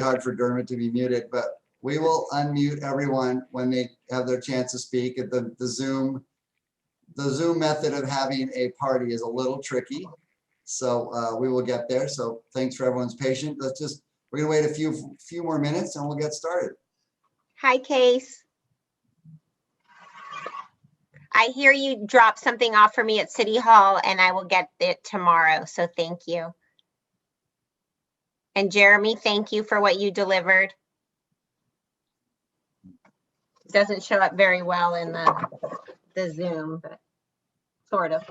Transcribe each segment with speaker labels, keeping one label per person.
Speaker 1: hard for Dermot to be muted, but we will unmute everyone when they have their chance to speak. The Zoom method of having a party is a little tricky, so we will get there. So thanks for everyone's patience. We're gonna wait a few more minutes and we'll get started.
Speaker 2: Hi, Case. I hear you drop something off for me at City Hall and I will get it tomorrow. So thank you. And Jeremy, thank you for what you delivered. It doesn't show up very well in the Zoom, but sort of.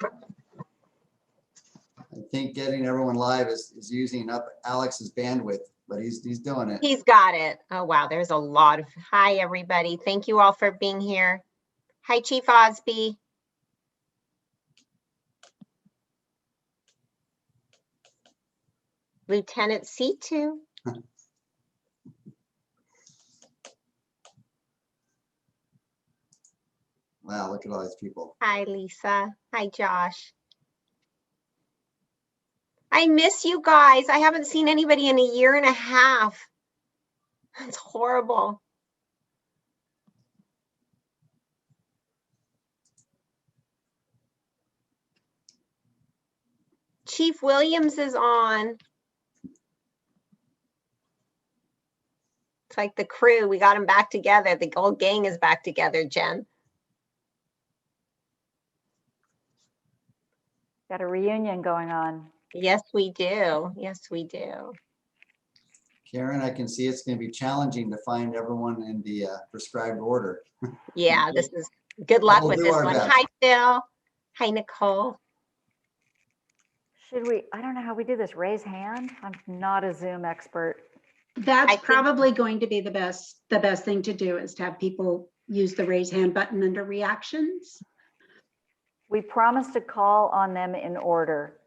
Speaker 1: I think getting everyone live is using up Alex's bandwidth, but he's doing it.
Speaker 2: He's got it. Oh, wow. There's a lot of, hi, everybody. Thank you all for being here. Hi, Chief Osby. Lieutenant C2.
Speaker 1: Wow, look at all these people.
Speaker 2: Hi, Lisa. Hi, Josh. I miss you guys. I haven't seen anybody in a year and a half. It's horrible. Chief Williams is on. It's like the crew. We got them back together. The whole gang is back together, Jen.
Speaker 3: Got a reunion going on.
Speaker 2: Yes, we do. Yes, we do.
Speaker 1: Karen, I can see it's going to be challenging to find everyone in the prescribed order.
Speaker 2: Yeah, this is good luck
Speaker 1: We'll
Speaker 2: with
Speaker 1: do
Speaker 2: this
Speaker 1: our
Speaker 2: one.
Speaker 1: best.
Speaker 2: Hi, Phil. Hi, Nicole.
Speaker 3: Should we, I don't know how we do this, raise hand? I'm not a Zoom expert.
Speaker 4: That's
Speaker 2: I think-
Speaker 4: probably going to be the best thing to do is to have people use the raise hand button under reactions,
Speaker 3: We promised to call on them in order.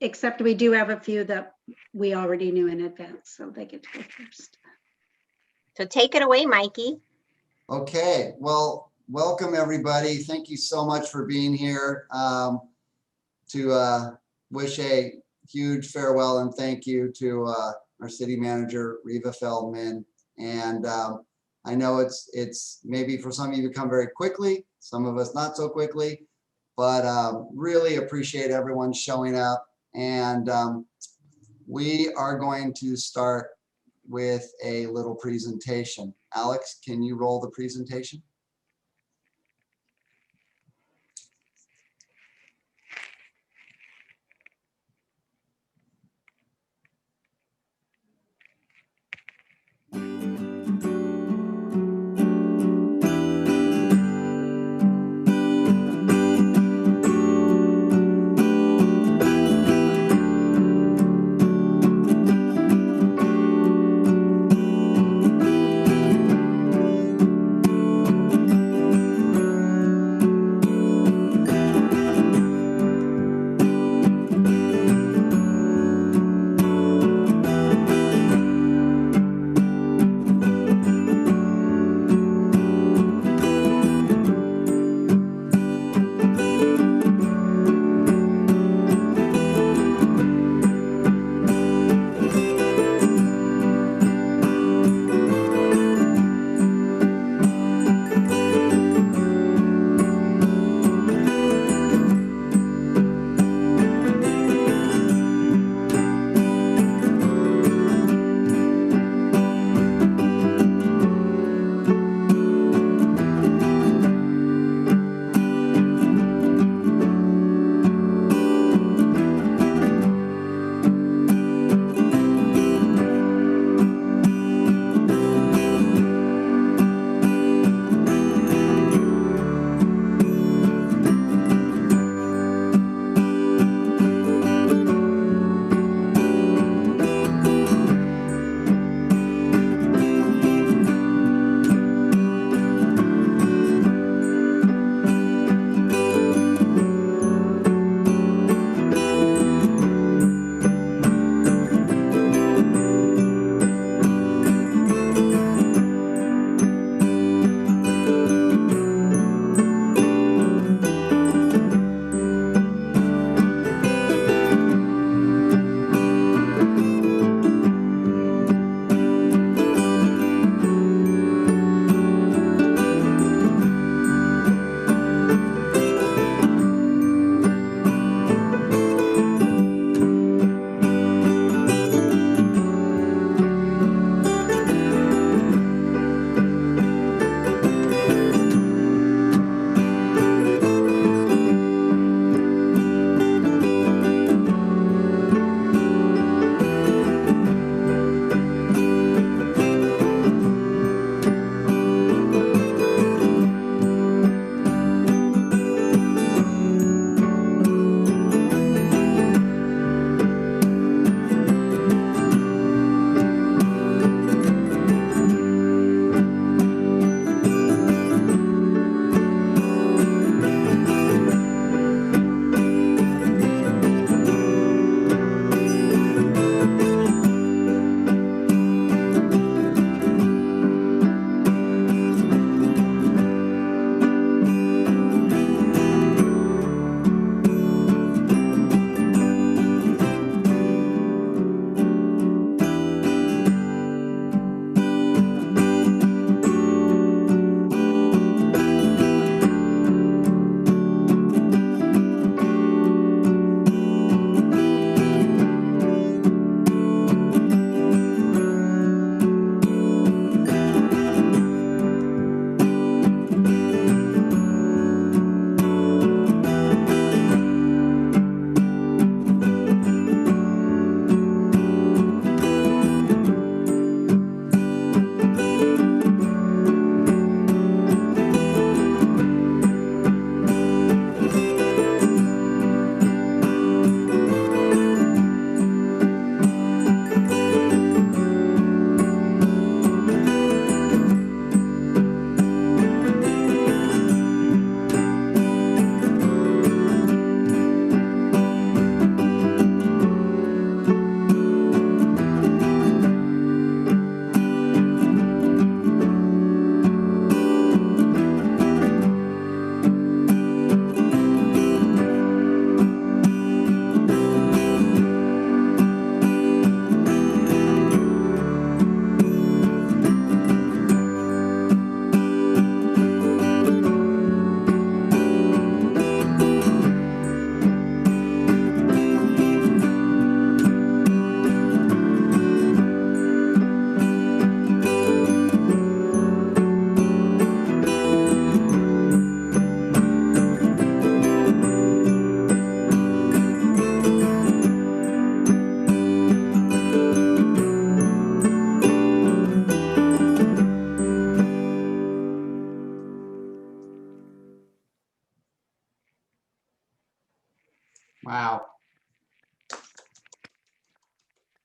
Speaker 4: except we do have a few that we already knew in advance, so they get to go first.
Speaker 2: So take it away, Mikey.
Speaker 1: Okay, well, welcome everybody. Thank you so much for being here. To wish a huge farewell and thank you to our city manager, Reva Feldman. And I know it's maybe for some of you to come very quickly, some of us not so quickly, but really appreciate everyone showing up. And we are going to start with a little presentation. Alex, can you roll the presentation?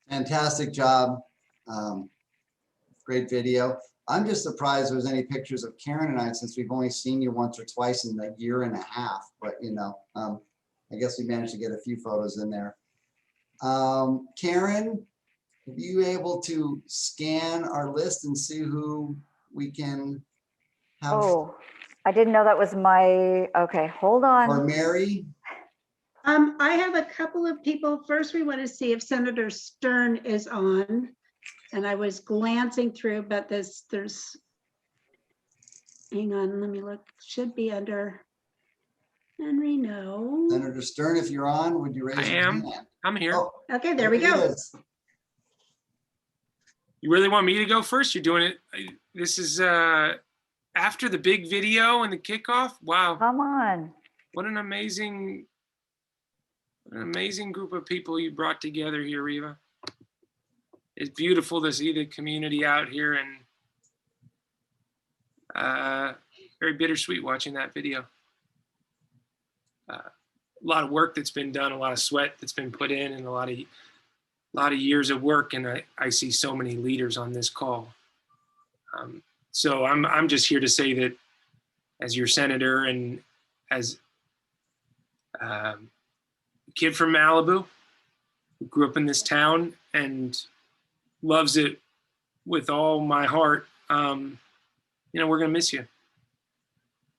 Speaker 1: Fantastic job. Great video. I'm just surprised there's any pictures of Karen and I, since we've only seen you once or twice in a year and a half, but you know, I guess we managed to get a few photos in there. Karen, are you able to scan our list and see who we can have?
Speaker 3: Oh, I didn't know that was my, okay, hold
Speaker 1: Or
Speaker 3: on.
Speaker 1: Mary?
Speaker 4: I have a couple of people. First, we want to see if Senator Stern is on. And I was glancing through, but there's, hang on, let me look, should be under Henry, no.
Speaker 1: Senator Stern, if you're on, would you
Speaker 5: I
Speaker 1: raise your
Speaker 5: am.
Speaker 1: hand?
Speaker 5: I'm here.
Speaker 1: Oh,
Speaker 4: Okay, there we
Speaker 1: he
Speaker 4: go.
Speaker 1: is.
Speaker 5: You really want me to go first? You're doing it. This is after the big video and the kickoff. Wow,
Speaker 3: Come on.
Speaker 5: what an amazing group of people you brought together here, Reva. It's beautiful to see the community out here, and very bittersweet watching that video. A lot of work that's been done, a lot of sweat that's been put in, and a lot of years of work. And I see so many leaders on this call. So I'm just here to say that, as your senator and as a kid from Malibu, who grew up in this town and loves it with all my heart, you know, we're gonna miss you.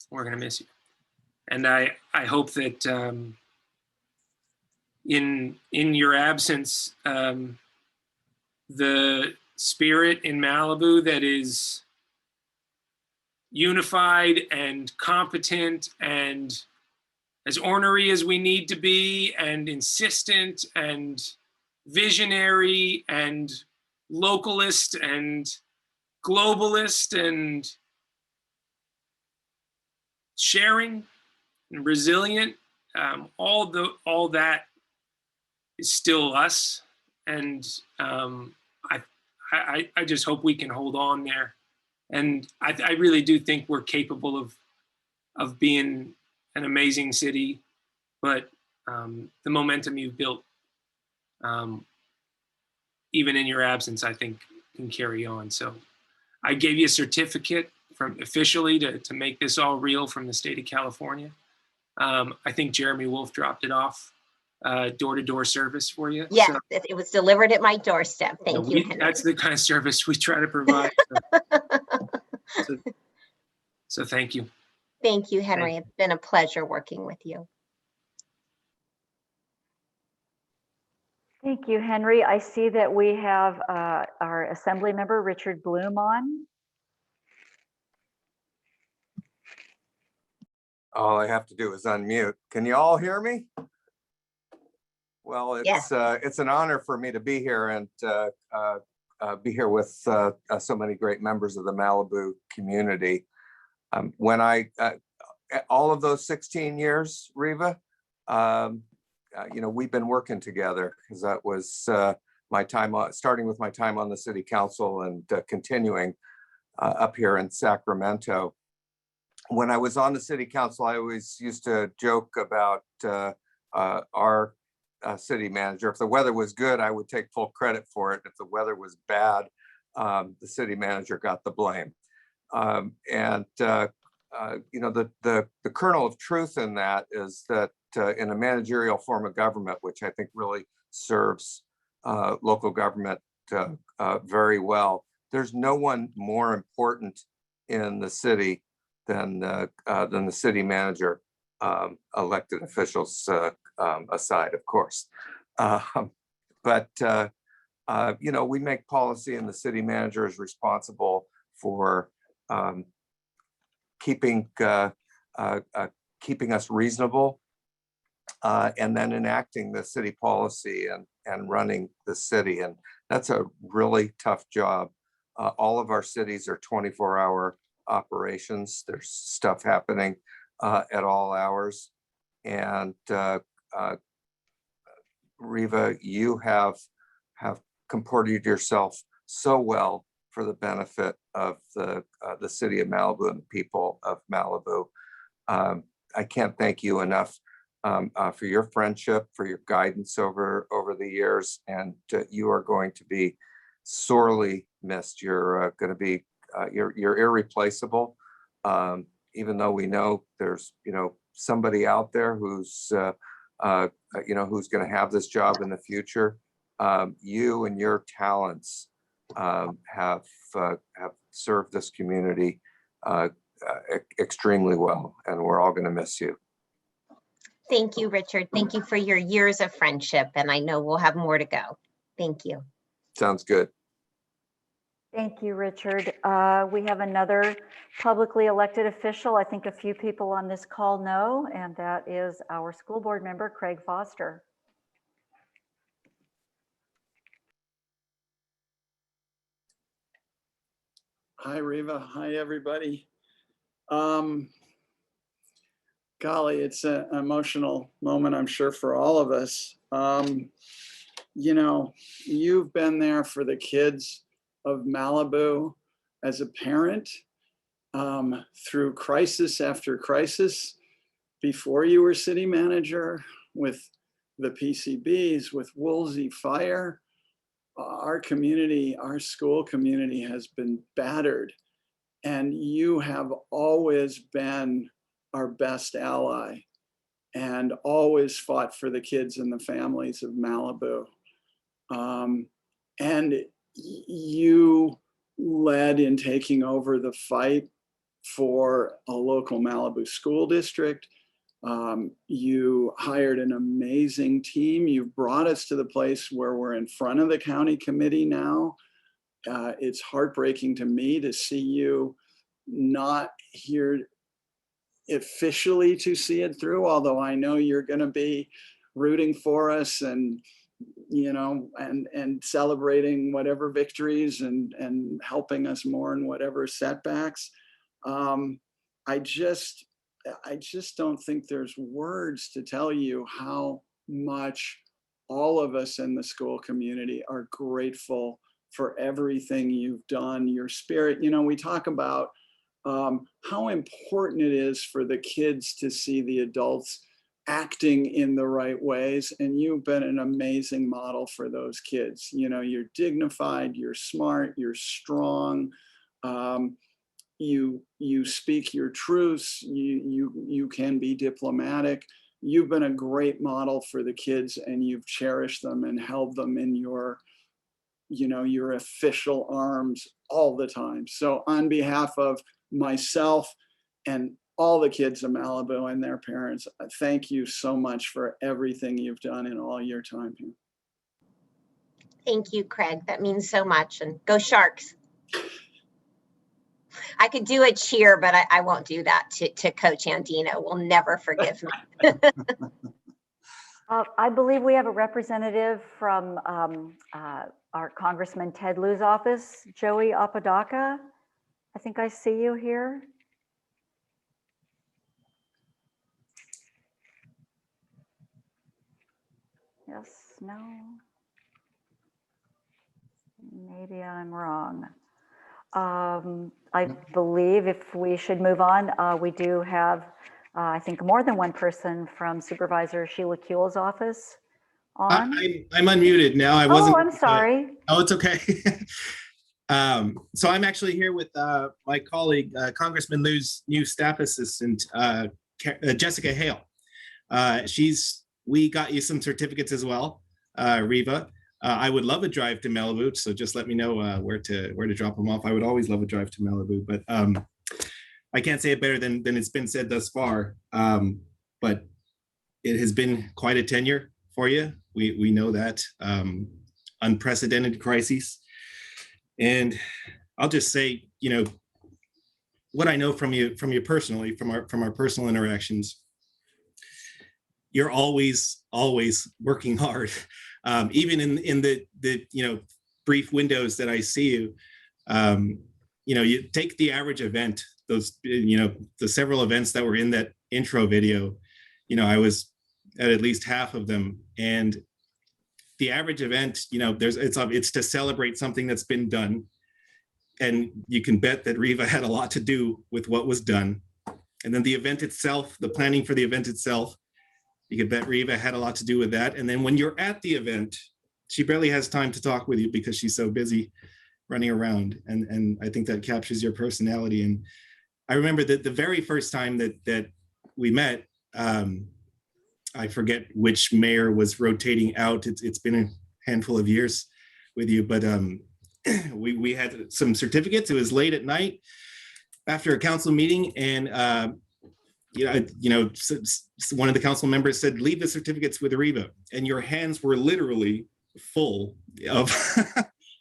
Speaker 5: We're gonna miss you. And I hope that in your absence, the spirit in Malibu that is unified and competent and as ornery as we need to be and insistent and visionary and localist and globalist and sharing and resilient, all that is still us. And I just hope we can hold on there. And I really do think we're capable of being an amazing city, but the momentum you've built, even in your absence, I think can carry on. So I gave you a certificate officially to make this all real from the state of California. I think Jeremy Wolf dropped it off, door-to-door service for you.
Speaker 2: Yes,
Speaker 5: So,
Speaker 2: it was delivered at my doorstep. Thank you, Henry.
Speaker 5: that's the kind of service we try to provide. So thank you.
Speaker 2: Thank you, Henry. It's been a pleasure working with you.
Speaker 3: Thank you, Henry. I see that we have our Assembly Member, Richard Bloom, on.
Speaker 6: All I have to do is unmute. Can you all hear me? Well,
Speaker 2: Yes.
Speaker 6: It's an honor for me to be here and be here with so many great members of the Malibu community. When all of those 16 years, Reva, you know, we've been working together, because that was my time, starting with my time on the city council and continuing up here in Sacramento. When I was on the city council, I always used to joke about our city manager. If the weather was good, I would take full credit for it. If the weather was bad, the city manager got the blame. You know, the kernel of truth in that is that in a managerial form of government, which I think really serves local government very well, there's no one more important in the city than the city manager, elected officials aside, of course. But you know, we make policy, and the city manager is responsible for keeping us reasonable, and then enacting the city policy and running the city. And that's a really tough job. All of our cities are 24-hour operations. There's stuff happening at all hours. And Reva, you have comported yourself so well for the benefit of the city of Malibu and the people of Malibu. I can't thank you enough for your friendship, for your guidance over the years, and you are going to be sorely missed. You're going to be you're irreplaceable. Even though we know there's somebody out there who's who's going to have this job in the future. You and your talents have served this community extremely well, and we're all going to miss you.
Speaker 2: Thank you, Richard. Thank you for your years of friendship. And I know we'll have more to go. Thank you.
Speaker 6: Sounds good.
Speaker 3: Thank you, Richard. We have another publicly elected official I think a few people on this call know, and that is our school board member, Craig Foster.
Speaker 7: Hi, Reva. Hi, everybody. Golly, it's an emotional moment, I'm sure, for all of us. You've been there for the kids of Malibu as a parent through crisis after crisis. Before you were city manager, with the PCBs, with Woolsey Fire, our community, our school community has been battered, and you have always been our best ally and always fought for the kids and the families of Malibu. And you led in taking over the fight for a local Malibu school district. You hired an amazing team. You've brought us to the place where we're in front of the county committee now. It's heartbreaking to me to see you not here officially to see it through, although I know you're going to be rooting for us and celebrating whatever victories and helping us mourn whatever setbacks. I just don't think there's words to tell you how much all of us in the school community are grateful for everything you've done, your spirit. We talk about how important it is for the kids to see the adults acting in the right ways. And you've been an amazing model for those kids. You're dignified, you're smart, you're strong. You speak your truths, you can be diplomatic. You've been a great model for the kids, and you've cherished them and held them in your official arms all the time. So on behalf of myself and all the kids of Malibu and their parents, thank you so much for everything you've done in all your time here.
Speaker 2: Thank you, Craig. That means so much. And go Sharks. I could do a cheer, but I won't do that to Coach Andino. Will never forgive me.
Speaker 3: I believe we have a representative from our Congressman Ted Lieu's office, Joey Apodaca. I think I see you here. Yes, no. Maybe I'm wrong. I believe if we should move on, we do have, I think, more than one person from Supervisor Sheila Kuehl's office on.
Speaker 8: I'm unmuted now. I wasn't.
Speaker 3: Oh, I'm sorry.
Speaker 8: Oh, it's okay. So I'm actually here with my colleague, Congressman Lieu's new staff assistant, Jessica Hale. We got you some certificates as well, Reva. I would love a drive to Malibu, so just let me know where to drop them off. I would always love a drive to Malibu, but I can't say it better than it's been said thus far. But it has been quite a tenure for you. We know that. Unprecedented crises. And I'll just say, what I know from you personally, from our personal interactions, you're always working hard. Even in the brief windows that I see you, you take the average event, those, the several events that were in that intro video, I was at least half of them. And the average event, it's to celebrate something that's been done. And you can bet that Reva had a lot to do with what was done. And then the event itself, the planning for the event itself, You could bet Reva had a lot to do with that. And then when you're at the event, she barely has time to talk with you because she's so busy running around. And I think that captures your personality. And I remember that the very first time that we met, I forget which mayor was rotating out. It's been a handful of years with you, but we had some certificates. It was late at night after a council meeting, and one of the council members said, "Leave the certificates with Reva," and your hands were literally full of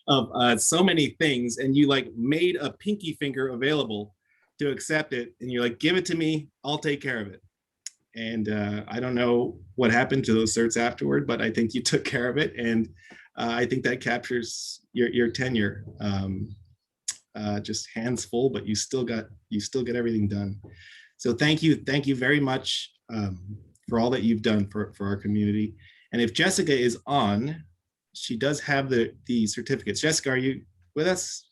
Speaker 8: of so many things, and you like made a pinky finger available to accept it, and you're like, "Give it to me, I'll take care of it." And I don't know what happened to those certs afterward, but I think you took care of it, and I think that captures your tenure. Just hands full, but you still get everything done. So thank you very much for all that you've done for our community. And if Jessica is on, she does have the certificates. Jessica, are you with us?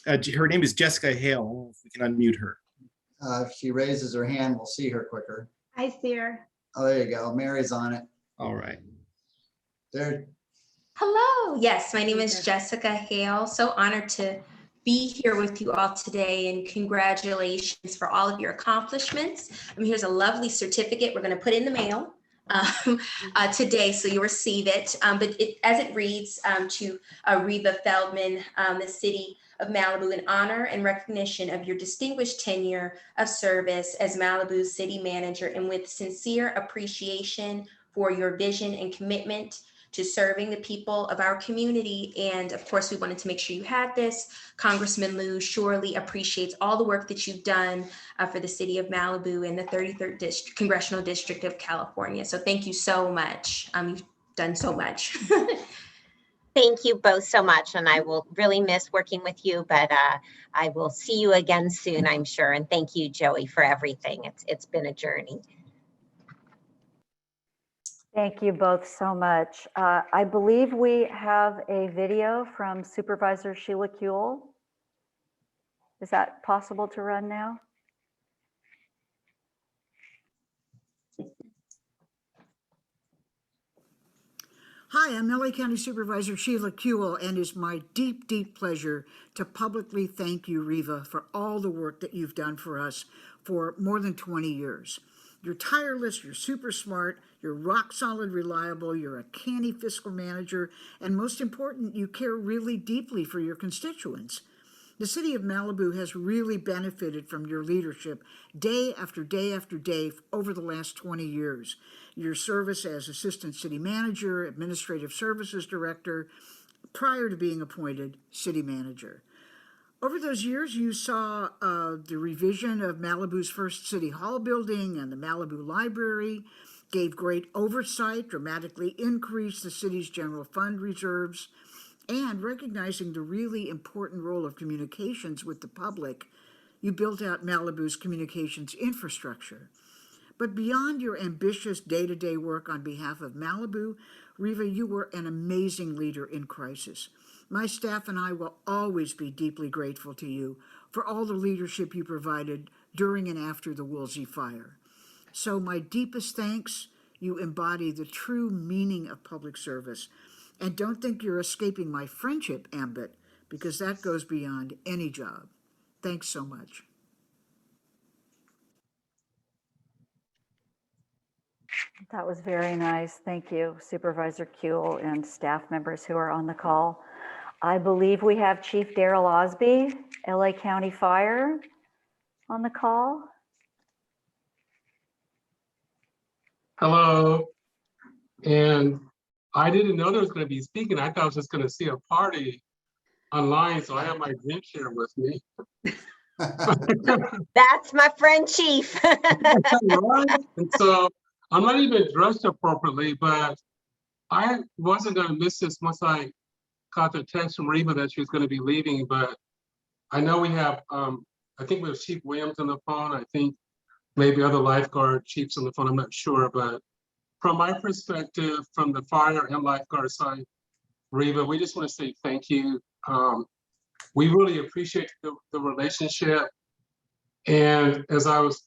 Speaker 8: Her name is Jessica Hale. If we can unmute her.
Speaker 1: If she raises her hand, we'll see her quicker.
Speaker 4: I see her.
Speaker 1: Oh, there you go. Mary's on it.
Speaker 8: All right.
Speaker 1: There.
Speaker 9: Hello. Yes, my name is Jessica Hale. So honored to be here with you all today, and congratulations for all of your accomplishments. Here's a lovely certificate we're going to put in the mail today, so you'll receive it. But as it reads, to Reva Feldman, the City of Malibu, in honor and recognition of your distinguished tenure of service as Malibu's city manager, and with sincere appreciation for your vision and commitment to serving the people of our community. And of course, we wanted to make sure you had this. Congressman Liu surely appreciates all the work that you've done for the city of Malibu and the 33rd Congressional District of California. So thank you so much. You've done so much.
Speaker 2: Thank you both so much, and I will really miss working with you, but I will see you again soon, I'm sure. And thank you, Joey, for everything. It's been a journey.
Speaker 3: Thank you both so much. I believe we have a video from Supervisor Sheila Kuehl. Is that possible to run now?
Speaker 10: Hi, I'm LA County Supervisor Sheila Kuehl, and it's my deep, deep pleasure to publicly thank you, Reva, for all the work that you've done for us for more than 20 years. You're tireless, you're super smart, you're rock solid reliable, you're a canny fiscal manager, and most important, you care really deeply for your constituents. The city of Malibu has really benefited from your leadership day after day after day over the last 20 years. Your service as Assistant City Manager, Administrative Services Director, prior to being appointed City Manager. Over those years, you saw the revision of Malibu's first City Hall building and the Malibu Library, gave great oversight, dramatically increased the city's general fund reserves, and recognizing the really important role of communications with the public, you built out Malibu's communications infrastructure. But beyond your ambitious day-to-day work on behalf of Malibu, Reva, you were an amazing leader in crisis. My staff and I will always be deeply grateful to you for all the leadership you provided during and after the Woolsey fire. So my deepest thanks. You embody the true meaning of public service. And don't think you're escaping my friendship ambit, because that goes beyond any job. Thanks so much.
Speaker 3: That was very nice. Thank you, Supervisor Kuehl and staff members who are on the call. I believe we have Chief Daryl Osby, LA County Fire, on the call.
Speaker 11: Hello. And I didn't know there was going to be speaking. I thought I was just going to see a party online. So I have my drink here with me.
Speaker 2: That's my friend, Chief.
Speaker 11: Right? And so I'm not even dressed appropriately, but I wasn't going to miss this once I got the text from Reva that she was going to be leaving. But I know we have, I think we have Chief Williams on the phone. I think maybe other lifeguard chiefs on the phone. I'm not sure, but from my perspective, from the fire and lifeguard side, Reva, we just want to say thank you. We really appreciate the relationship. And as I was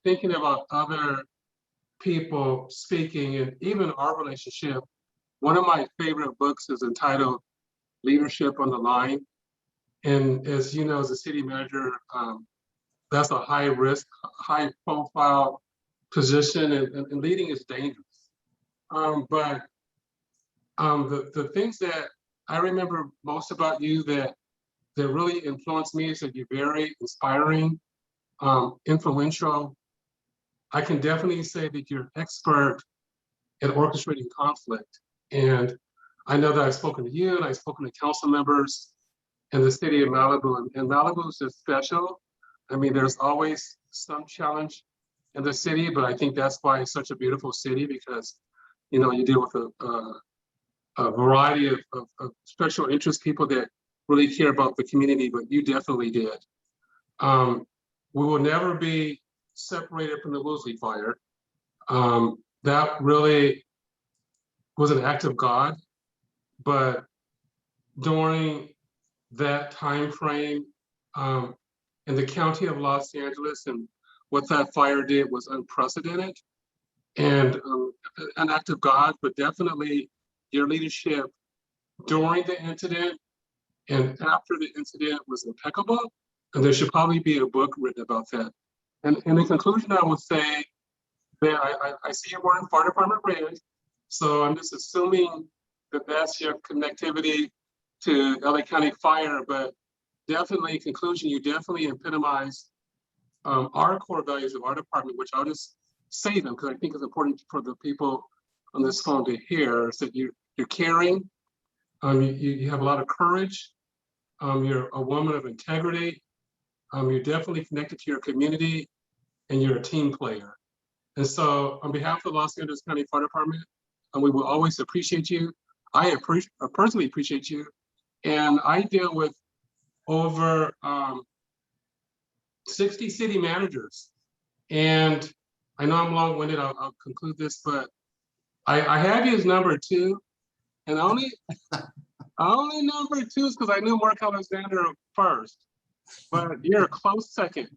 Speaker 11: thinking about other people speaking, and even our relationship. One of my favorite books is entitled Leadership on the Line. And as you know, as a city manager, that's a high risk, high profile position, and leading is dangerous. But the things that I remember most about you that really influenced me is that you're very inspiring, influential. I can definitely say that you're an expert at orchestrating conflict. And I know that I've spoken to you and I've spoken to council members in the city of Malibu, and Malibu is just special. I mean, there's always some challenge in the city, but I think that's why it's such a beautiful city, because, you know, you deal with a variety of special interest people that really care about the community, but you definitely did. We will never be separated from the Woolsey fire. That really was an act of God, but during that time frame in the county of Los Angeles, and what that fire did was unprecedented, and an act of God, but definitely your leadership during the incident and after the incident was impeccable, and there should probably be a book written about that. And in conclusion, I would say that I see you're wearing fire department red, so I'm just assuming that that's your connectivity to LA County Fire, but definitely in conclusion, you definitely epitomize our core values of our department, which I'll just say them because I think it's important for the people on this phone to hear, is that you're caring, you have a lot of courage, you're a woman of integrity, you're definitely connected to your community, and you're a team player. And so on behalf of the Los Angeles County Fire Department, we will always appreciate you. I personally appreciate you. And I deal with over 60 city managers. And I know I'm long-winded, I'll conclude this, but I have you as number 2. And only number 2 is because I knew Mark Alexander first, but you're a close second.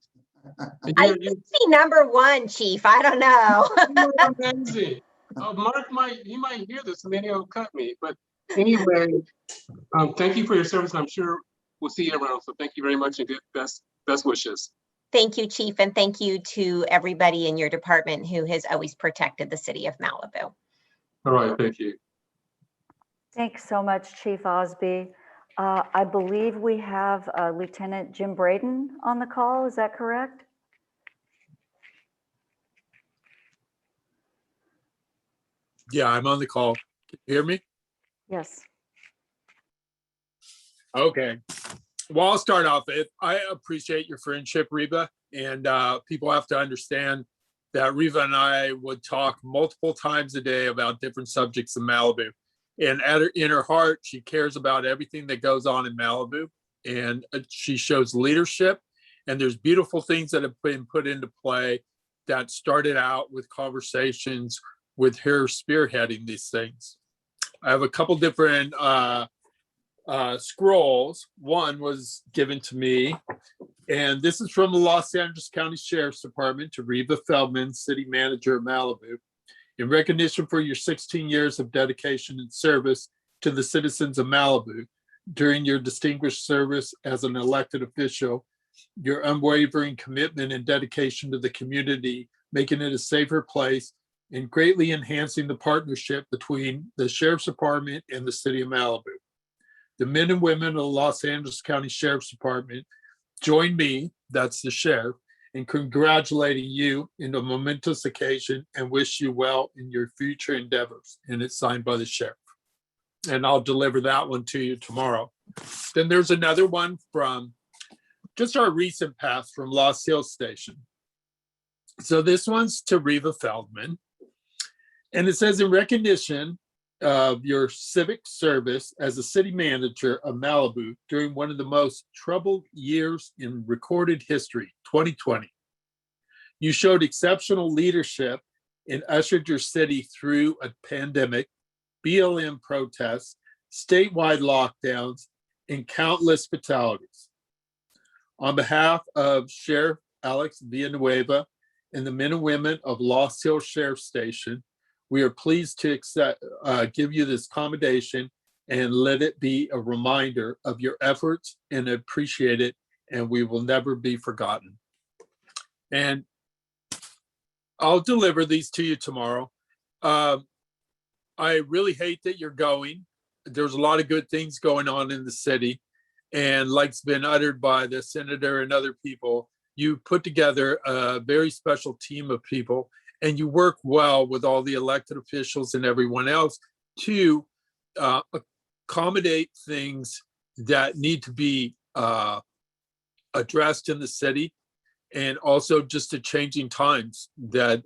Speaker 2: I could be number 1, Chief. I don't know.
Speaker 11: You're amazing. Mark might hear this and then he'll cut me. But anyway, thank you for your service. I'm sure we'll see you around. So thank you very much and good best wishes.
Speaker 2: Thank you, Chief, and thank you to everybody in your department who has always protected the city of Malibu.
Speaker 11: All right, thank you.
Speaker 3: Thanks so much, Chief Osby. I believe we have Lieutenant Jim Braden on the call. Is that correct?
Speaker 12: Yeah, I'm on the call. Can you hear me?
Speaker 3: Yes.
Speaker 12: Okay. Well, I'll start off. I appreciate your friendship, Reva, and people have to understand that Reva and I would talk multiple times a day about different subjects in Malibu. And in her heart, she cares about everything that goes on in Malibu, and she shows leadership. And there's beautiful things that have been put into play that started out with conversations with her spearheading these things. I have a couple different scrolls. One was given to me, and this is from the Los Angeles County Sheriff's Department to Reva Feldman, City Manager of Malibu. In recognition for your 16 years of dedication and service to the citizens of Malibu, during your distinguished service as an elected official, your unwavering commitment and dedication to the community, making it a safer place, and greatly enhancing the partnership between the Sheriff's Department and the City of Malibu. The men and women of the Los Angeles County Sheriff's Department join me, that's the sheriff, in congratulating you in a momentous occasion and wish you well in your future endeavors. And it's signed by the sheriff. And I'll deliver that one to you tomorrow. Then there's another one from just our recent past from Lost Hills Station. So this one's to Reva Feldman. And it says, in recognition of your civic service as a city manager of Malibu during one of the most troubled years in recorded history, 2020. You showed exceptional leadership and ushered your city through a pandemic, BLM protests, statewide lockdowns, and countless fatalities. On behalf of Sheriff Alex Villanueva and the men and women of Lost Hill Sheriff Station. We are pleased to give you this commendation and let it be a reminder of your efforts and appreciate it, and we will never be forgotten. And I'll deliver these to you tomorrow. I really hate that you're going. There's a lot of good things going on in the city. And like's been uttered by the senator and other people, you put together a very special team of people, and you work well with all the elected officials and everyone else to accommodate things that need to be addressed in the city, and also just the changing times that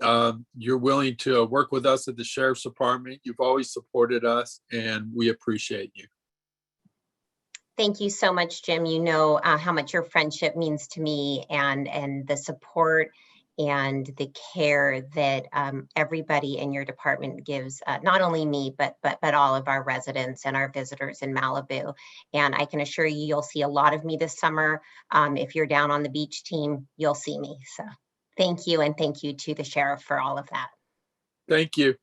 Speaker 12: you're willing to work with us at the Sheriff's Department. You've always supported us, and we appreciate you.
Speaker 2: Thank you so much, Jim. You know how much your friendship means to me, and the support and the care that everybody in your department gives, not only me, but all of our residents and our visitors in Malibu. And I can assure you, you'll see a lot of me this summer. If you're down on the beach team, you'll see me. So thank you, and thank you to the sheriff for all of that.
Speaker 12: Thank you.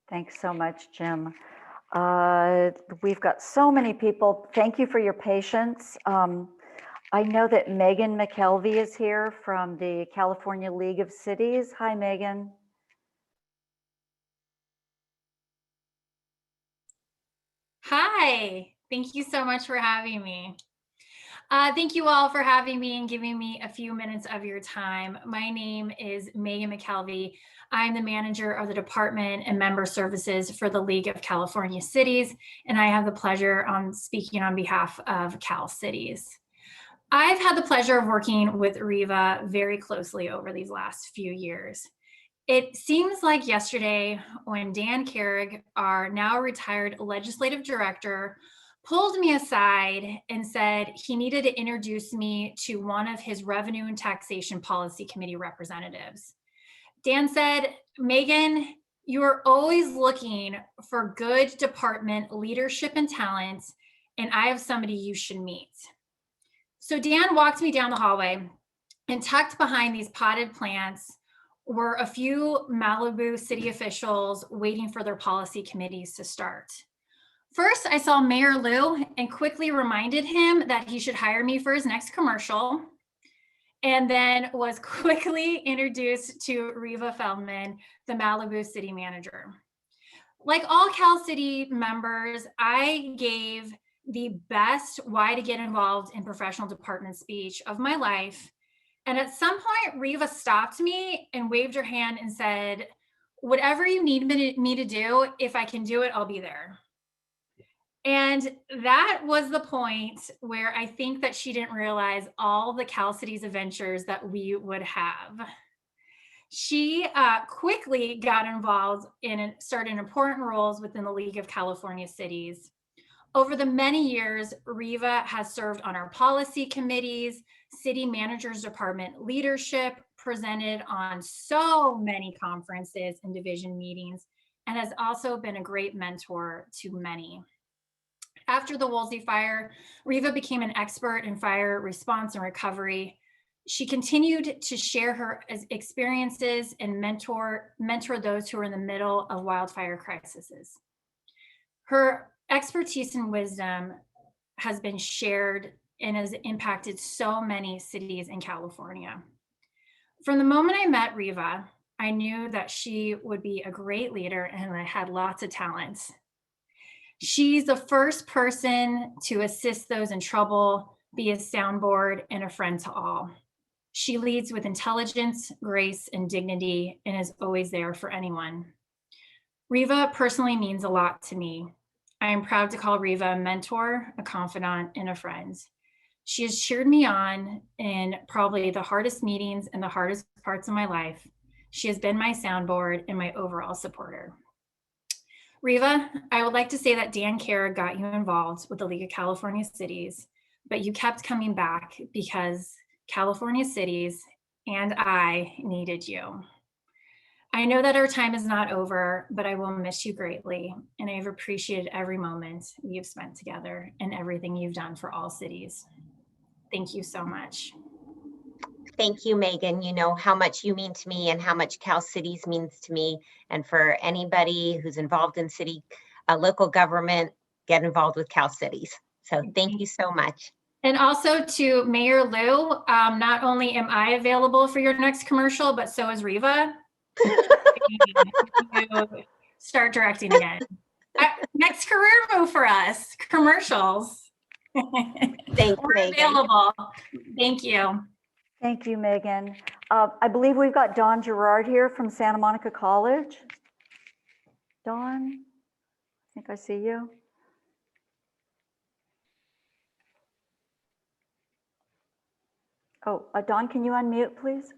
Speaker 3: Thanks so much, Jim. We've got so many people. Thank you for your patience. I know that Megan McKelvey is here from the California League of Cities. Hi, Megan.
Speaker 13: Hi, thank you so much for having me. Thank you all for having me and giving me a few minutes of your time. My name is Megan McKelvey. I'm the manager of the Department and Member Services for the League of California Cities, and I have the pleasure of speaking on behalf of Cal Cities. I've had the pleasure of working with Reva very closely over these last few years. It seems like yesterday when Dan Carrig, our now retired legislative director, pulled me aside and said he needed to introduce me to one of his Revenue and Taxation Policy Committee representatives. Dan said, Megan, you are always looking for good department leadership and talent, and I have somebody you should meet. So Dan walked me down the hallway, and tucked behind these potted plants were a few Malibu city officials waiting for their policy committees to start. First, I saw Mayor Lou and quickly reminded him that he should hire me for his next commercial, and then was quickly introduced to Reva Feldman, the Malibu city manager. Like all Cal City members, I gave the best why to get involved in professional department speech of my life. And at some point, Reva stopped me and waved her hand and said, whatever you need me to do, if I can do it, I'll be there. And that was the point where I think that she didn't realize all the Cal Cities adventures that we would have. She quickly got involved in certain important roles within the League of California Cities. Over the many years, Reva has served on our policy committees, city managers department leadership, presented on so many conferences and division meetings, and has also been a great mentor to many. After the Woolsey fire, Reva became an expert in fire response and recovery. She continued to share her experiences and mentor those who are in the middle of wildfire crises. Her expertise and wisdom has been shared and has impacted so many cities in California. From the moment I met Reva, I knew that she would be a great leader and I had lots of talents. She's the first person to assist those in trouble, be a soundboard, and a friend to all. She leads with intelligence, grace, and dignity, and is always there for anyone. Reva personally means a lot to me. I am proud to call Reva a mentor, a confidant, and a friend. She has cheered me on in probably the hardest meetings and the hardest parts of my life. She has been my soundboard and my overall supporter. Reva, I would like to say that Dan Carrig got you involved with the League of California Cities, but you kept coming back because California Cities and I needed you. I know that our time is not over, but I will miss you greatly, and I have appreciated every moment we have spent together and everything you've done for all cities. Thank you so much.
Speaker 2: Thank you, Megan. You know how much you mean to me and how much Cal Cities means to me. And for anybody who's involved in city, local government, get involved with Cal Cities. So thank you so much.
Speaker 13: And also to Mayor Lou, not only am I available for your next commercial, but so is Reva. Start directing again. Next career move for us, commercials.
Speaker 2: Thanks,
Speaker 13: We're
Speaker 2: Megan.
Speaker 13: available. Thank you.
Speaker 3: Thank you, Megan. I believe we've got Don Gerard here from Santa Monica College. Don, I think I see you. Oh, Don, can you unmute, please?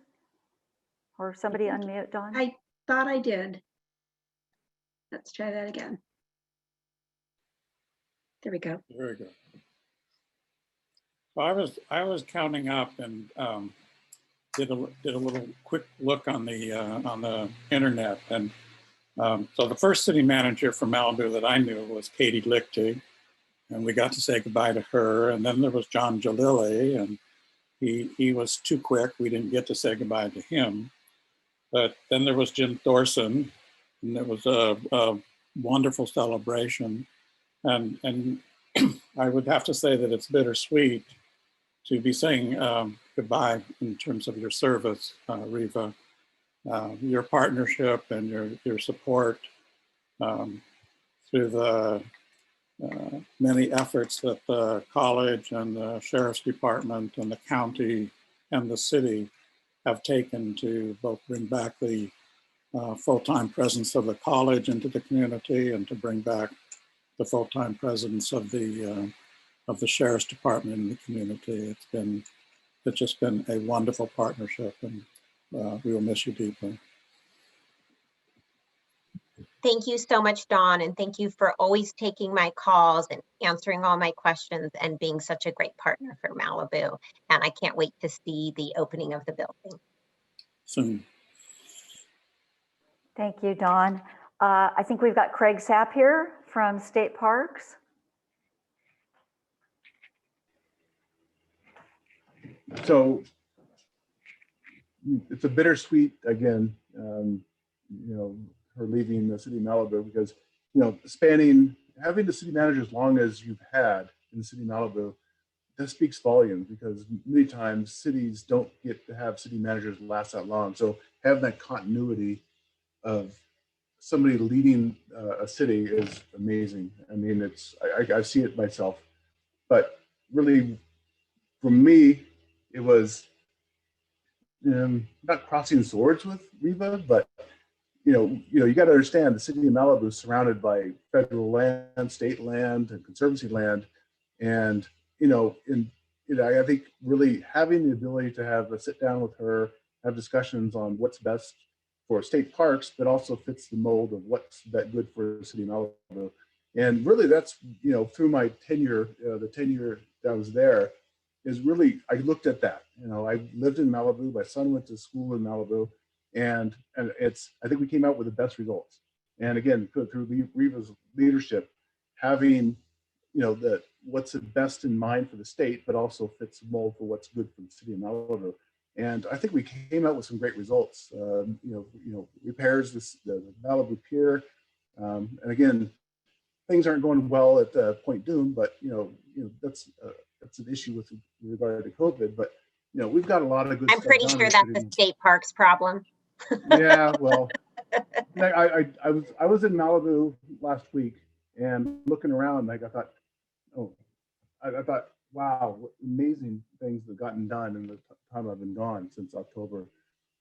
Speaker 3: Or somebody unmute, Don?
Speaker 4: I thought I did. Let's try that again. There we go.
Speaker 14: Very good. Well, I was counting up and did a little quick look on the internet, and so the first city manager from Malibu that I knew was Katie Lichty, and we got to say goodbye to her. And then there was John Jalili, and he was too quick. We didn't get to say goodbye to him. But then there was Jim Thorson, and it was a wonderful celebration. And I would have to say that it's bittersweet to be saying goodbye in terms of your service, Reva, your partnership and your support through the many efforts that the college and the sheriff's department and the county and the city have taken to both bring back the full-time presence of the college into the community and to bring back the full-time presence of the sheriff's department in the community. It's just been a wonderful partnership, and we will miss you deeply.
Speaker 2: Thank you so much, Dawn, and thank you for always taking my calls and answering all my questions and being such a great partner for Malibu. And I can't wait to see the opening of the building.
Speaker 14: Soon.
Speaker 3: Thank you, Dawn. I think we've got Craig Sapp here from State Parks.
Speaker 15: So it's a bittersweet, again, her leaving the city of Malibu, because, having the city manager as long as you've had in the city of Malibu, that speaks volumes, because many times cities don't get to have city managers last that long. So having that continuity of somebody leading a city is amazing. I mean, I see it myself, but really for me, it was not crossing swords with Reva, but you got to understand the city of Malibu is surrounded by federal land, state land, and conservancy land, and I think really having the ability to have a sit down with her, have discussions on what's best for state parks, but also fits the mold of what's that good for the city of Malibu. And really, that's through my tenure, the tenure that I was there, is really I looked at that. I lived in Malibu. My son went to school in Malibu. And I think we came out with the best results. And again, through Reva's leadership, having, what's the best in mind for the state, but also fits the mold for what's good for the city of Malibu. And I think we came out with some great results. Repairs the Malibu Pier, and again, things aren't going well at Point Doom, but that's an issue with regard to COVID. But we've got a lot of good.
Speaker 2: I'm pretty sure that's the state parks problem.
Speaker 15: Yeah, well, I was in Malibu last week and looking around, I thought, wow, what amazing things have gotten done in the time I've been gone since October.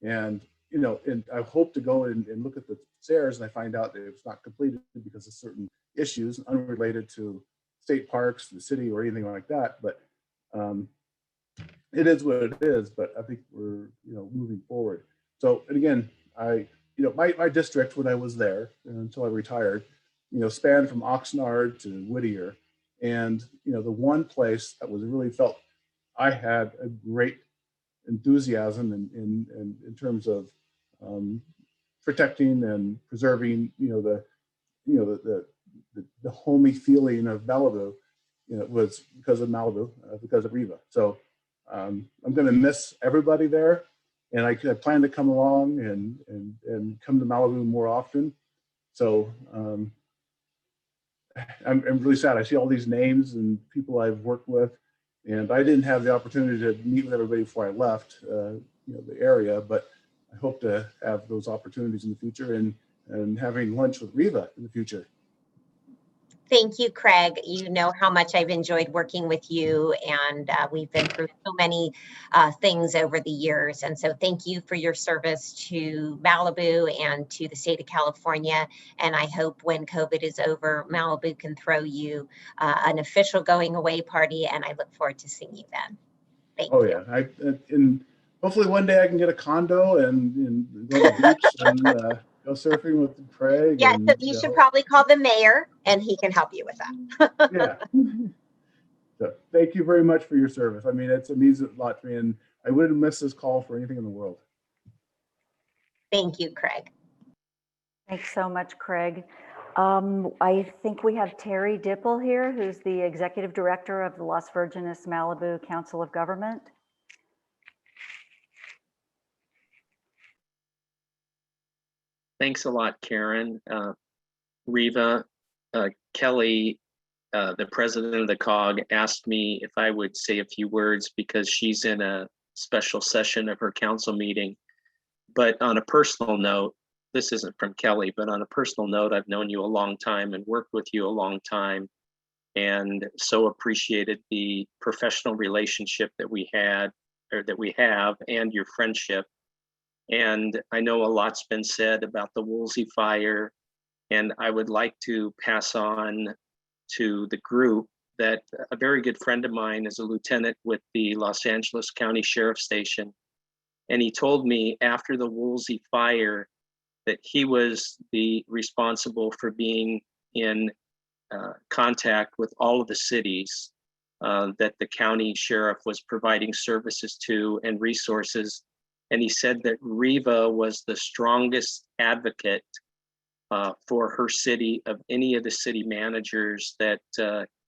Speaker 15: And and I hope to go and look at the stairs, and I find out that it's not completed because of certain issues unrelated to state parks, the city, or anything like that. But it is what it is. But I think we're moving forward. So, and again, my district when I was there until I retired, spanned from Oxnard to Whittier, and the one place that was really felt I had a great enthusiasm in terms of protecting and preserving, the homey feeling of Malibu, was because of Malibu, because of Reva. So, I'm going to miss everybody there, and I plan to come along and come to Malibu more often. So I'm really sad. I see all these names and people I've worked with, and I didn't have the opportunity to meet with everybody before I left the area, but I hope to have those opportunities in the future and having lunch with Reva in the future.
Speaker 2: Thank you, Craig. You know how much I've enjoyed working with you, and we've been through so many things over the years. And so thank you for your service to Malibu and to the state of California. And I hope when COVID is over, Malibu can throw you an official going away party, and I look forward to seeing you then. Thank you.
Speaker 15: Oh yeah, and hopefully one day I can get a condo and go to the beach and go surfing with Craig.
Speaker 2: Yeah,
Speaker 15: and,
Speaker 2: so you should probably call the mayor and he can help you with that.
Speaker 15: Yeah. So thank you very much for your service. I mean, it means a lot to me, and I wouldn't miss this call for anything in the world.
Speaker 2: Thank you, Craig.
Speaker 3: Thanks so much, Craig. I think we have Terry Dipple here, who's the Executive Director of the Las Virgenes Malibu Council of Government.
Speaker 16: Thanks a lot, Karen. Reva, Kelly, the president of the COG, asked me if I would say a few words because she's in a special session of her council meeting. But on a personal note, this isn't from Kelly, but on a personal note, I've known you a long time and worked with you a long time, and so appreciated the professional relationship that we had, or that we have, and your friendship. And I know a lot's been said about the Woolsey fire, and I would like to pass on to the group that a very good friend of mine is a lieutenant with the Los Angeles County Sheriff's Station. And he told me after the Woolsey fire that he was the responsible for being in contact with all of the cities that the county sheriff was providing services to and resources. And he said that Reva was the strongest advocate for her city of any of the city managers that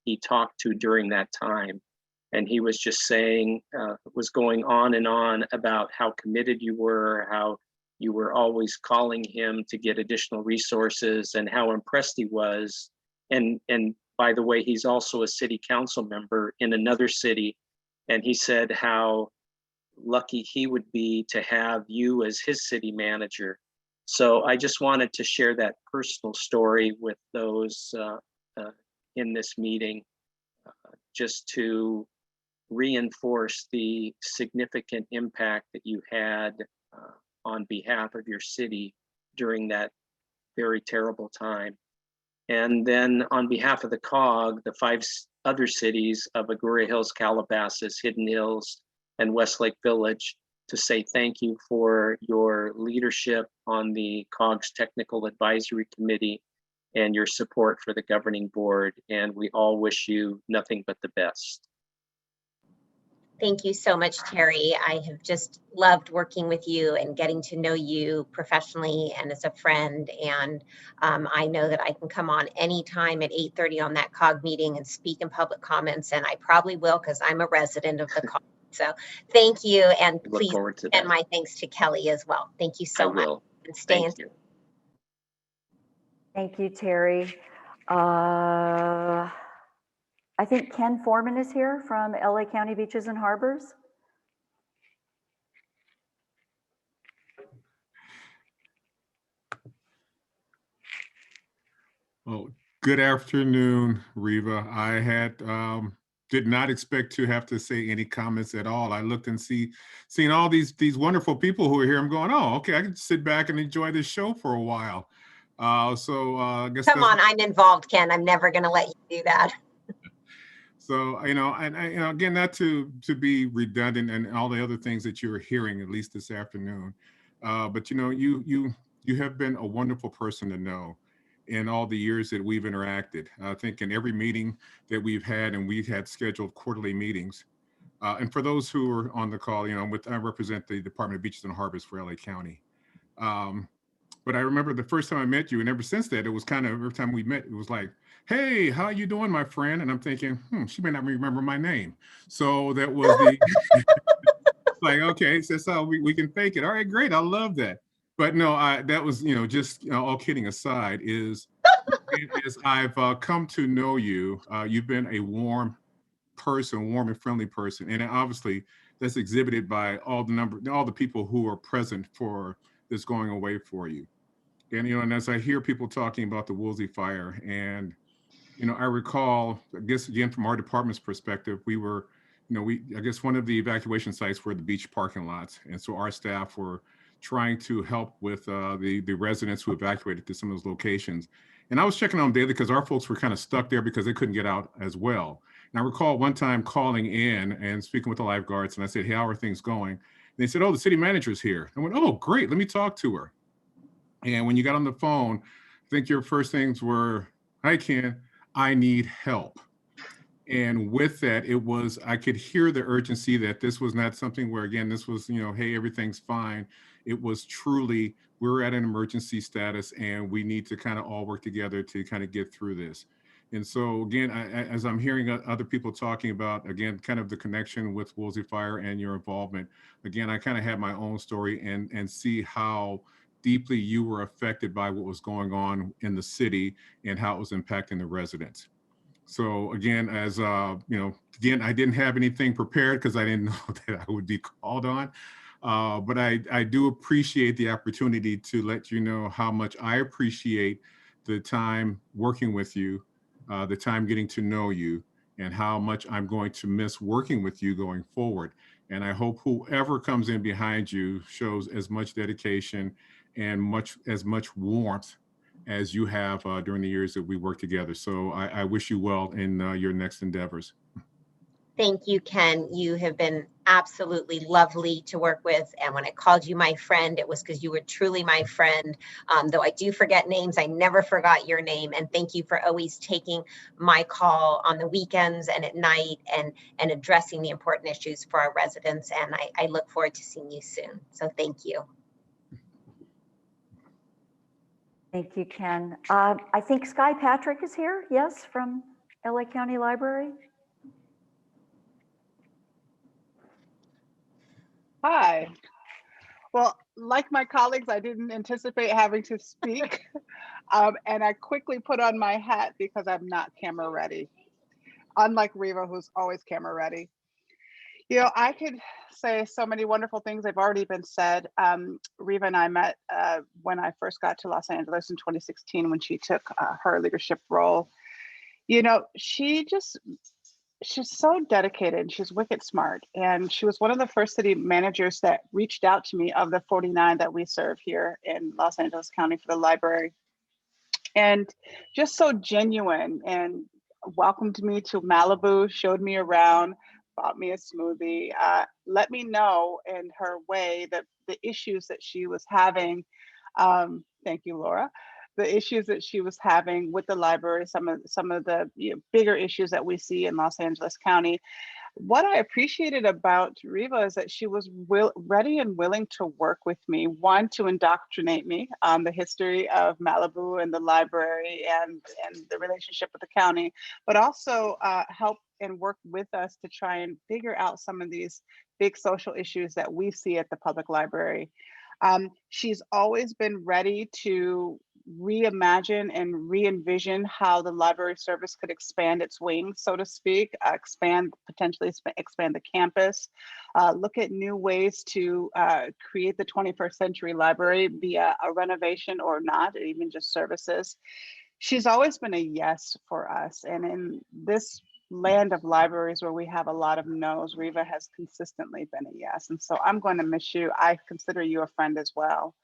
Speaker 16: he talked to during that time. And he was just saying, was going on and on about how committed you were, how you were always calling him to get additional resources, and how impressed he was. And by the way, he's also a city council member in another city. And he said how lucky he would be to have you as his city manager. So I just wanted to share that personal story with those in this meeting, just to reinforce the significant impact that you had on behalf of your city during that very terrible time. And then on behalf of the COG, the 5 other cities of Agoura Hills, Calabasas, Hidden Hills, and Westlake Village, to say thank you for your leadership on the COG's Technical Advisory Committee and your support for the governing board. And we all wish you nothing but the best.
Speaker 2: Thank you so much, Terry. I have just loved working with you and getting to know you professionally and as a friend. And I know that I can come on anytime at 8:30 on that COG meeting and speak in public comments. And I probably will, because I'm a resident of the COG. So thank you. And please send my thanks to Kelly as well. Thank you so much. And stay in.
Speaker 3: Thank you, Terry. I think Ken Foreman is here from LA County Beaches and Harbors.
Speaker 17: Oh, good afternoon, Reva. I had did not expect to have to say any comments at all. I looked and seen all these wonderful people who are here. I'm going, oh, okay, I can sit back and enjoy this show for a while. I guess
Speaker 2: come on, I'm involved, Ken. I'm never going to let you do that.
Speaker 17: So, and again, not to be redundant and all the other things that you're hearing, at least this afternoon, but you have been a wonderful person to know in all the years that we've interacted. I think in every meeting that we've had, and we've had scheduled quarterly meetings. And for those who are on the call, I represent the Department of Beaches and Harbors for LA County. But I remember the first time I met you, and ever since that, it was kind of every time we met, it was like hey, how you doing, my friend? And I'm thinking, she may not remember my name. So that was the, like, okay, so that's how we can fake it. All right, great, I love that. But no, that was, just all kidding aside, is as I've come to know you, you've been a warm person, warm and friendly person. And obviously that's exhibited by all the people who are present for this going away for you. And, and as I hear people talking about the Woolsey fire, and, I recall, I guess, again, from our department's perspective, we were, I guess one of the evacuation sites were the beach parking lots. And so our staff were trying to help with the residents who evacuated to some of those locations. And I was checking on them daily because our folks were kind of stuck there because they couldn't get out as well. And I recall one time calling in and speaking with the lifeguards, and I said, hey, how are things going? And they said, oh, the city manager's here. I went, oh, great, let me talk to her. And when you got on the phone, I think your first things were, hi, Ken, I need help. And with that, I could hear the urgency that this was not something where, again, this was, hey, everything's fine. It was truly, we're at an emergency status and we need to kind of all work together to kind of get through this. And so again, as I'm hearing other people talking about, again, kind of the connection with Woolsey Fire and your involvement, again, I kind of have my own story and see how deeply you were affected by what was going on in the city and how it was impacting the residents. So again, as again, I didn't have anything prepared because I didn't know that I would be called on. But I do appreciate the opportunity to let you know how much I appreciate the time working with you, the time getting to know you, and how much I'm going to miss working with you going forward. And I hope whoever comes in behind you shows as much dedication and as much warmth as you have during the years that we worked together. So I wish you well in your next endeavors.
Speaker 2: Thank you, Ken. You have been absolutely lovely to work with. And when I called you my friend, it was because you were truly my friend. Though I do forget names, I never forgot your name. And thank you for always taking my call on the weekends and at night and addressing the important issues for our residents. And I look forward to seeing you soon. So thank you.
Speaker 3: Thank you, Ken. I think Sky Patrick is here, yes, from LA County Library.
Speaker 18: Hi. Well, like my colleagues, I didn't anticipate having to speak. And I quickly put on my hat because I'm not camera ready. Unlike Reva, who's always camera ready. I could say so many wonderful things have already been said. Reva and I met when I first got to Los Angeles in 2016 when she took her leadership role. She's so dedicated. She's wicked smart. And she was one of the first city managers that reached out to me of the 49 that we serve here in Los Angeles County for the library. And just so genuine and welcomed me to Malibu, showed me around, bought me a smoothie, let me know in her way that the issues that she was having, thank you, Laura, the issues that she was having with the library, some of the bigger issues that we see in Los Angeles County. What I appreciated about Reva is that she was ready and willing to work with me, one, to indoctrinate me on the history of Malibu and the library and the relationship with the county, but also help and work with us to try and figure out some of these big social issues that we see at the public library. She's always been ready to reimagine and re-envision how the library service could expand its wings, so to speak, potentially expand the campus, look at new ways to create the 21st century library via a renovation or not, or even just services. She's always been a yes for us. And in this land of libraries where we have a lot of no's, Reva has consistently been a yes. And so I'm going to miss you. I consider you a friend as well.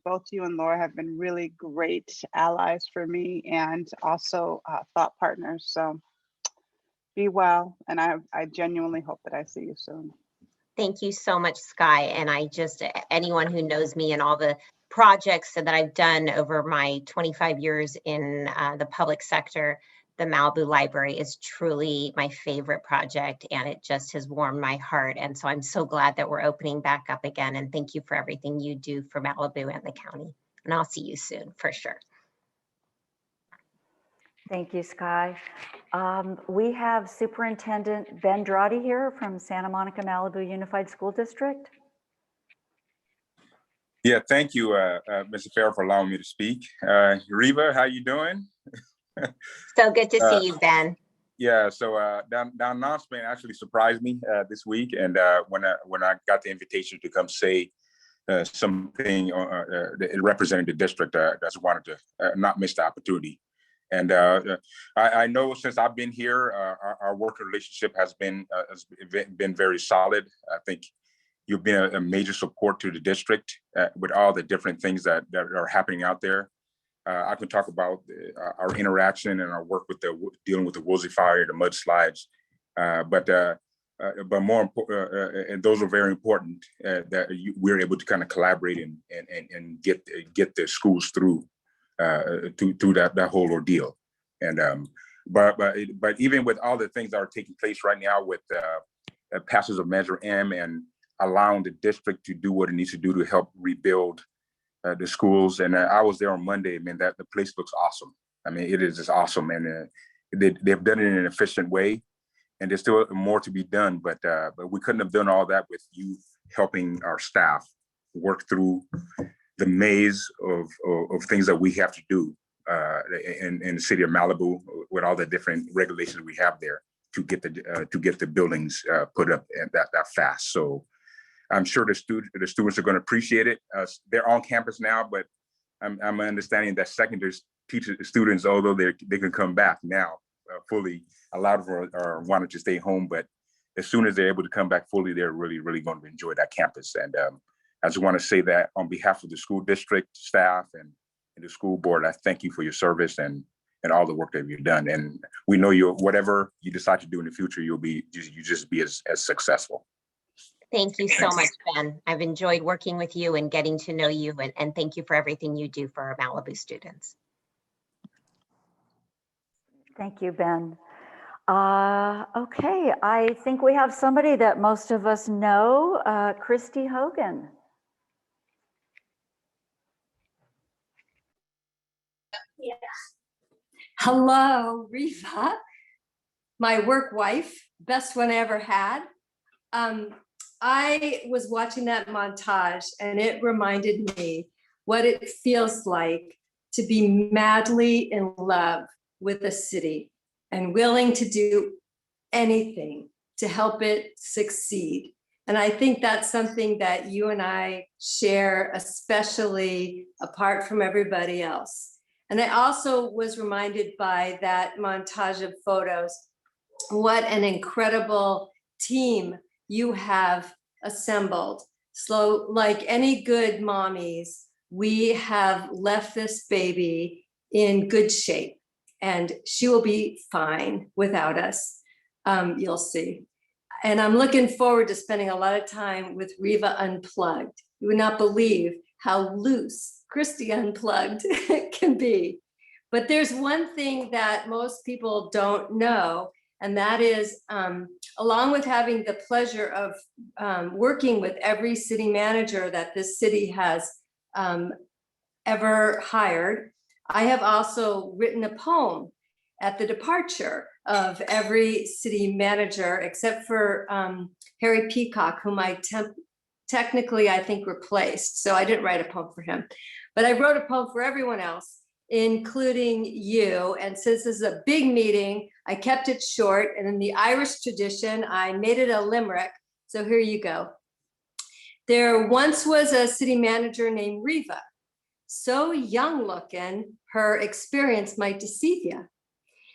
Speaker 18: Both you and Laura have been really great allies for me and also thought partners. So be well. And I genuinely hope that I see you soon.
Speaker 2: Thank you so much, Sky. And anyone who knows me and all the projects that I've done over my 25 years in the public sector, the Malibu Library is truly my favorite project, and it just has warmed my heart. And so I'm so glad that we're opening back up again. And thank you for everything you do for Malibu and the county. And I'll see you soon for sure.
Speaker 3: Thank you, Sky. We have Superintendent Ben Drotti here from Santa Monica Malibu Unified School District.
Speaker 19: Yeah, thank you, Mr. Farrell, for allowing me to speak. Reva, how you doing?
Speaker 2: So good to see you, Ben.
Speaker 19: Yeah, so that announcement actually surprised me this week, and when I got the invitation to come say something representing the district, I just wanted to not miss the opportunity. And I know since I've been here, our working relationship has been very solid. I think you've been a major support to the district with all the different things that are happening out there. I can talk about our interaction and our work with dealing with the Woolsey fire, the mudslides, but more important, and those are very important that we're able to kind of collaborate and get the schools through that whole ordeal. And but even with all the things that are taking place right now with passage of Measure M and allowing the district to do what it needs to do to help rebuild the schools. And I was there on Monday. I mean, the place looks awesome. I mean, it is just awesome. And they've done it in an efficient way. And there's still more to be done. But we couldn't have done all that with you helping our staff work through the maze of things that we have to do in the city of Malibu with all the different regulations we have there to get the buildings put up that fast. So I'm sure the students are going to appreciate it. They're on campus now, but I'm understanding that secondary students, although they can come back now fully, a lot of them are wanting to stay home, but as soon as they're able to come back fully, they're really, really going to enjoy that campus. And I just want to say that on behalf of the school district staff and the school board, I thank you for your service and all the work that you've done. And we know whatever you decide to do in the future, you just be as successful.
Speaker 2: Thank you so much, Ben. I've enjoyed working with you and getting to know you, and thank you for everything you do for our Malibu students.
Speaker 3: Thank you, Ben. Okay, I think we have somebody that most of us know, Christy Hogan.
Speaker 20: Yeah. Hello, Reva, my work wife, best one I ever had. I was watching that montage and it reminded me what it feels like to be madly in love with a city and willing to do anything to help it succeed. And I think that's something that you and I share, especially apart from everybody else. And I also was reminded by that montage of photos, what an incredible team you have assembled. So like any good mommies, we have left this baby in good shape and she will be fine without us. You'll see. And I'm looking forward to spending a lot of time with Reva Unplugged. You would not believe how loose Christy Unplugged can be. But there's one thing that most people don't know, and that is, along with having the pleasure of working with every city manager that this city has ever hired, I have also written a poem at the departure of every city manager, except for Harry Peacock, whom I technically, I think, replaced. So I didn't write a poem for him, but I wrote a poem for everyone else, including you. And since this is a big meeting, I kept it short. And in the Irish tradition, I made it a limerick. So here you go. There once was a city manager named Reva, so young looking, her experience might deceive you.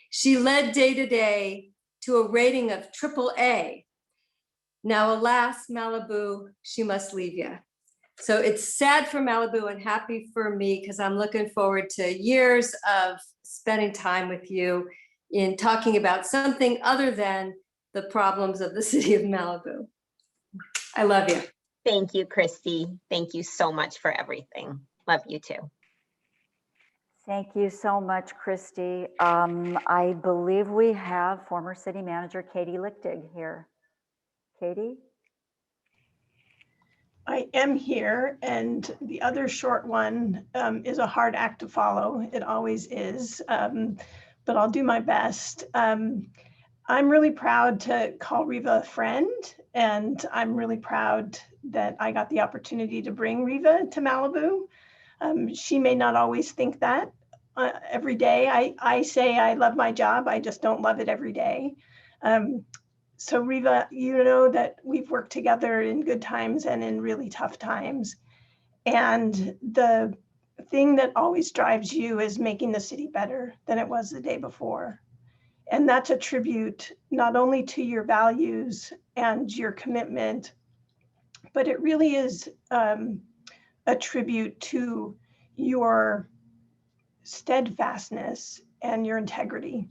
Speaker 20: She led day to day to a rating of AAA. Now, alas, Malibu, she must leave you. So it's sad for Malibu and happy for me because I'm looking forward to years of spending time with you in talking about something other than the problems of the city of Malibu. I love you.
Speaker 2: Thank you, Christy. Thank you so much for everything. Love you too.
Speaker 3: Thank you so much, Christy. I believe we have former city manager Katie Lichtig here. Katie?
Speaker 21: I am here, and the other short one is a hard act to follow. It always is. but I'll do my best. I'm really proud to call Reva a friend, and I'm really proud that I got the opportunity to bring Reva to Malibu. She may not always think that every day. I say I love my job, I just don't love it every day. So Reva, you know that we've worked together in good times and in really tough times. And the thing that always drives you is making the city better than it was the day before. And that's a tribute not only to your values and your commitment, but it really is a tribute to your steadfastness and your integrity.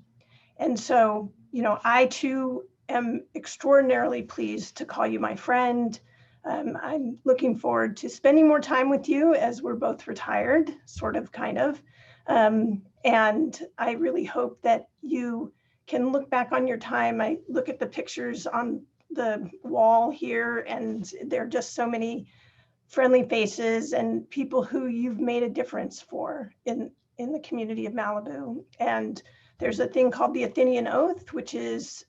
Speaker 21: And so, you know, I too am extraordinarily pleased to call you my friend. I'm looking forward to spending more time with you as we're both retired, sort of, kind of. And I really hope that you can look back on your time. I look at the pictures on the wall here, and there are just so many friendly faces and people who you've made a difference for in the community of Malibu. And there's a thing called the Athenian Oath, which is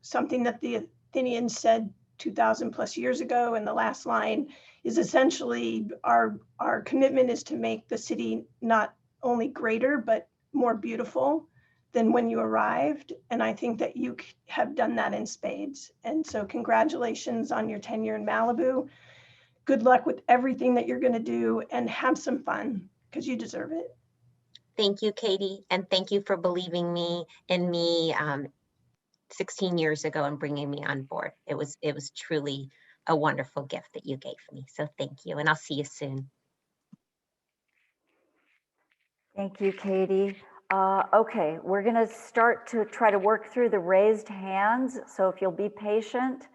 Speaker 21: something that the Athenians said 2,000 plus years ago. And the last line is essentially our commitment is to make the city not only greater, but more beautiful than when you arrived. And I think that you have done that in spades. And so congratulations on your tenure in Malibu. Good luck with everything that you're going to do, and have some fun because you deserve it.
Speaker 2: Thank you, Katie. And thank you for believing in me 16 years ago and bringing me on board. It was truly a wonderful gift that you gave me. So thank you. And I'll see you soon.
Speaker 3: Thank you, Katie. Okay, we're going to start to try to work through the raised hands. So if you'll be patient,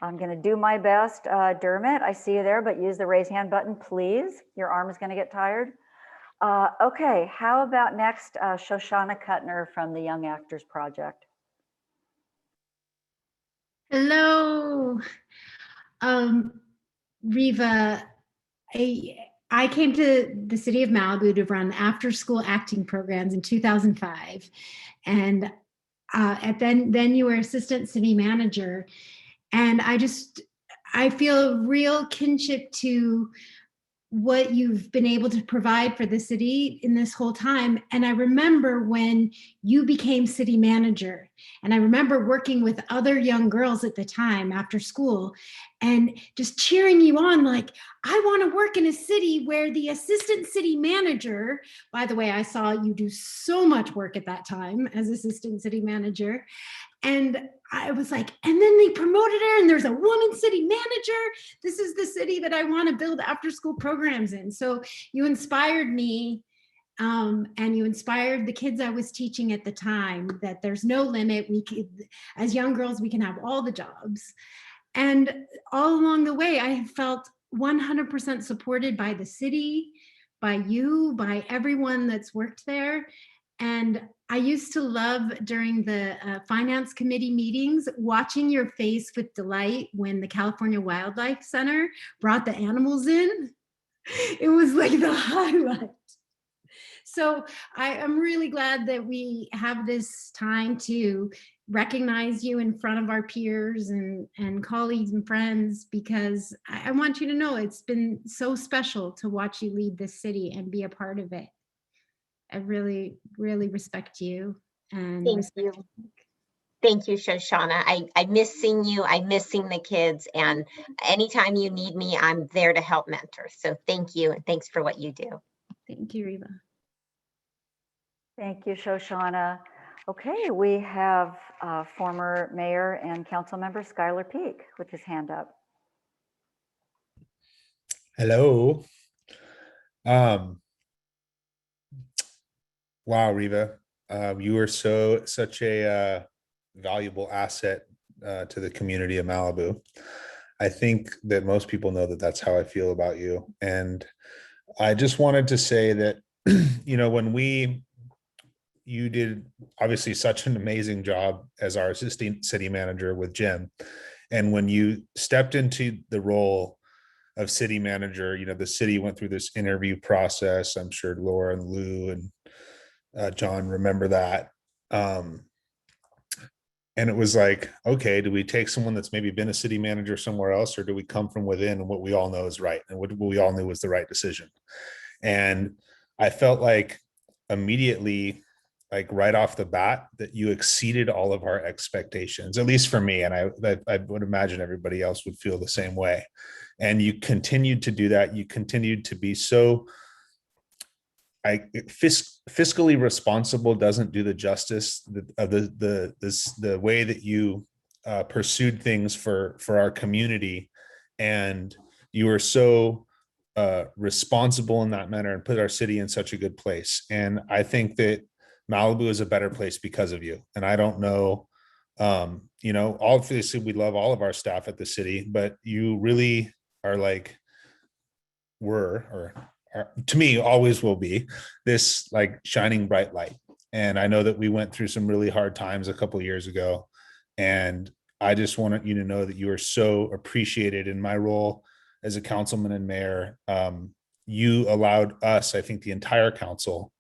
Speaker 3: I'm going to do my best. Dermot, I see you there, but use the raise hand button, please. Your arm is going to get tired. Okay, how about next, Shoshana Kuttner from the Young Actors Project.
Speaker 5: Hello, Reva. I came to the city of Malibu to run after-school acting programs in 2005, and then you were assistant city manager, and I feel a real kinship to what you've been able to provide for the city in this whole time. And I remember when you became city manager, and I remember working with other young girls at the time after school and just cheering you on, like, I want to work in a city where the assistant city manager, by the way, I saw you do so much work at that time as assistant city manager. And I was like, and then they promoted her and there's a woman city manager. This is the city that I want to build after school programs in. So you inspired me, and you inspired the kids I was teaching at the time that there's no limit. We could, as young girls, we can have all the jobs. And all along the way, I have felt 100% supported by the city, by you, by everyone that's worked there. And I used to love during the finance committee meetings, watching your face with delight when the California Wildlife Center brought the animals in. It was like the highlight. So I am really glad that we have this time to recognize you in front of our peers and colleagues and friends, because I want you to know it's been so special to watch you lead this city and be a part of it. I really, really respect you. And
Speaker 2: thank you. Thank you, Shoshana. I miss seeing you. I miss seeing the kids. And anytime you need me, I'm there to help mentor. So thank you. And thanks for what you do.
Speaker 5: Thank you, Reva.
Speaker 3: Thank you, Shoshana. Okay, we have former mayor and council member Skylar Peak with his hand up.
Speaker 22: Hello. Wow, Reva, you are such a valuable asset to the community of Malibu. I think that most people know that that's how I feel about you. And I just wanted to say that, you know, you did obviously such an amazing job as our assistant city manager with Jim. And when you stepped into the role of city manager, you know, the city went through this interview process. I'm sure Laura and Lou and John, remember that. And it was like, okay, do we take someone that's maybe been a city manager somewhere else, or do we come from within and what we all know is right and what we all knew was the right decision? And I felt like immediately, like right off the bat, that you exceeded all of our expectations, at least for me. And I would imagine everybody else would feel the same way. And you continued to do that. You continued to be so fiscally responsible doesn't do the justice of the way that you pursued things for our community, and you were so responsible in that manner and put our city in such a good place. And I think that Malibu is a better place because of you. And I don't know, obviously we love all of our staff at the city, but you really are like to me always will be this like shining bright light. And I know that we went through some really hard times a couple of years ago, and I just wanted you to know that you are so appreciated in my role as a councilman and mayor. You allowed us, I think the entire council,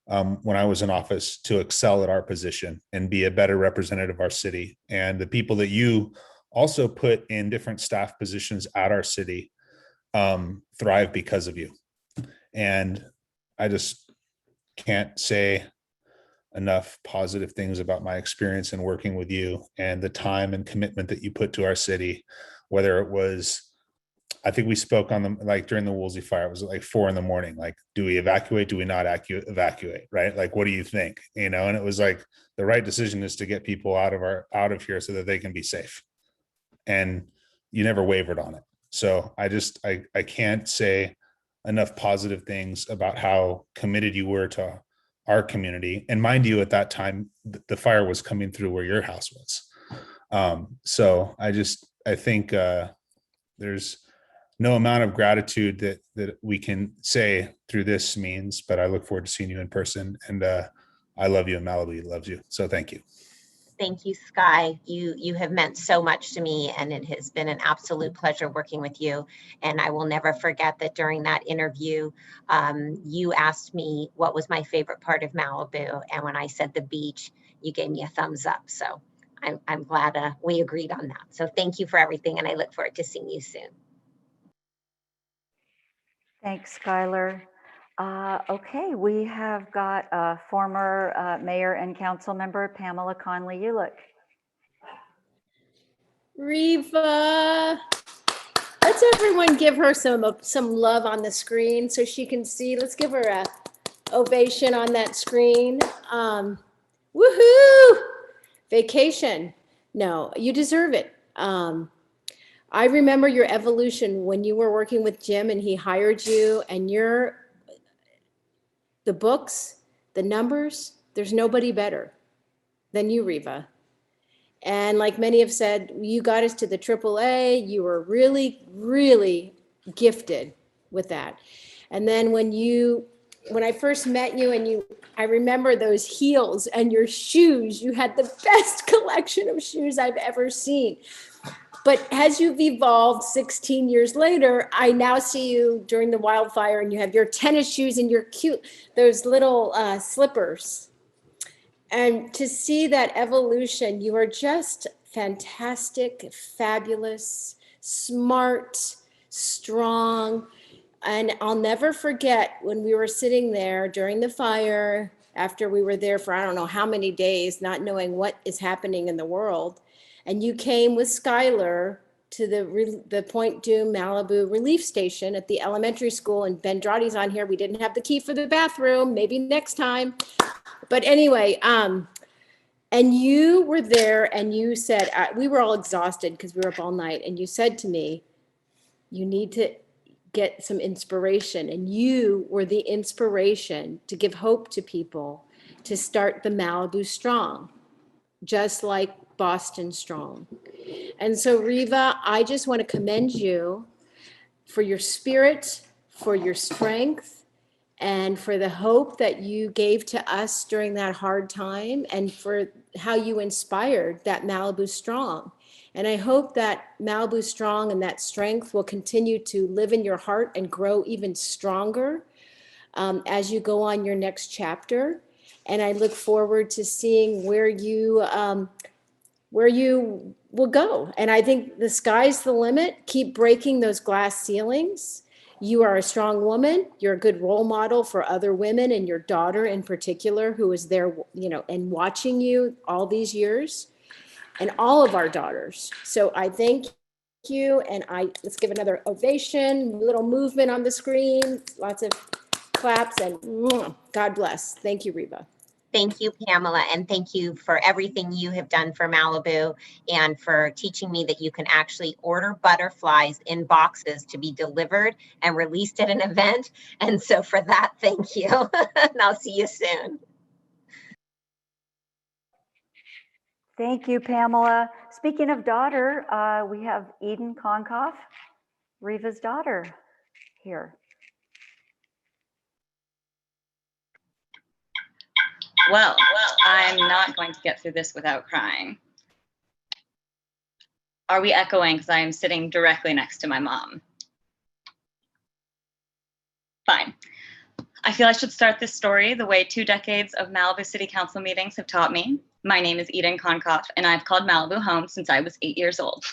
Speaker 22: when I was in office, to excel at our position and be a better representative of our city. And the people that you also put in different staff positions at our city thrive because of you. And I just can't say enough positive things about my experience in working with you and the time and commitment that you put to our city. Whether it was, I think we spoke on them like during the Woolsey fire, it was like 4 a.m. Like, do we evacuate? Do we not evacuate? Right? Like, what do you think? And it was like the right decision is to get people out of here so that they can be safe. And you never wavered on it. So I can't say enough positive things about how committed you were to our community. And mind you, at that time, the fire was coming through where your house was. So I think there's no amount of gratitude that we can say through this means, but I look forward to seeing you in person. And I love you, and Malibu loves you. So thank you.
Speaker 2: Thank you, Sky. You have meant so much to me, and it has been an absolute pleasure working with you. And I will never forget that during that interview, you asked me what was my favorite part of Malibu. And when I said the beach, you gave me a thumbs up. So I'm glad we agreed on that. So thank you for everything, and I look forward to seeing you soon.
Speaker 3: Thanks, Skylar. Okay, we have got former mayor and council member Pamela Conley-Ulick.
Speaker 6: Reva, let's everyone give her some love on the screen so she can see. Let's give her a ovation on that screen. Woohoo! Vacation. No, you deserve it. I remember your evolution when you were working with Jim and he hired you, and the books, the numbers, there's nobody better than you, Reva. And like many have said, you got us to the AAA. You were really, really gifted with that. And then when I first met you I remember those heels and your shoes, you had the best collection of shoes I've ever seen. But as you've evolved 16 years later, I now see you during the wildfire and you have your tennis shoes and your those little slippers. And to see that evolution, you are just fantastic, fabulous, smart, strong. And I'll never forget when we were sitting there during the fire, after we were there for I don't know how many days, not knowing what is happening in the world. And you came with Skylar to the Point Dume Malibu relief station at the elementary school. And Ben Drotti's on here. We didn't have the key for the bathroom. Maybe next time. But anyway, and you were there and you said, we were all exhausted because we were up all night. And you said to me, you need to get some inspiration. And you were the inspiration to give hope to people to start the Malibu Strong, just like Boston Strong. And so Reva, I just want to commend you for your spirit, for your strength, and for the hope that you gave to us during that hard time, and for how you inspired that Malibu Strong. And I hope that Malibu Strong and that strength will continue to live in your heart and grow even stronger as you go on your next chapter. And I look forward to seeing where you will go. And I think the sky's the limit. Keep breaking those glass ceilings. You are a strong woman. You're a good role model for other women, and your daughter in particular, who is there, and watching you all these years, and all of our daughters. So I thank you. And let's give another ovation, little movement on the screen, lots of claps, and God bless. Thank you, Reva.
Speaker 2: Thank you, Pamela, and thank you for everything you have done for Malibu and for teaching me that you can actually order butterflies in boxes to be delivered and released at an event. And so for that, thank you. And I'll see you soon.
Speaker 3: Thank you, Pamela. Speaking of daughter, we have Eden Konkoff, Reva's daughter, here.
Speaker 7: Well, I'm not going to get through this without crying. Are we echoing? Because I am sitting directly next to my mom. Fine. I feel I should start this story the way 2 decades of Malibu City Council meetings have taught me. My name is Eden Konkoff, and I've called Malibu home since I was 8 years old.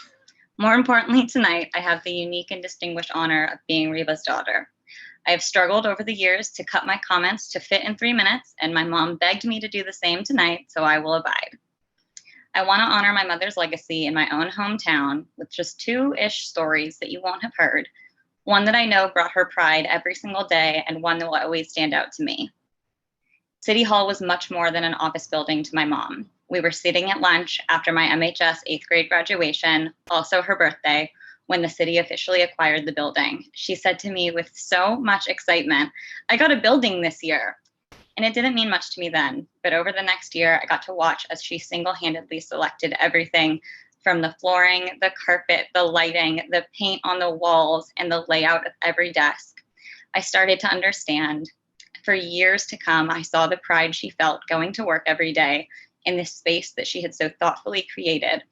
Speaker 7: More importantly, tonight, I have the unique and distinguished honor of being Reva's daughter. I have struggled over the years to cut my comments to fit in 3 minutes, and my mom begged me to do the same tonight, so I will abide. I want to honor my mother's legacy in my own hometown with just 2-ish stories that you won't have heard. One that I know brought her pride every single day, and one that will always stand out to me. City Hall was much more than an office building to my mom. We were sitting at lunch after my MHS 8th grade graduation, also her birthday, when the city officially acquired the building. She said to me with so much excitement, "I got a building this year." And it didn't mean much to me then, but over the next year, I got to watch as she single-handedly selected everything from the flooring, the carpet, the lighting, the paint on the walls, and the layout of every desk. I started to understand. For years to come, I saw the pride she felt going to work every day in this space that she had so thoughtfully created.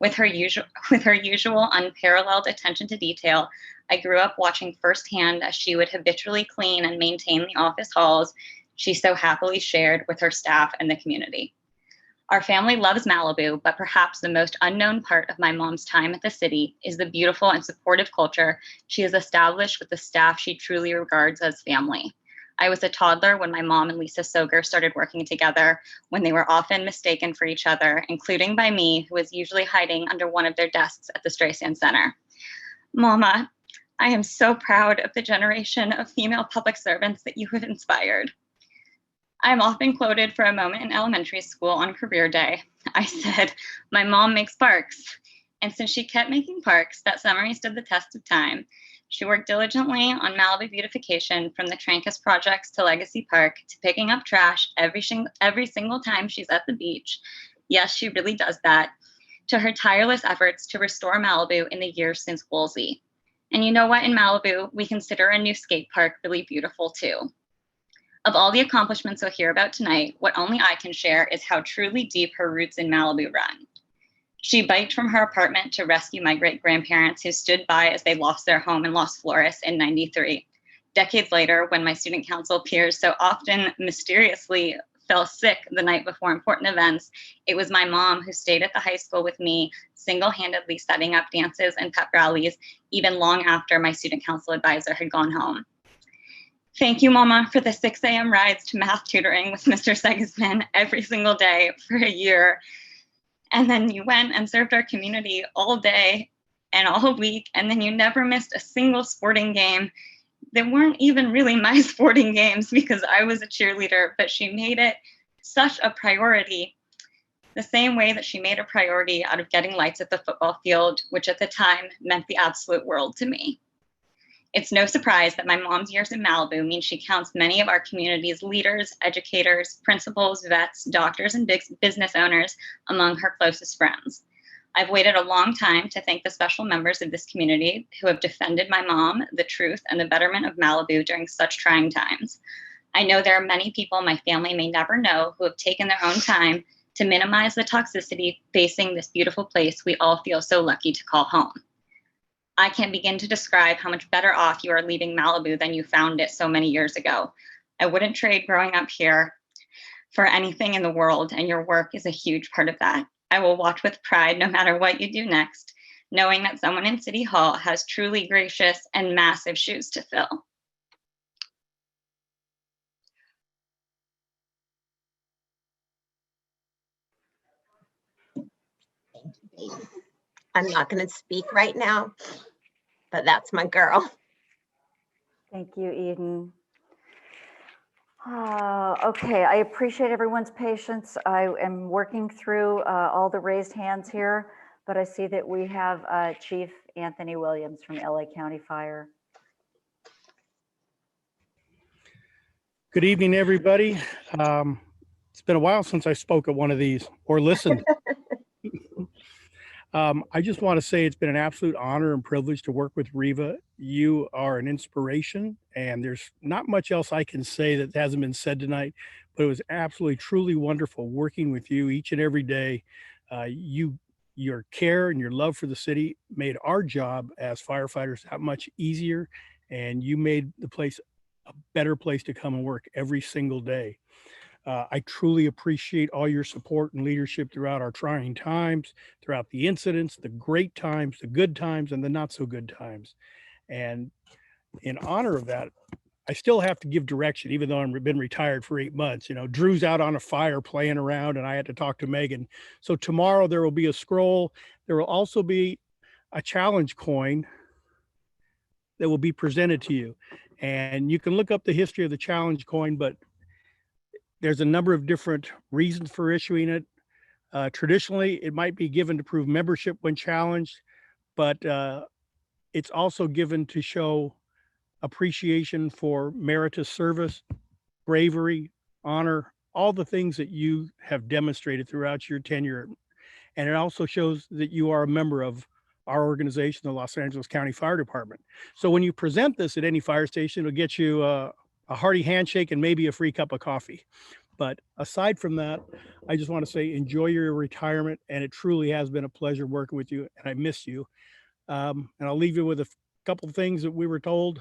Speaker 7: With her usual unparalleled attention to detail, I grew up watching firsthand as she would habitually clean and maintain the office halls she so happily shared with her staff and the community. Our family loves Malibu, but perhaps the most unknown part of my mom's time at the city is the beautiful and supportive culture she has established with the staff she truly regards as family. I was a toddler when my mom and Lisa Soger started working together, when they were often mistaken for each other, including by me, who was usually hiding under one of their desks at the Streisand Center. Mama, I am so proud of the generation of female public servants that you have inspired. I'm often quoted for a moment in elementary school on career day. I said, "My mom makes parks." And since she kept making parks, that summary stood the test of time. She worked diligently on Malibu beautification, from the Trancas projects to Legacy Park to picking up trash every single time she's at the beach. Yes, she really does that. To her tireless efforts to restore Malibu in the years since Woolsey. And you know what? In Malibu, we consider a new skate park really beautiful too. Of all the accomplishments you'll hear about tonight, what only I can share is how truly deep her roots in Malibu run. She biked from her apartment to rescue my great-grandparents who stood by as they lost their home in Los Flores in '93. Decades later, when my student council peers so often mysteriously fell sick the night before important events, it was my mom who stayed at the high school with me, single-handedly setting up dances and pep rallies, even long after my student council advisor had gone home. Thank you, Mama, for the 6 a.m. rides to math tutoring with Mr. Segisman every single day for a year. And then you went and served our community all day and all week, and then you never missed a single sporting game. They weren't even really my sporting games because I was a cheerleader, but she made it such a priority, the same way that she made a priority out of getting lights at the football field, which at the time meant the absolute world to me. It's no surprise that my mom's years in Malibu mean she counts many of our community's leaders, educators, principals, vets, doctors, and big business owners among her closest friends. I've waited a long time to thank the special members of this community who have defended my mom, the truth, and the betterment of Malibu during such trying times. I know there are many people my family may never know who have taken their own time to minimize the toxicity facing this beautiful place we all feel so lucky to call home. I can't begin to describe how much better off you are leaving Malibu than you found it so many years ago. I wouldn't trade growing up here for anything in the world, and your work is a huge part of that. I will watch with pride no matter what you do next, knowing that someone in City Hall has truly gracious and massive shoes to fill.
Speaker 2: I'm not going to speak right now, but that's my girl.
Speaker 3: Thank you, Eden. Okay, I appreciate everyone's patience. I am working through all the raised hands here, but I see that we have Chief Anthony Williams from LA County Fire.
Speaker 1: Good evening, everybody. It's been a while since I spoke at one of these or listened. I just want to say it's been an absolute honor and privilege to work with Reva. You are an inspiration, and there's not much else I can say that hasn't been said tonight, but it was absolutely, truly wonderful working with you each and every day. Your care and your love for the city made our job as firefighters that much easier, and you made the place a better place to come and work every single day. I truly appreciate all your support and leadership throughout our trying times, throughout the incidents, the great times, the good times, and the not so good times. And in honor of that, I still have to give direction, even though I've been retired for 8 months. You know, Drew's out on a fire playing around, and I had to talk to Megan. So tomorrow there will be a scroll. There will also be a challenge coin that will be presented to you. And you can look up the history of the challenge coin, but there's a number of different reasons for issuing it. Traditionally, it might be given to prove membership when challenged, but it's also given to show appreciation for meritorious service, bravery, honor, all the things that you have demonstrated throughout your tenure. And it also shows that you are a member of our organization, the Los Angeles County Fire Department. So when you present this at any fire station, it'll get you a hearty handshake and maybe a free cup of coffee. But aside from that, I just want to say enjoy your retirement, and it truly has been a pleasure working with you, and I miss you. And I'll leave you with a couple of things that we were told.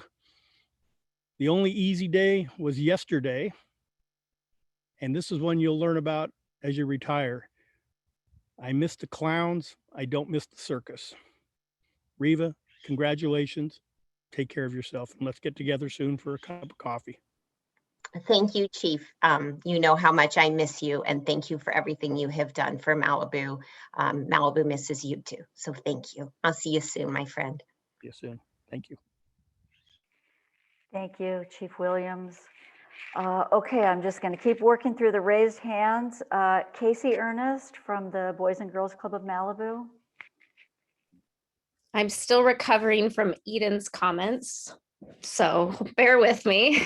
Speaker 1: The only easy day was yesterday, and this is one you'll learn about as you retire. I miss the clowns. I don't miss the circus. Reva, congratulations. Take care of yourself, and let's get together soon for a cup of coffee.
Speaker 2: Thank you, Chief. You know how much I miss you, and thank you for everything you have done for Malibu. Malibu misses you too, so thank you. I'll see you soon, my friend.
Speaker 1: See you soon. Thank you.
Speaker 3: Thank you, Chief Williams. Okay, I'm just going to keep working through the raised hands. Casey Ernest from the Boys and Girls Club of Malibu.
Speaker 8: I'm still recovering from Eden's comments, so bear with me.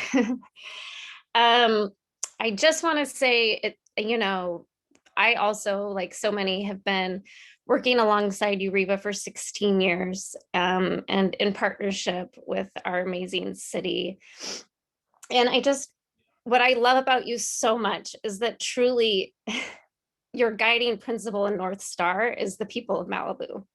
Speaker 8: I just want to say, I also, like so many, have been working alongside you, Reva, for 16 years, and in partnership with our amazing city. And what I love about you so much is that truly your guiding principle and North Star is the people of Malibu.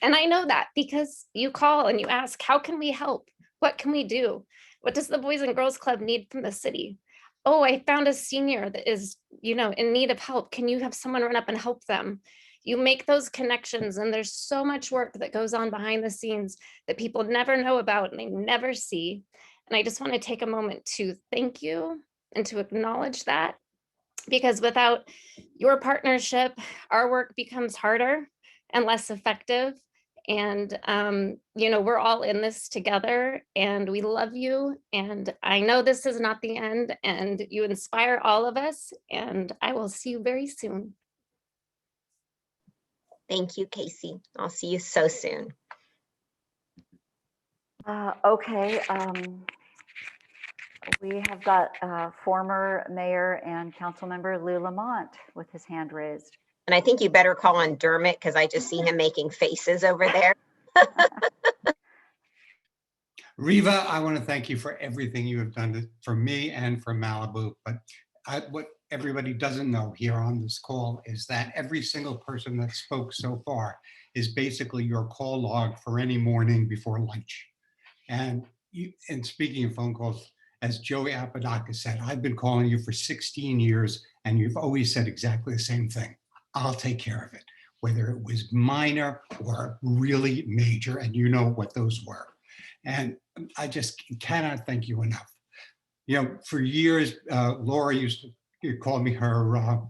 Speaker 8: And I know that because you call and you ask, how can we help? What can we do? What does the Boys and Girls Club need from the city? Oh, I found a senior that is, in need of help. Can you have someone run up and help them? You make those connections, and there's so much work that goes on behind the scenes that people never know about and they never see. And I just want to take a moment to thank you and to acknowledge that, because without your partnership, our work becomes harder and less effective. And, we're all in this together, and we love you. And I know this is not the end, and you inspire all of us, and I will see you very soon.
Speaker 2: Thank you, Casey. I'll see you so soon.
Speaker 3: Okay, we have got former mayor and council member Lou Lamont with his hand raised.
Speaker 2: And I think you better call on Dermot, because I just see him making faces over there.
Speaker 23: Reva, I want to thank you for everything you have done for me and for Malibu. But what everybody doesn't know here on this call is that every single person that spoke so far is basically your call log for any morning before lunch. And speaking of phone calls, as Joey Apodaca said, I've been calling you for 16 years and you've always said exactly the same thing. I'll take care of it, whether it was minor or really major, and you know what those were. And I just cannot thank you enough. You know, for years, Laura used to call me her,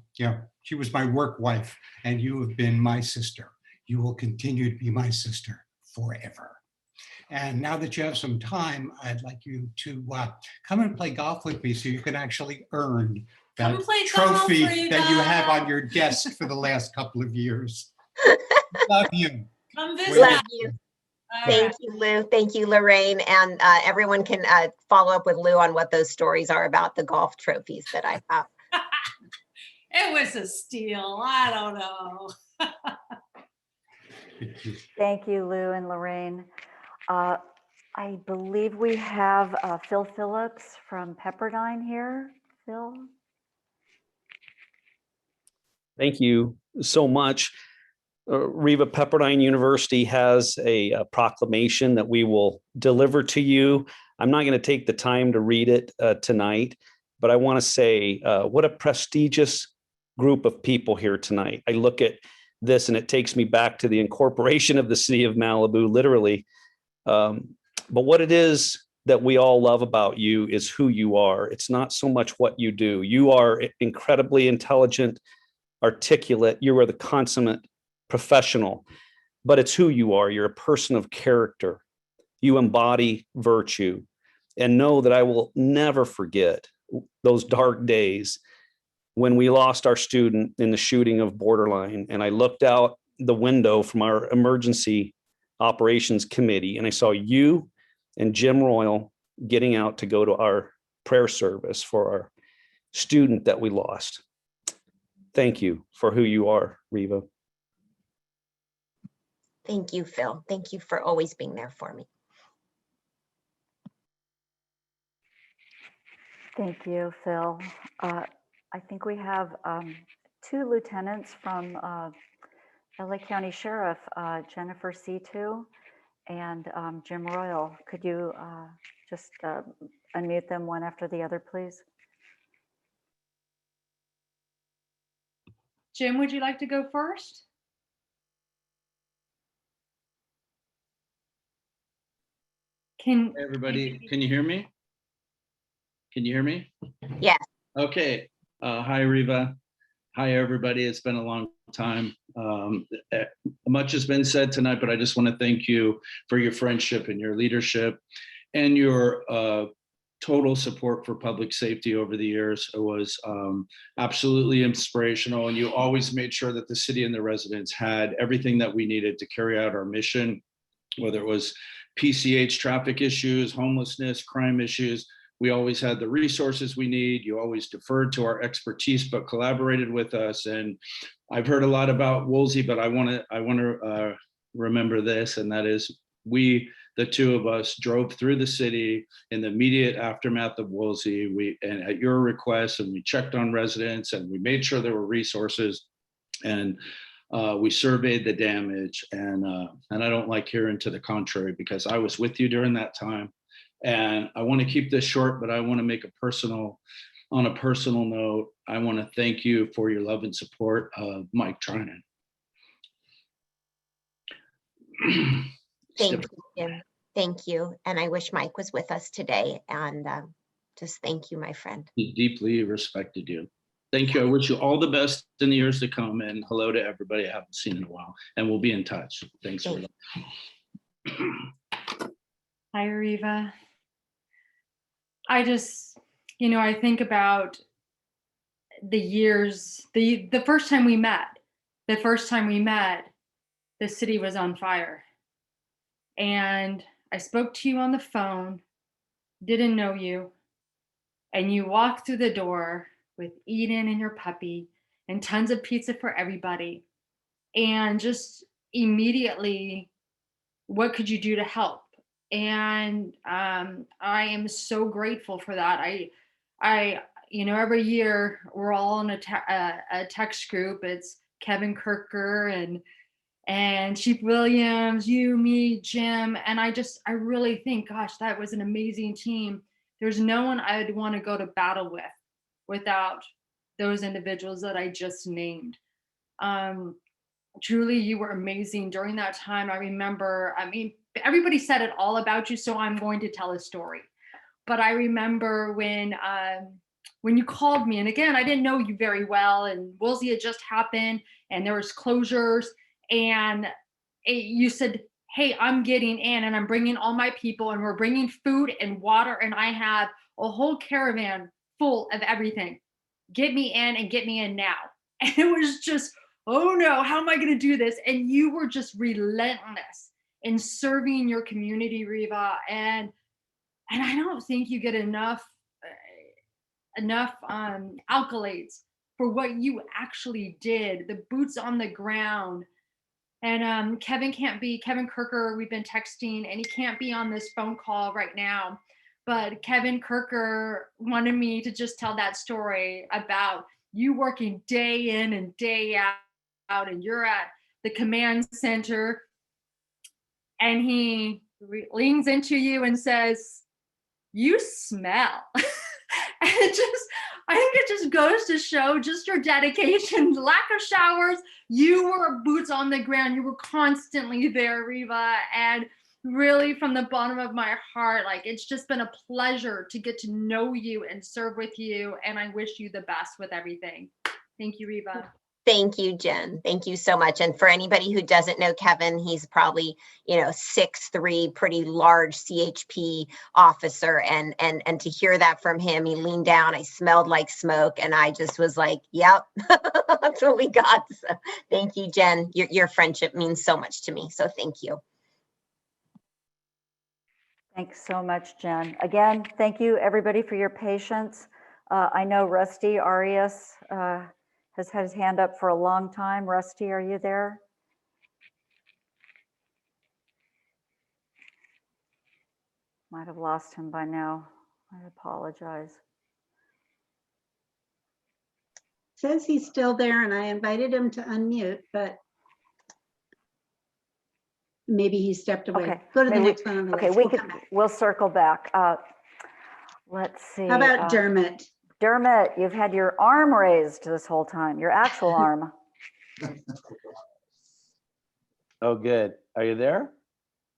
Speaker 23: she was my work wife, and you have been my sister. You will continue to be my sister forever. And now that you have some time, I'd like you to come and play golf with me so you can actually earn that
Speaker 13: Come play golf,
Speaker 23: trophy
Speaker 13: Reva.
Speaker 23: that you have on your desk for the last couple of years. Love you.
Speaker 13: Come
Speaker 23: Wait.
Speaker 13: visit.
Speaker 2: Love you.
Speaker 13: All
Speaker 2: Thank
Speaker 13: right.
Speaker 2: you, Lou. Thank you, Lorraine. And everyone can follow up with Lou on what those stories are about the golf trophies that I have.
Speaker 13: It was a steal. I don't know.
Speaker 3: Thank you, Lou and Lorraine. I believe we have Phil Phillips from Pepperdine here. Phil?
Speaker 9: Thank you so much. Reva, Pepperdine University has a proclamation that we will deliver to you. I'm not going to take the time to read it tonight, but I want to say what a prestigious group of people here tonight. I look at this and it takes me back to the incorporation of the city of Malibu, literally. But what it is that we all love about you is who you are. It's not so much what you do. You are incredibly intelligent, articulate. You are the consummate professional, but it's who you are. You're a person of character. You embody virtue. And know that I will never forget those dark days when we lost our student in the shooting of Borderline. And I looked out the window from our emergency operations committee and I saw you and Jim Royal getting out to go to our prayer service for our student that we lost. Thank you for who you are, Reva.
Speaker 2: Thank you, Phil. Thank you for always being there for me.
Speaker 3: Thank you, Phil. I think we have 2 lieutenants from LA County Sheriff, Jennifer C2 and Jim Royal. Could you just unmute them one after the other, please?
Speaker 13: Jim, would you like to go first?
Speaker 10: Hey, everybody, can you hear me? Can you hear me?
Speaker 2: Yes.
Speaker 10: Okay. Hi, Reva. Hi, everybody. It's been a long time. Much has been said tonight, but I just want to thank you for your friendship and your leadership and your total support for public safety over the years. It was absolutely inspirational, and you always made sure that the city and the residents had everything that we needed to carry out our mission, whether it was PCH traffic issues, homelessness, crime issues. We always had the resources we need. You always deferred to our expertise, but collaborated with us. And I've heard a lot about Woolsey, but I want to remember this, and that is we, the 2 of us, drove through the city in the immediate aftermath of Woolsey. And at your request, and we checked on residents, and we made sure there were resources, and we surveyed the damage. And I don't like hearing to the contrary, because I was with you during that time. And I want to keep this short, but I want to make on a personal note, I want to thank you for your love and support of Mike Trinan.
Speaker 2: Thank you, Jim. Thank you. And I wish Mike was with us today. And just thank you, my friend.
Speaker 10: He deeply respected you. Thank you. I wish you all the best in the years to come. And hello to everybody I haven't seen in a while. And we'll be in touch. Thanks for that.
Speaker 13: Hi, Reva. I just, I think about the years, the first time we met. The first time we met, the city was on fire. And I spoke to you on the phone, didn't know you, and you walked through the door with Eden and your puppy and tons of pizza for everybody. And just immediately, what could you do to help? And I am so grateful for that. I every year we're all in a text group. It's Kevin Kirker and Chief Williams, you, me, Jim. And I really think, gosh, that was an amazing team.
Speaker 4: There's no one I'd want to go to battle with without those individuals that I just named. Truly, you were amazing during that time. I remember, I mean, everybody said it all about you, so I'm going to tell a story. But I remember when you called me, and again, I didn't know you very well, and Woolsey had just happened, and there was closures, and you said, hey, I'm getting in, and I'm bringing all my people, and we're bringing food and water, and I have a whole caravan full of everything. Get me in and get me in now. And it was just, oh no, how am I going to do this? And you were just relentless in serving your community, Reva. And I don't think you get enough accolades for what you actually did, the boots on the ground. And Kevin Kirker, we've been texting, and he can't be on this phone call right now. But Kevin Kirker wanted me to just tell that story about you working day in and day out, and you're at the command center, and he leans into you and says, you smell. And I think it just goes to show just your dedication, lack of showers. You were boots on the ground. You were constantly there, Reva. And really, from the bottom of my heart, like, it's just been a pleasure to get to know you and serve with you. And I wish you the best with everything. Thank you, Reva.
Speaker 2: Thank you, Jen. Thank you so much. And for anybody who doesn't know Kevin, he's probably, 6'3", pretty large CHP officer. And to hear that from him, he leaned down, I smelled like smoke, and I just was like, yep, that's what we got. So thank you, Jen. Your friendship means so much to me. So thank you.
Speaker 3: Thanks so much, Jen. Again, thank you everybody for your patience. I know Rusty Arias has had his hand up for a long time. Rusty, are you there? Might have lost him by now. I apologize.
Speaker 11: Says he's still there, and I invited him to unmute, but maybe he stepped away.
Speaker 3: Okay.
Speaker 11: Go to the next one on the
Speaker 3: okay,
Speaker 11: list.
Speaker 3: We'll circle back. Let's see.
Speaker 11: How about Dermot?
Speaker 3: Dermot, you've had your arm raised this whole time, your actual arm.
Speaker 12: Oh, good. Are you there?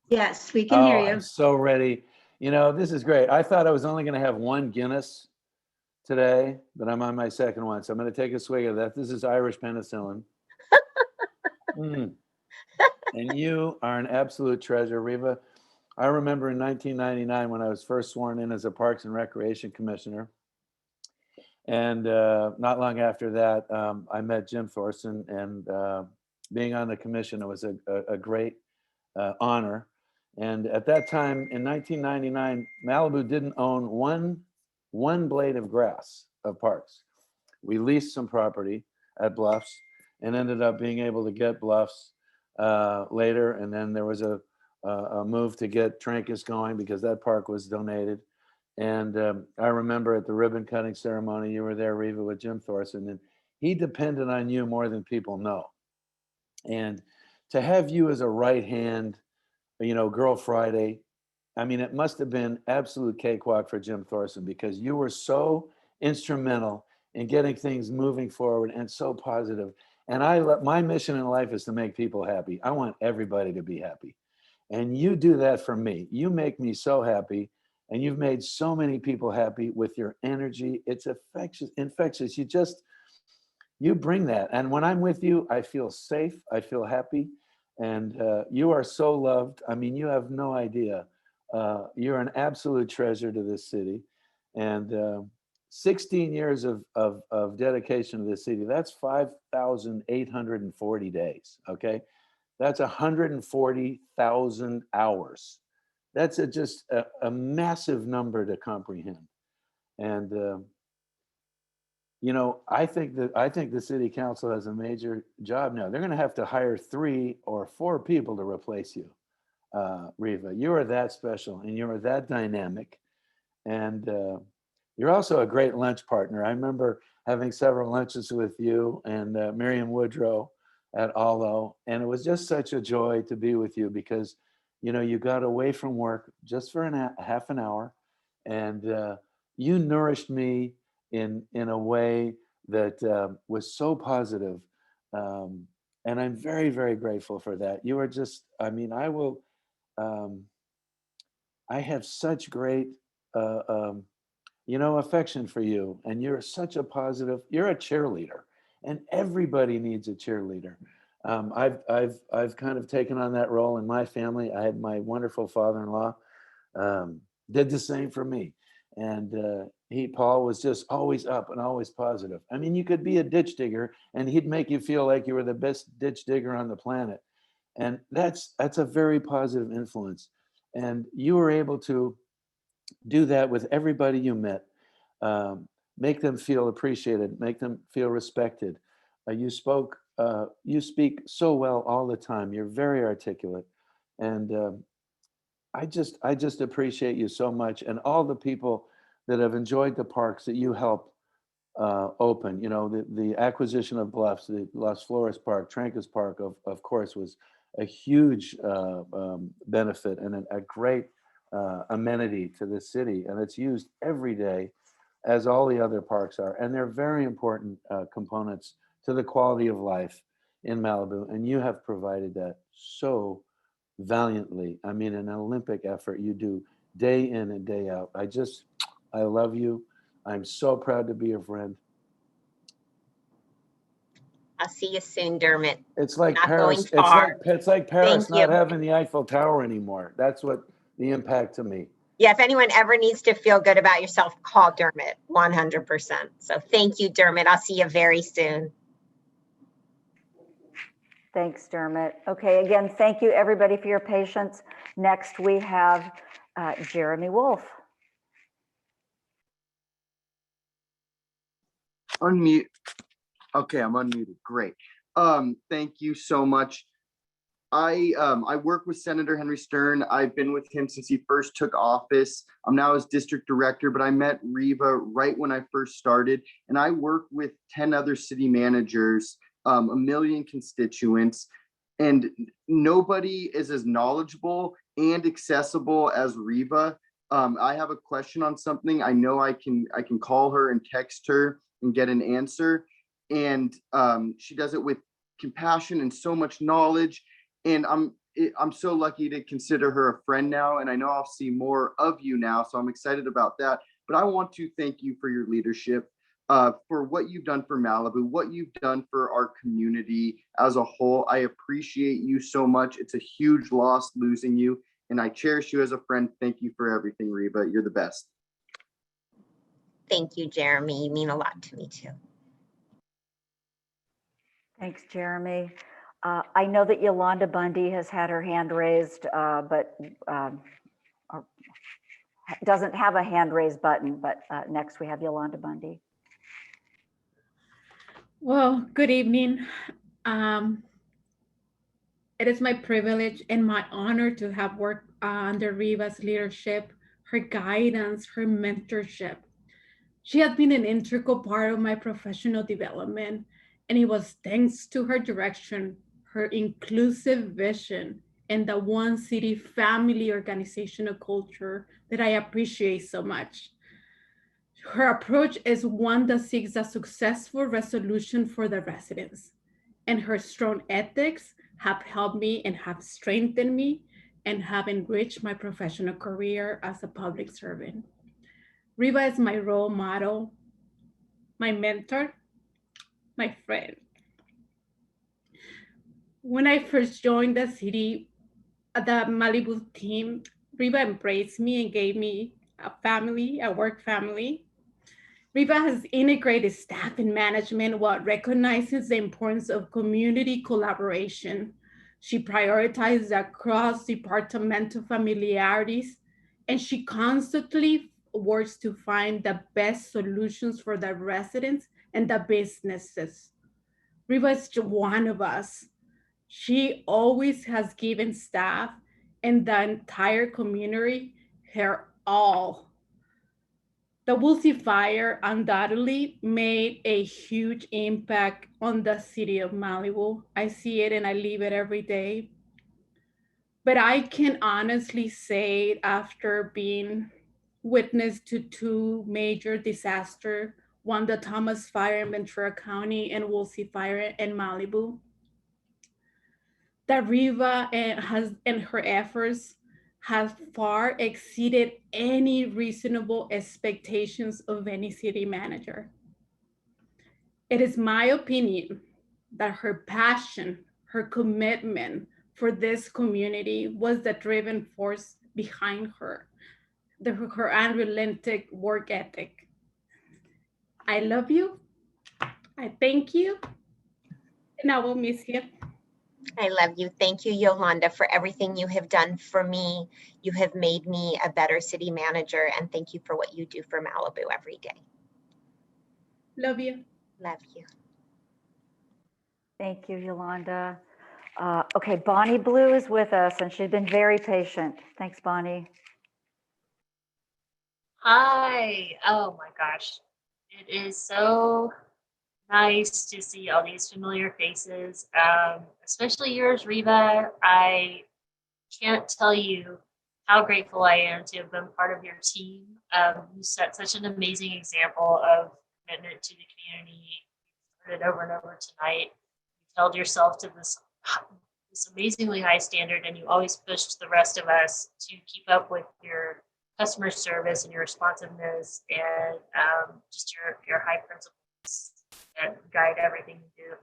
Speaker 11: Yes, we can hear you.
Speaker 12: I'm so ready. This is great. I thought I was only going to have one Guinness today, but I'm on my second one. So I'm going to take a swig of that. This is Irish penicillin. And you are an absolute treasure, Reva. I remember in 1999 when I was first sworn in as a Parks and Recreation Commissioner. And not long after that, I met Jim Thorson, and being on the commission, it was a great honor. And at that time in 1999, Malibu didn't own one blade of grass of parks. We leased some property at Bluffs and ended up being able to get Bluffs later. And then there was a move to get Trancas going because that park was donated. And I remember at the ribbon cutting ceremony, you were there, Reva, with Jim Thorson, and he depended on you more than people know. And to have you as a right hand, Girl Friday, I mean, it must have been absolute cakewalk for Jim Thorson because you were so instrumental in getting things moving forward and so positive. And my mission in life is to make people happy. I want everybody to be happy. And you do that for me. You make me so happy. And you've made so many people happy with your energy. It's infectious. You bring that. And when I'm with you, I feel safe. I feel happy. And you are so loved. I mean, you have no idea. You're an absolute treasure to this city. And 16 years of dedication to this city, that's 5,840 days, okay? That's 140,000 hours. That's just a massive number to comprehend. And, I think the city council has a major job now. They're going to have to hire 3 or 4 people to replace you, Reva. You are that special and you are that dynamic. And you're also a great lunch partner. I remember having several lunches with you and Miriam Woodrow at Allo. And it was just such a joy to be with you because you got away from work just for half an hour And you nourished me in a way that was so positive. And I'm very, very grateful for that. You are just, I mean, um, I have such great, uh, um, affection for you. And you're such a positive, you're a cheerleader, and everybody needs a cheerleader. I've kind of taken on that role in my family. I had my wonderful father-in-law did the same for me. And Paul was just always up and always positive. I mean, you could be a ditch digger and he'd make you feel like you were the best ditch digger on the planet. And that's a very positive influence. And you were able to do that with everybody you met. Make them feel appreciated, make them feel respected. You speak so well all the time. You're very articulate. And I just appreciate you so much, and all the people that have enjoyed the parks that you help open. The acquisition of Bluffs, the Las Flores Park, Trancas Park, of course, was a huge benefit and a great amenity to the city, and it's used every day, as all the other parks are, and they're very important components to the quality of life in Malibu, and you have provided that so valiantly. I mean, an Olympic effort you do day in and day out. I love you. I'm so proud to be your friend.
Speaker 2: I'll see you soon, Dermot.
Speaker 12: It's like
Speaker 2: Not
Speaker 12: Paris.
Speaker 2: going far.
Speaker 12: It's like Paris
Speaker 2: Thank
Speaker 12: not
Speaker 2: you.
Speaker 12: having the Eiffel Tower anymore. That's what the impact to me.
Speaker 2: Yeah, if anyone ever needs to feel good about yourself, call Dermot, 100%. So thank you, Dermot. I'll see you very soon.
Speaker 3: Thanks, Dermot. Okay, again, thank you everybody for your patience. Next, we have Jeremy Wolf.
Speaker 14: Unmute. Okay, I'm unmuted. Great. Thank you so much. I work with Senator Henry Stern. I've been with him since he first took office. I'm now his district director, but I met Reva right when I first started, and I work with 10 other city managers, a million constituents, and nobody is as knowledgeable and accessible as Reva. I have a question on something. I know I can call her and text her and get an answer, and she does it with compassion and so much knowledge. And I'm so lucky to consider her a friend now, and I know I'll see more of you now, so I'm excited about that. But I want to thank you for your leadership, for what you've done for Malibu, what you've done for our community as a whole. I appreciate you so much. It's a huge loss losing you, and I cherish you as a friend. Thank you for everything, Reva. You're the best.
Speaker 2: Thank you, Jeremy. You mean a lot to me too.
Speaker 3: Thanks, Jeremy. I know that Yolanda Bundy has had her hand raised, but doesn't have a hand raised button, but next we have Yolanda Bundy.
Speaker 15: Well, good evening. It is my privilege and my honor to have worked under Reva's leadership, her guidance, her mentorship. She has been an integral part of my professional development, and it was thanks to her direction, her inclusive vision, and the One City family organizational culture that I appreciate so much. Her approach is one that seeks a successful resolution for the residents, and her strong ethics have helped me and have strengthened me and have enriched my professional career as a public servant. Reva is my role model, my mentor, my friend. When I first joined the city, the Malibu team, Reva embraced me and gave me a family, a work family. Reva has integrated staff and management while recognizing the importance of community collaboration. She prioritizes across departmental familiarities, and she constantly works to find the best solutions for the residents and the businesses. Reva is one of us. She always has given staff and the entire community her all. The Woolsey fire undoubtedly made a huge impact on the city of Malibu. I see it and I live it every day. But I can honestly say, after being witness to two major disasters, one the Thomas Fire in Ventura County and Woolsey Fire in Malibu. That Reva and her efforts have far exceeded any reasonable expectations of any city manager. It is my opinion that her passion, her commitment for this community was the driving force behind her unrelenting work ethic. I love you. I thank you. And I will miss you.
Speaker 2: I love you. Thank you, Yolanda, for everything you have done for me. You have made me a better city manager, and thank you for what you do for Malibu every day.
Speaker 15: Love you.
Speaker 2: Love you.
Speaker 3: Thank you, Yolanda. Okay, Bonnie Blue is with us, and she's been very patient. Thanks, Bonnie.
Speaker 16: Hi. Oh my gosh. It is so nice to see all these familiar faces, especially yours, Reva. I can't tell you how grateful I am to have been part of your team. You set such an amazing example of commitment to the community. You heard it over and over tonight. You held yourself to this amazingly high standard, and you always pushed the rest of us to keep up with your customer service and your responsiveness, and just your high principles that guide everything you do.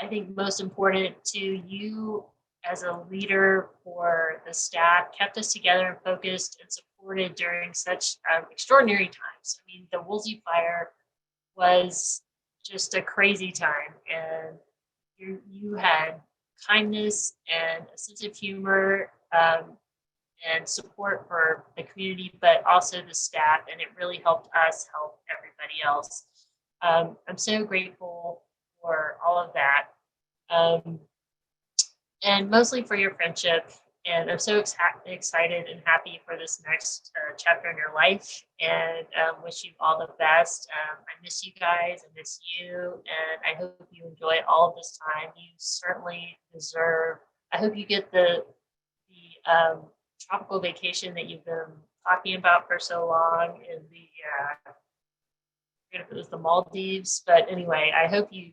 Speaker 16: I think most important to you as a leader for the staff, kept us together and focused and supported during such extraordinary times. I mean, the Woolsey Fire was just a crazy time, and you had kindness and a sense of humor and support for the community, but also the staff, and it really helped us help everybody else. I'm so grateful for all of that, and mostly for your friendship. And I'm so excited and happy for this next chapter in your life, and wish you all the best. I miss you guys, I miss you, and I hope you enjoy all of this time. You certainly deserve, I hope you get the tropical vacation that you've been talking about for so long in the, I forget if it was the Maldives, but anyway, I hope you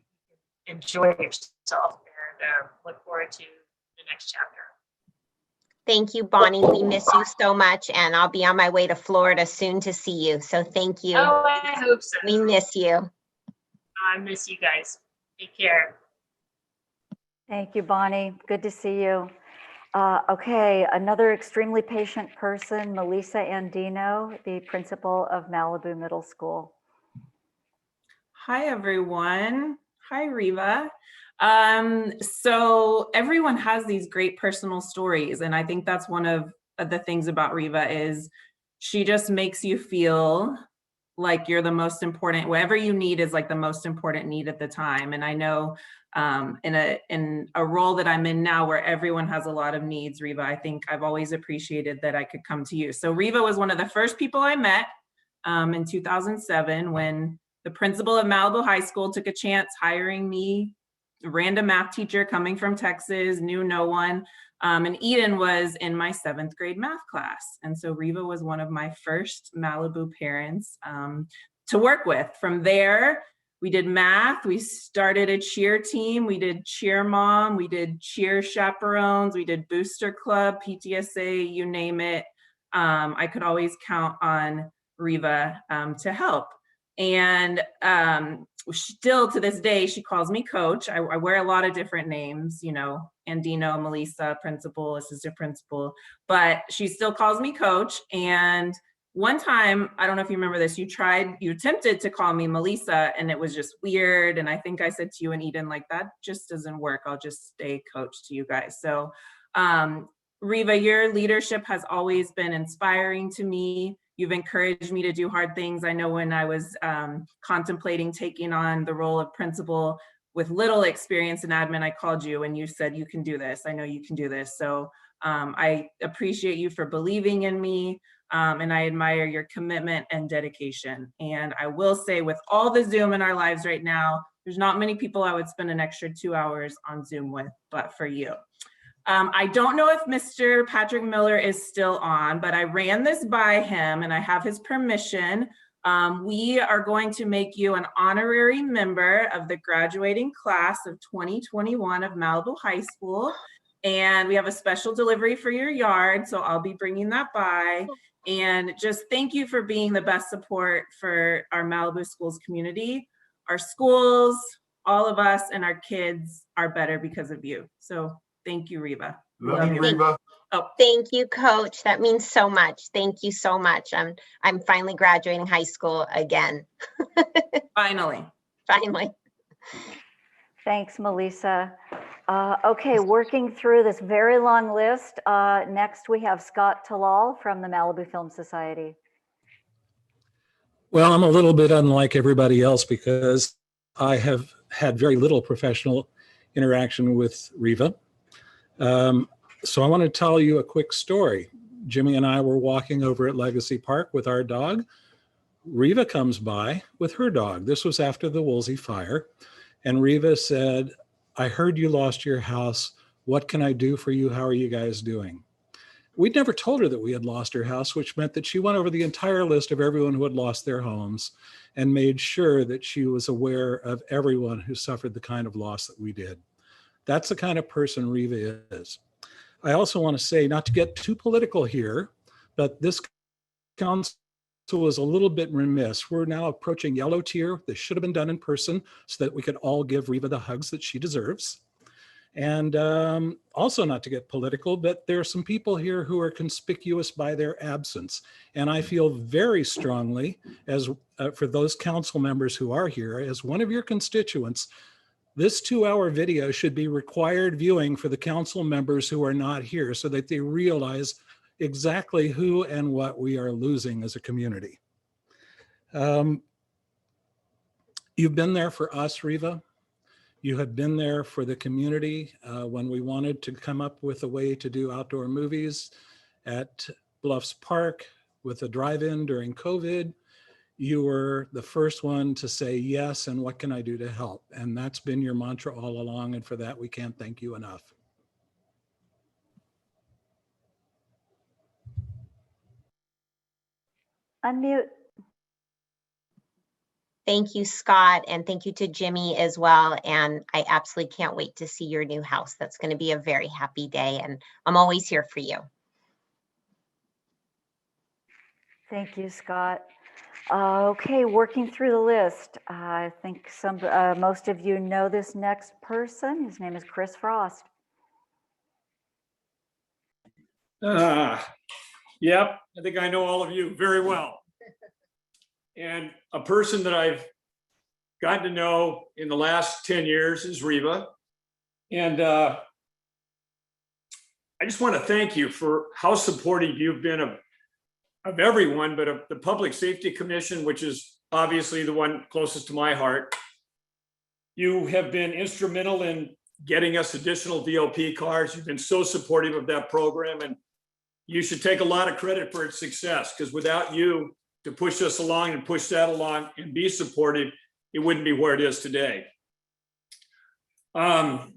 Speaker 16: enjoy yourself and look forward to the next chapter.
Speaker 2: Thank you, Bonnie. We miss you so much, and I'll be on my way to Florida soon to see you. So thank you.
Speaker 16: Oh, I hope so.
Speaker 2: We miss you.
Speaker 16: I miss you guys. Take care.
Speaker 3: Thank you, Bonnie. Good to see you. Okay, another extremely patient person, Melissa Andino, the principal of Malibu Middle School.
Speaker 17: Hi, everyone. Hi, Reva. So everyone has these great personal stories, and I think that's one of the things about Reva is she just makes you feel like you're the most important, whatever you need is like the most important need at the time. And I know in a role that I'm in now where everyone has a lot of needs, Reva, I think I've always appreciated that I could come to you. So Reva was one of the first people I met in 2007 when the principal of Malibu High School took a chance hiring me, a random math teacher coming from Texas, knew no one. And Eden was in my 7th grade math class. And so Reva was one of my first Malibu parents to work with. From there, we did math, we started a cheer team, we did cheer mom, we did cheer chaperones, we did booster club, PTSA, you name it. I could always count on Reva to help. And still to this day, she calls me coach. I wear a lot of different names, you know, Andino, Melissa, principal, assistant principal, but she still calls me coach. And one time, I don't know if you remember this, you attempted to call me Melissa, and it was just weird. And I think I said to you and Eden, like, that just doesn't work. I'll just stay coach to you guys. So Reva, your leadership has always been inspiring to me. You've encouraged me to do hard things. I know when I was contemplating taking on the role of principal with little experience in admin, I called you and you said, you can do this. I know you can do this. So I appreciate you for believing in me, and I admire your commitment and dedication. And I will say, with all the Zoom in our lives right now, there's not many people I would spend an extra 2 hours on Zoom with, but for you. I don't know if Mr. Patrick Miller is still on, but I ran this by him and I have his permission. We are going to make you an honorary member of the graduating class of 2021 of Malibu High School. And we have a special delivery for your yard, so I'll be bringing that by. And just thank you for being the best support for our Malibu Schools community. Our schools, all of us, and our kids are better because of you. So thank you, Reva.
Speaker 2: Love you, Reva. Oh, thank you, Coach. That means so much. Thank you so much. I'm finally graduating high school again.
Speaker 17: Finally.
Speaker 2: Finally.
Speaker 3: Thanks, Melissa. Okay, working through this very long list. Next, we have Scott Talal from the Malibu Film Society.
Speaker 18: Well, I'm a little bit unlike everybody else because I have had very little professional interaction with Reva. So I want to tell you a quick story. Jimmy and I were walking over at Legacy Park with our dog. Reva comes by with her dog. This was after the Woolsey fire. And Reva said, I heard you lost your house. What can I do for you? How are you guys doing? We'd never told her that we had lost her house, which meant that she went over the entire list of everyone who had lost their homes and made sure that she was aware of everyone who suffered the kind of loss that we did. That's the kind of person Reva is. I also want to say, not to get too political here, but this council was a little bit remiss. We're now approaching yellow tier. This should have been done in person so that we could all give Reva the hugs that she deserves. And also, not to get political, but there are some people here who are conspicuous by their absence. And I feel very strongly, as for those council members who are here, as one of your constituents, this 2-hour video should be required viewing for the council members who are not here so that they realize exactly who and what we are losing as a community. You've been there for us, Reva. You have been there for the community when we wanted to come up with a way to do outdoor movies at Bluffs Park with a drive-in during COVID. You were the first one to say yes, and what can I do to help? And that's been your mantra all along, and for that we can't thank you enough.
Speaker 3: Unmute.
Speaker 2: Thank you, Scott, and thank you to Jimmy as well. And I absolutely can't wait to see your new house. That's going to be a very happy day, and I'm always here for you.
Speaker 3: Thank you, Scott. Okay, working through the list. I think most of you know this next person. His name is Chris Frost.
Speaker 19: Yep, I think I know all of you very well. And a person that I've gotten to know in the last 10 years is Reva. And I just want to thank you for how supportive you've been of everyone, but of the Public Safety Commission, which is obviously the one closest to my heart. You have been instrumental in getting us additional VOP cars. You've been so supportive of that program, and you should take a lot of credit for its success, because without you to push us along and push that along and be supportive, it wouldn't be where it is today. I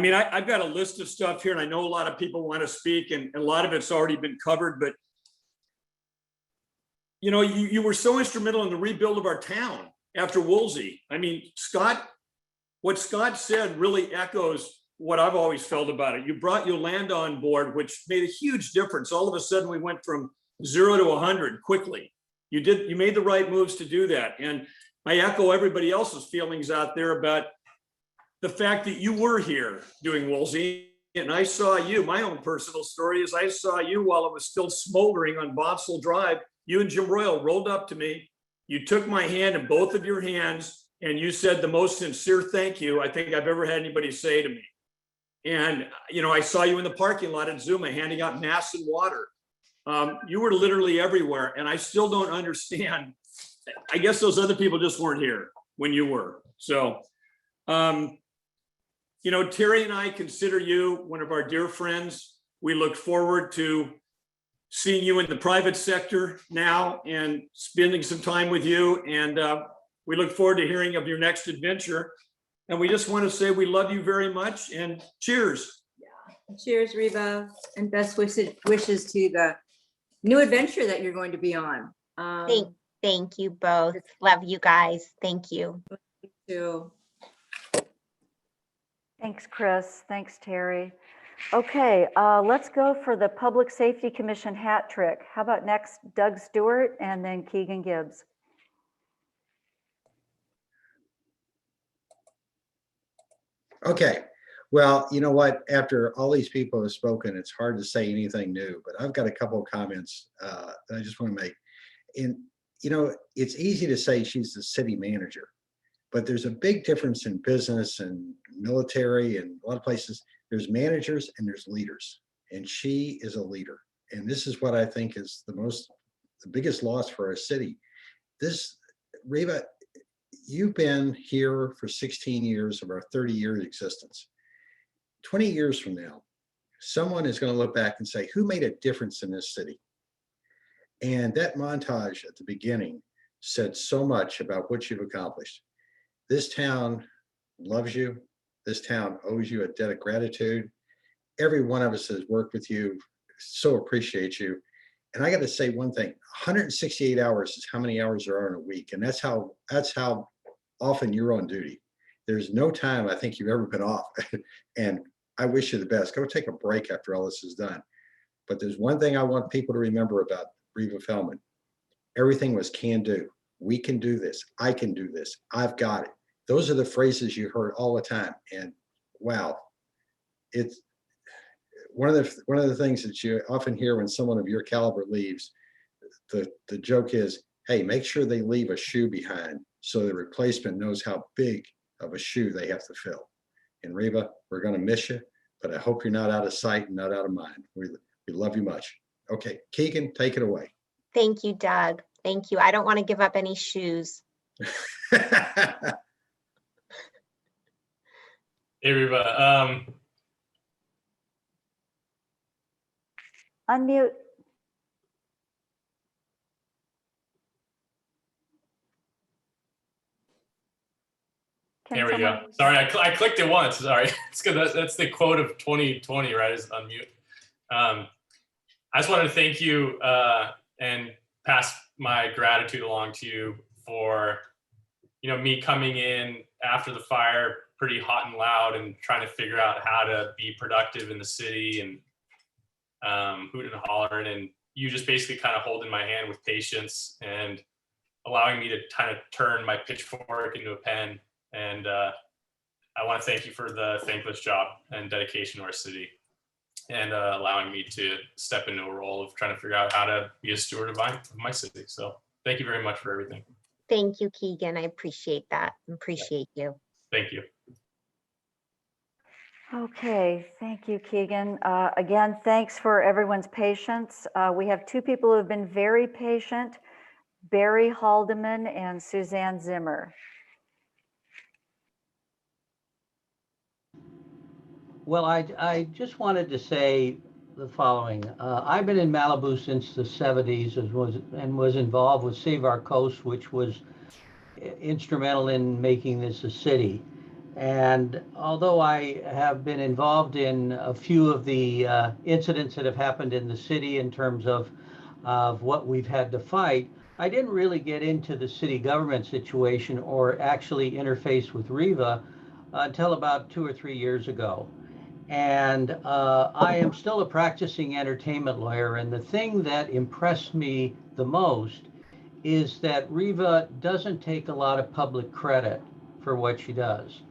Speaker 19: mean, I've got a list of stuff here, and I know a lot of people want to speak, and a lot of it's already been covered, but you know, you were so instrumental in the rebuild of our town after Woolsey. I mean, what Scott said really echoes what I've always felt about it. You brought Yolanda on board, which made a huge difference. All of a sudden, we went from 0 to 100 quickly. You made the right moves to do that. And I echo everybody else's feelings out there about the fact that you were here doing Woolsey. And I saw you, my own personal story is I saw you while it was still smoldering on Bobsell Drive. You and Jim Royal rolled up to me. You took my hand in both of your hands, and you said the most sincere thank you I think I've ever had anybody say to me. And, you know, I saw you in the parking lot at Zuma handing out masks and water. You were literally everywhere, and I still don't understand. I guess those other people just weren't here when you were. So, you know, Terry and I consider you one of our dear friends. We look forward to seeing you in the private sector now and spending some time with you. And we look forward to hearing of your next adventure. And we just want to say we love you very much, and cheers.
Speaker 5: Cheers, Reva, and best wishes to the new adventure that you're going to be on.
Speaker 2: Thank you both. Love you guys. Thank you.
Speaker 5: To
Speaker 3: Thanks, Chris. Thanks, Terry. Okay, let's go for the Public Safety Commission hat trick. How about next, Doug Stewart and then Keegan Gibbs?
Speaker 20: Okay, well, you know what? After all these people have spoken, it's hard to say anything new, but I've got a couple of comments that I just want to make. And, you know, it's easy to say she's the city manager, but there's a big difference in business and military and a lot of places. There's managers and there's leaders, and she is a leader. And this is what I think is the biggest loss for our city. Reva, you've been here for 16 years of our 30-year existence. 20 years from now, someone is going to look back and say, who made a difference in this city? And that montage at the beginning said so much about what you've accomplished. This town loves you. This town owes you a debt of gratitude. Every one of us has worked with you, so appreciate you. And I got to say one thing, 168 hours is how many hours there are in a week. And that's how often you're on duty. There's no time I think you've ever been off. And I wish you the best. Go take a break after all this is done. But there's one thing I want people to remember about Reva Feldman. Everything was can do. We can do this. I can do this. I've got it. Those are the phrases you heard all the time. And wow, it's one of the things that you often hear when someone of your caliber leaves. The joke is, hey, make sure they leave a shoe behind so the replacement knows how big of a shoe they have to fill. And Reva, we're going to miss you, but I hope you're not out of sight and not out of mind. We love you much. Okay, Keegan, take it away.
Speaker 2: Thank you, Doug. Thank you. I don't want to give up any shoes.
Speaker 21: Hey, Reva.
Speaker 3: Unmute.
Speaker 21: There we go. Sorry, I clicked it once. Sorry. It's good. That's the quote of 2020, right? Is unmute. I just wanted to thank you and pass my gratitude along to you for, me coming in after the fire pretty hot and loud and trying to figure out how to be productive in the city and hooting and hollering, and you just basically kind of holding my hand with patience and allowing me to kind of turn my pitchfork into a pen. And I want to thank you for the thankless job and dedication to our city and allowing me to step into a role of trying to figure out how to be a steward of my city. So thank you very much for everything.
Speaker 2: Thank you, Keegan. I appreciate that. Appreciate you.
Speaker 21: Thank you.
Speaker 3: Okay, thank you, Keegan. Again, thanks for everyone's patience. We have two people who have been very patient, Barry Haldeman and Suzanne Zimmer.
Speaker 24: Well, I just wanted to say the following. I've been in Malibu since the 70s and was involved with Save Our Coast, which was instrumental in making this a city. And although I have been involved in a few of the incidents that have happened in the city in terms of what we've had to fight, I didn't really get into the city government situation or actually interface with Reva until about 2 or 3 years ago. And I am still a practicing entertainment lawyer. And the thing that impressed me the most is that Reva doesn't take a lot of public credit for what she does.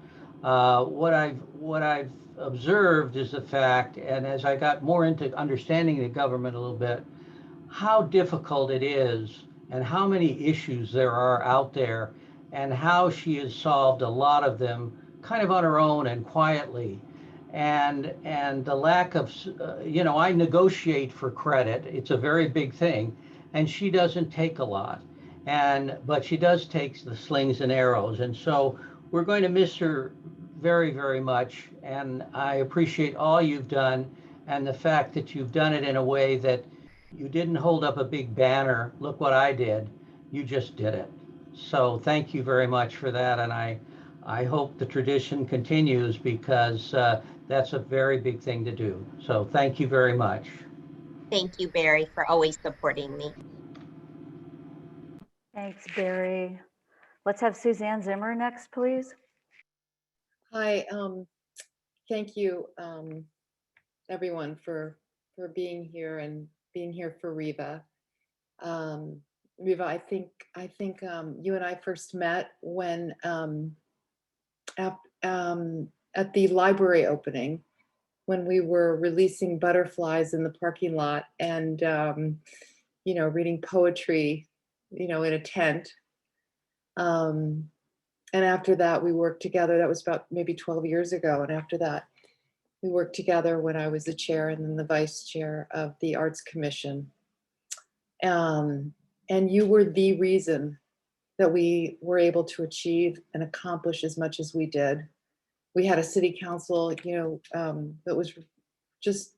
Speaker 24: What I've observed is the fact, and as I got more into understanding the government a little bit, how difficult it is and how many issues there are out there and how she has solved a lot of them kind of on her own and quietly. And the lack of, I negotiate for credit. It's a very big thing. And she doesn't take a lot. But she does take the slings and arrows. And so we're going to miss her very, very much. And I appreciate all you've done and the fact that you've done it in a way that you didn't hold up a big banner. Look what I did. You just did it. So thank you very much for that. And I hope the tradition continues because that's a very big thing to do. So thank you very much.
Speaker 2: Thank you, Barry, for always supporting me.
Speaker 3: Thanks, Barry. Let's have Suzanne Zimmer next, please.
Speaker 1: Hi, thank you, everyone for being here and being here for Reva. Reva, I think you and I first met when at the library opening, when we were releasing butterflies in the parking lot and reading poetry, in a tent. And after that, we worked together. That was about maybe 12 years ago. And after that, we worked together when I was the chair and then the vice chair of the Arts Commission. And you were the reason that we were able to achieve and accomplish as much as we did. We had a city council, that was just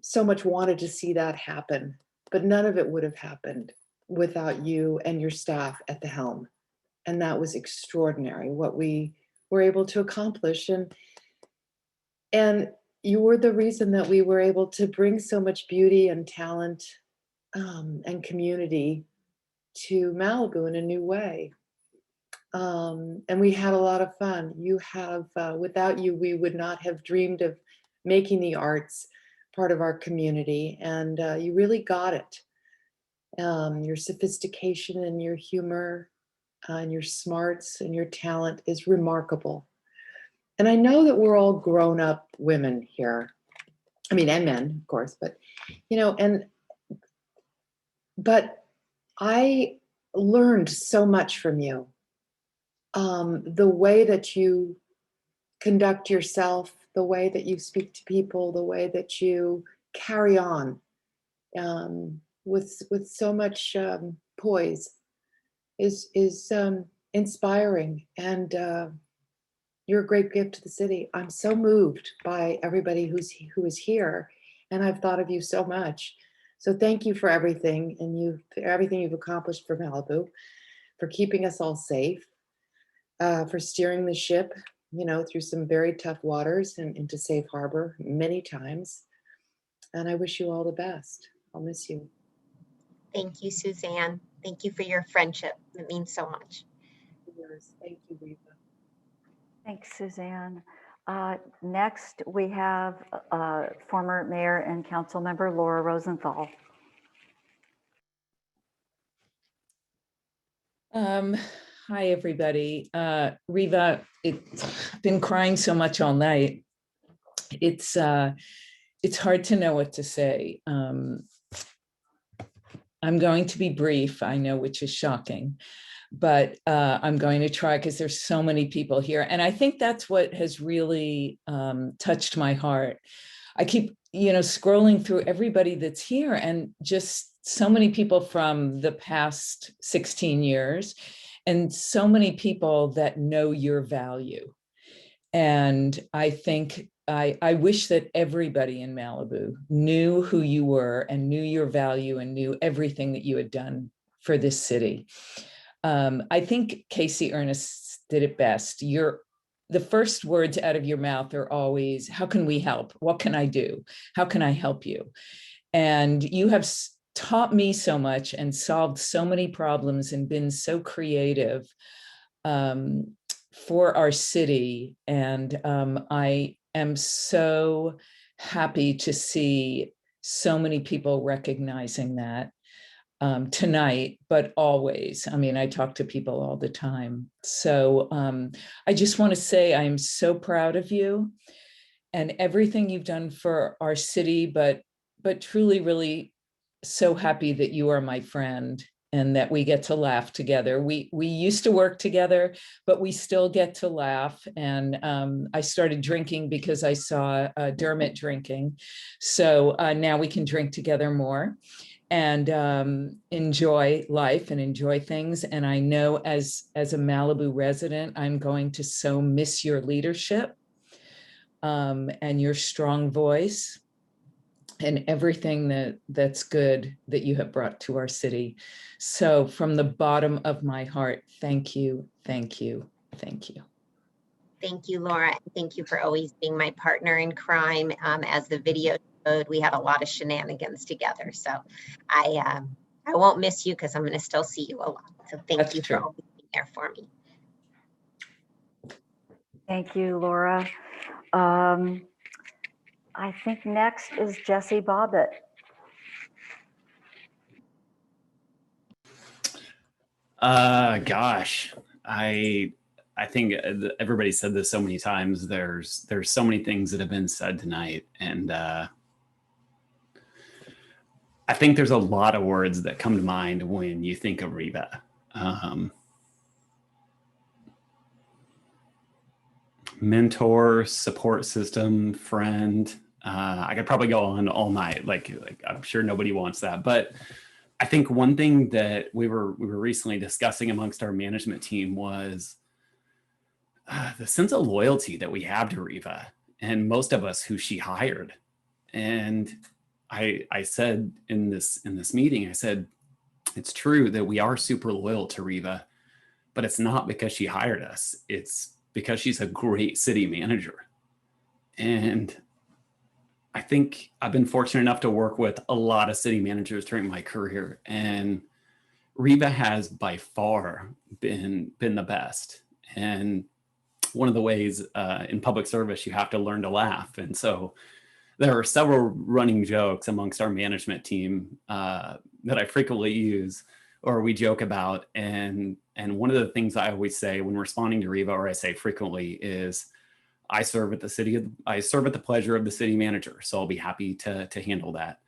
Speaker 1: so much wanted to see that happen, but none of it would have happened without you and your staff at the helm. And that was extraordinary, what we were able to accomplish. And you were the reason that we were able to bring so much beauty and talent and community to Malibu in a new way. And we had a lot of fun. Without you, we would not have dreamed of making the arts part of our community. And you really got it. Your sophistication and your humor and your smarts and your talent is remarkable. And I know that we're all grown up women here. I mean, and men, of course, but I learned so much from you. The way that you conduct yourself, the way that you speak to people, the way that you carry on with so much poise is inspiring, and you're a great gift to the city. I'm so moved by everybody who is here, and I've thought of you so much. So thank you for everything, and everything you've accomplished for Malibu, for keeping us all safe, for steering the ship, through some very tough waters and into safe harbor many times. And I wish you all the best. I'll miss you.
Speaker 2: Thank you, Suzanne. Thank you for your friendship. It means so much.
Speaker 1: Thank you, Reva.
Speaker 3: Thanks, Suzanne. Next, we have former mayor and council member Laura Rosenthal.
Speaker 6: Hi, everybody. Reva, I've been crying so much all night. It's hard to know what to say. I'm going to be brief, I know, which is shocking, but I'm going to try because there's so many people here. And I think that's what has really touched my heart. I keep, scrolling through everybody that's here, and just so many people from the past 16 years, and so many people that know your value. And I think I wish that everybody in Malibu knew who you were and knew your value and knew everything that you had done for this city. I think Casey Ernest did it best. The first words out of your mouth are always, how can we help? What can I do? How can I help you? And you have taught me so much and solved so many problems and been so creative for our city. And I am so happy to see so many people recognizing that tonight, but always. I mean, I talk to people all the time. So I just want to say I am so proud of you and everything you've done for our city, but truly, really so happy that you are my friend and that we get to laugh together. We used to work together, but we still get to laugh. And I started drinking because I saw Dermot drinking. So now we can drink together more and enjoy life and enjoy things. And I know as a Malibu resident, I'm going to so miss your leadership and your strong voice and everything that's good that you have brought to our city. So from the bottom of my heart, thank you, thank you, thank you.
Speaker 2: Thank you, Laura. Thank you for always being my partner in crime. As the video showed, we had a lot of shenanigans together. So I won't miss you because I'm going to still see you a lot. So thank you for always being there for me.
Speaker 3: Thank you, Laura. I think next is Jesse Bobbitt.
Speaker 7: Gosh, I think everybody said this so many times. There's so many things that have been said tonight, and I think there's a lot of words that come to mind when you think of Reva. Mentor, support system, friend. I could probably go on all night. Like I'm sure nobody wants that, but I think one thing that we were recently discussing amongst our management team was the sense of loyalty that we have to Reva, and most of us who she hired. And I said in this meeting, I said, it's true that we are super loyal to Reva, but it's not because she hired us. It's because she's a great city manager. And I think I've been fortunate enough to work with a lot of city managers during my career, and Reva has by far been the best. And one of the ways in public service, you have to learn to laugh. And so there are several running jokes amongst our management team that I frequently use or we joke about. And one of the things I always say when responding to Reva, or I say frequently, is I serve at the pleasure of the city manager. So I'll be happy to handle that.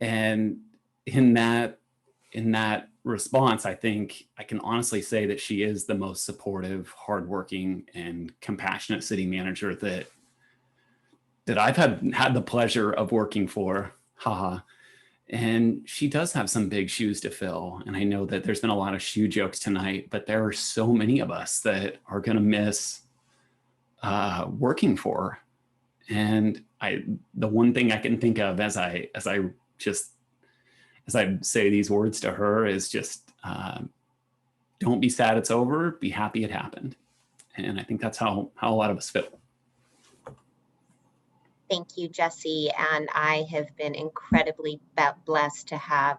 Speaker 7: And in that response, I think I can honestly say that she is the most supportive, hardworking, and compassionate city manager that I've had the pleasure of working for. Haha. And she does have some big shoes to fill. And I know that there's been a lot of shoe jokes tonight, but there are so many of us that are going to miss working for her. And the one thing I can think of as I say these words to her is just, don't be sad it's over, be happy it happened. And I think that's how a lot of us feel.
Speaker 2: Thank you, Jesse. And I have been incredibly blessed to have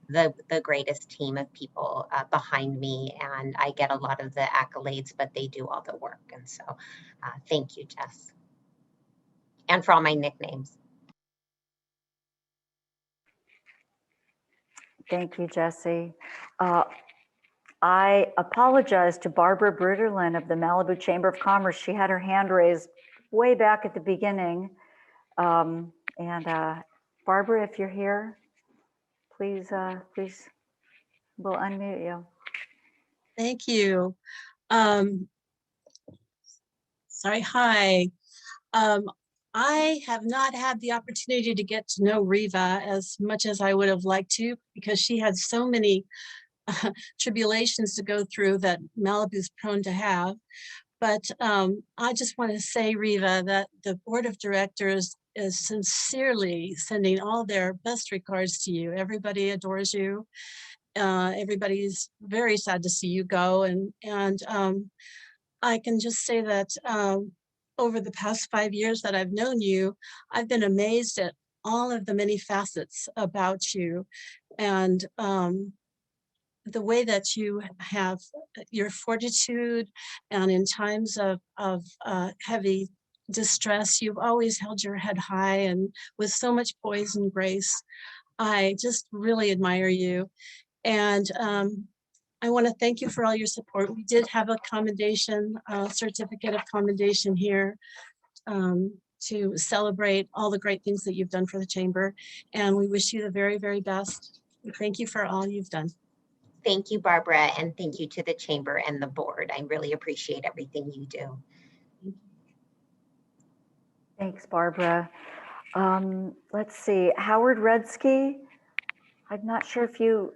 Speaker 2: the greatest team of people behind me. And I get a lot of the accolades, but they do all the work. And so thank you, Jess. And for all my nicknames.
Speaker 3: Thank you, Jesse. I apologize to Barbara Bruderlin of the Malibu Chamber of Commerce. She had her hand raised way back at the beginning. Barbara, if you're here, please, we'll unmute you.
Speaker 8: Thank you. Sorry, hi. I have not had the opportunity to get to know Reva as much as I would have liked to, because she had so many tribulations to go through that Malibu's prone to have. But I just want to say, Reva, that the board of directors is sincerely sending all their best regards to you. Everybody adores you. Everybody's very sad to see you go. And I can just say that over the past 5 years that I've known you, I've been amazed at all of the many facets about you. And the way that you have your fortitude, and in times of heavy distress, you've always held your head high and with so much poise and grace. I just really admire you. And I want to thank you for all your support. We did have a commendation, certificate of commendation here to celebrate all the great things that you've done for the chamber. And we wish you the very, very best. Thank you for all you've done.
Speaker 2: Thank you, Barbara, and thank you to the chamber and the board. I really appreciate everything you do.
Speaker 3: Thanks, Barbara. Let's see, Howard Redsky. I'm not sure if you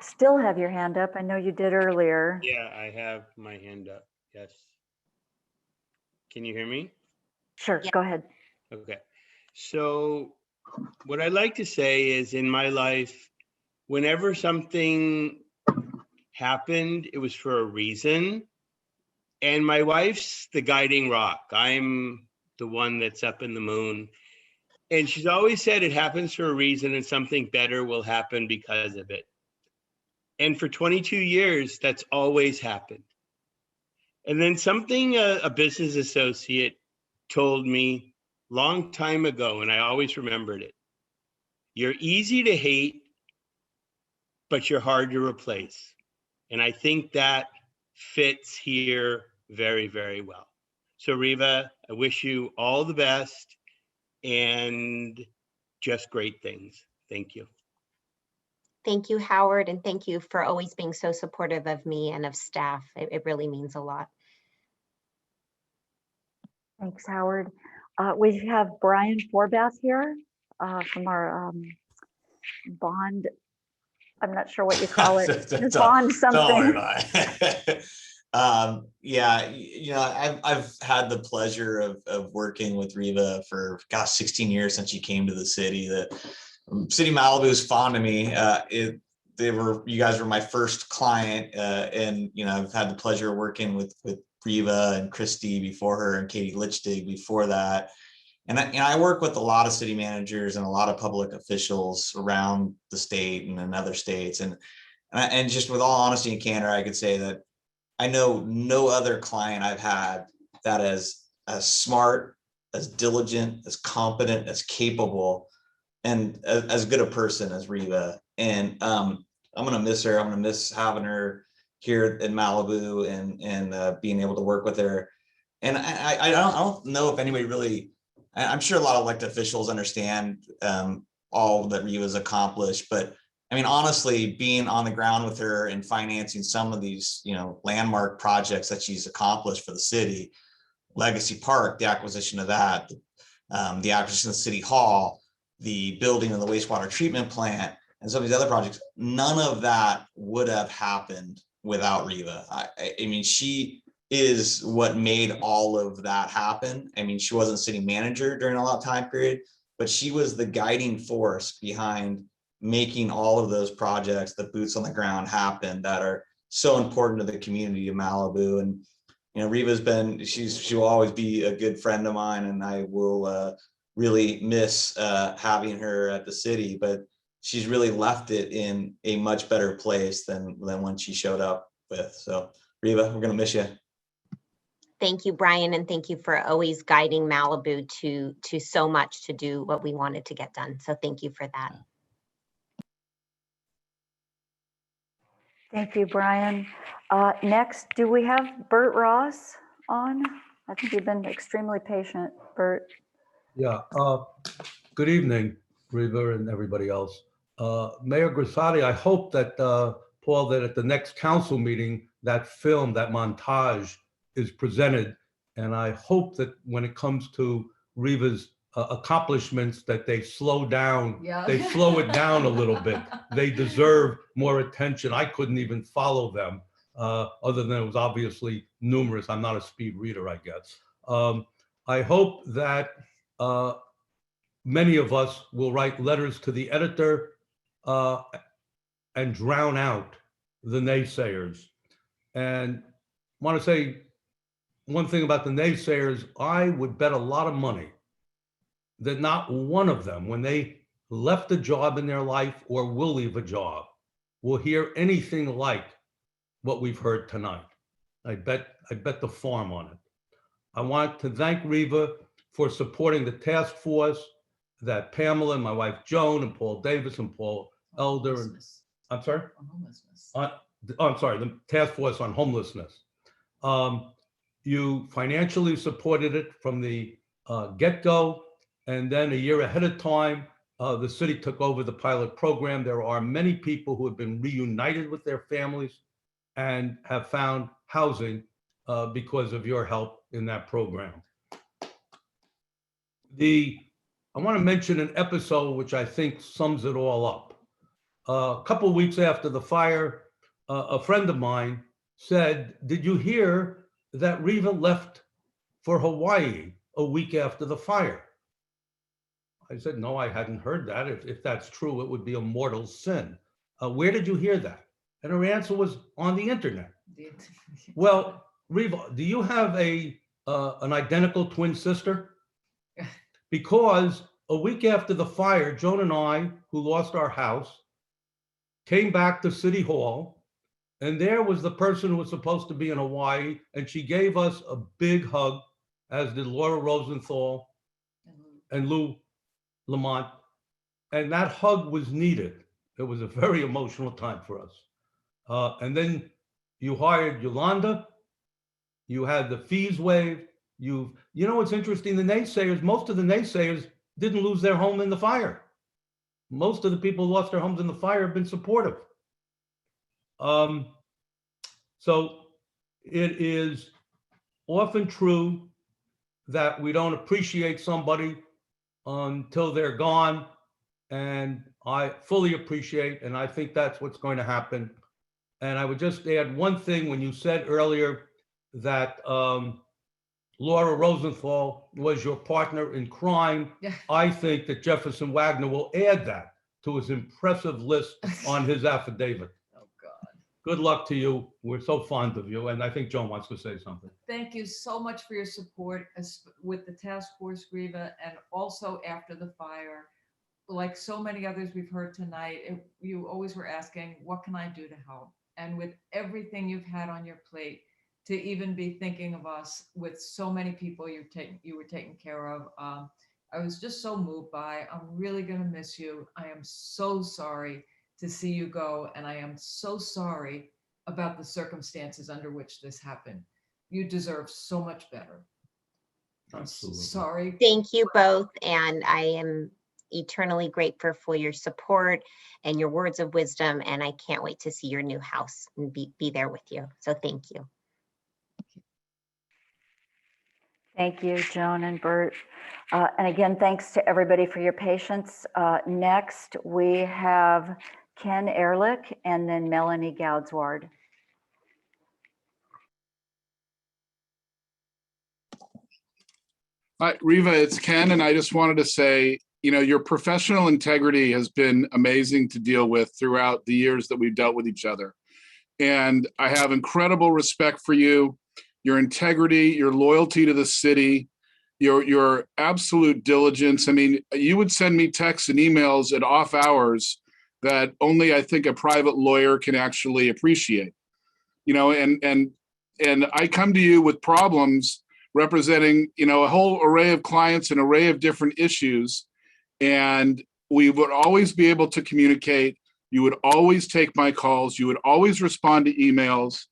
Speaker 3: still have your hand up. I know you did earlier.
Speaker 22: Yeah, I have my hand up. Yes. Can you hear me?
Speaker 3: Sure, go ahead.
Speaker 22: Okay. So what I like to say is, in my life, whenever something happened, it was for a reason. And my wife's the guiding rock. I'm the one that's up in the moon. And she's always said it happens for a reason and something better will happen because of it. And for 22 years, that's always happened. And then something a business associate told me long time ago, and I always remembered it. You're easy to hate, but you're hard to replace. And I think that fits here very, very well. So Reva, I wish you all the best and just great things. Thank you.
Speaker 2: Thank you, Howard, and thank you for always being so supportive of me and of staff. It really means a lot.
Speaker 3: Thanks, Howard. We have Brian Forbath here from our bond. I'm not sure what you call it. Bond
Speaker 9: Don't worry
Speaker 3: something.
Speaker 9: about it. Yeah, I've had the pleasure of working with Reva for 16 years since she came to the city. The City Malibu is fond of me. You guys were my first client, and I've had the pleasure of working with Reva and Christy before her and Katie Lichtig before that. And I work with a lot of city managers and a lot of public officials around the state and in other states. And just with all honesty and candor, I could say that I know no other client I've had that is as smart, as diligent, as competent, as capable, and as good a person as Reva. And I'm gonna miss her. I'm gonna miss having her here in Malibu and being able to work with her. And I don't know if anybody really, I'm sure a lot of elected officials understand all that Reva's accomplished, but I mean, honestly, being on the ground with her and financing some of these, landmark projects that she's accomplished for the city, Legacy Park, the acquisition of that, the acquisition of City Hall, the building of the wastewater treatment plant, and some of these other projects, none of that would have happened without Reva. I mean, she is what made all of that happen. I mean, she wasn't city manager during a lot of time period, but she was the guiding force behind making all of those projects, the boots on the ground happen that are so important to the community of Malibu. And Reva's she will always be a good friend of mine, and I will really miss having her at the city, but she's really left it in a much better place than when she showed up with. So Reva, we're gonna miss you.
Speaker 2: Thank you, Brian, and thank you for always guiding Malibu to so much to do what we wanted to get done. So thank you for that.
Speaker 3: Thank you, Brian. Next, do we have Bert Ross on? I think you've been extremely patient, Bert.
Speaker 18: Yeah, good evening, Reva and everybody else. Mayor Grisati, I hope that, Paul, that at the next council meeting, that film, that montage is presented. And I hope that when it comes to Reva's accomplishments, that they slow down, they slow it down a little bit. They deserve more attention. I couldn't even follow them, other than it was obviously numerous. I'm not a speed reader, I guess. I hope that many of us will write letters to the editor and drown out the naysayers. And I want to say one thing about the naysayers. I would bet a lot of money that not one of them, when they left a job in their life or will leave a job, will hear anything like what we've heard tonight. I bet the farm on it. I want to thank Reva for supporting the task force that Pamela and my wife Joan and Paul Davis and Paul Elder and I'm sorry? I'm sorry, the task force on homelessness. You financially supported it from the get-go, and then a year ahead of time, the city took over the pilot program. There are many people who have been reunited with their families and have found housing because of your help in that program. I want to mention an episode which I think sums it all up. A couple of weeks after the fire, a friend of mine said, "Did you hear that Reva left for Hawaii a week after the fire?" I said, "No, I hadn't heard that. If that's true, it would be a mortal sin. Where did you hear that?" And her answer was, "On the internet." Well,
Speaker 4: Reva, do you have an identical twin sister? Because a week after the fire, Joan and I, who lost our house, came back to City Hall, and there was the person who was supposed to be in Hawaii, and she gave us a big hug, as did Laura Rosenthal and Lou Lamont. And that hug was needed. It was a very emotional time for us. And then you hired Yolanda. You had the fees waived. You know what's interesting? The naysayers, most of the naysayers didn't lose their home in the fire. Most of the people who lost their homes in the fire have been supportive. So it is often true that we don't appreciate somebody until they're gone. And I fully appreciate, and I think that's what's going to happen. And I would just add one thing. When you said earlier that Laura Rosenthal was your partner in crime, I think that Jefferson Wagner will add that to his impressive list on his affidavit.
Speaker 10: Oh, God.
Speaker 4: Good luck to you. We're so fond of you. And I think Joan wants to say something.
Speaker 10: Thank you so much for your support with the task force, Reva, and also after the fire. Like so many others we've heard tonight, you always were asking, what can I do to help? And with everything you've had on your plate, to even be thinking of us with so many people you were taking care of, I was just so moved by. I'm really going to miss you. I am so sorry to see you go, and I am so sorry about the circumstances under which this happened. You deserve so much better.
Speaker 4: Absolutely.
Speaker 10: Sorry.
Speaker 2: Thank you both, and I am eternally grateful for your support and your words of wisdom, and I can't wait to see your new house and be there with you. So thank you.
Speaker 3: Thank you, Joan and Bert. And again, thanks to everybody for your patience. Next, we have Ken Ehrlich and then Melanie Goudsward.
Speaker 13: Hi, Reva, it's Ken, and I just wanted to say, you know, your professional integrity has been amazing to deal with throughout the years that we've dealt with each other. And I have incredible respect for you, your integrity, your loyalty to the city, your absolute diligence. I mean, you would send me texts and emails at off hours that only I think a private lawyer can actually appreciate. You know, and I come to you with problems representing, you know, a whole array of clients, an array of different issues. And we would always be able to communicate. You would always take my calls. You would always respond to emails.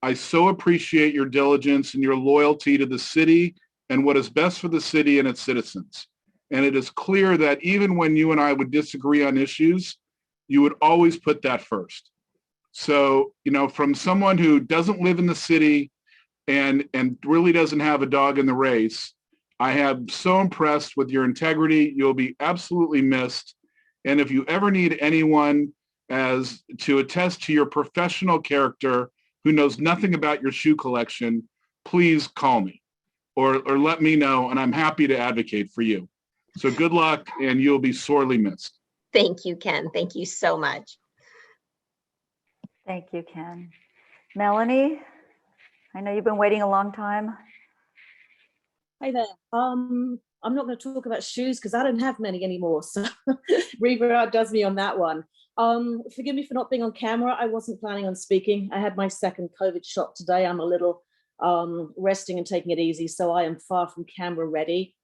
Speaker 13: I so appreciate your diligence and your loyalty to the city and what is best for the city and its citizens. And it is clear that even when you and I would disagree on issues, you would always put that first. So, you know, from someone who doesn't live in the city and really doesn't have a dog in the race, I am so impressed with your integrity. You'll be absolutely missed. And if you ever need anyone as to attest to your professional character who knows nothing about your shoe collection, please call me or let me know, and I'm happy to advocate for you. So good luck, and you'll be sorely missed.
Speaker 2: Thank you, Ken. Thank you so much.
Speaker 3: Thank you, Ken. Melanie, I know you've been waiting a long time.
Speaker 23: Hi there. I'm not going to talk about shoes because I don't have many anymore. So Reva outdoes me on that one. Forgive me for not being on camera. I wasn't planning on speaking. I had my second COVID shot today. I'm a little resting and taking it easy, so I am far from camera ready.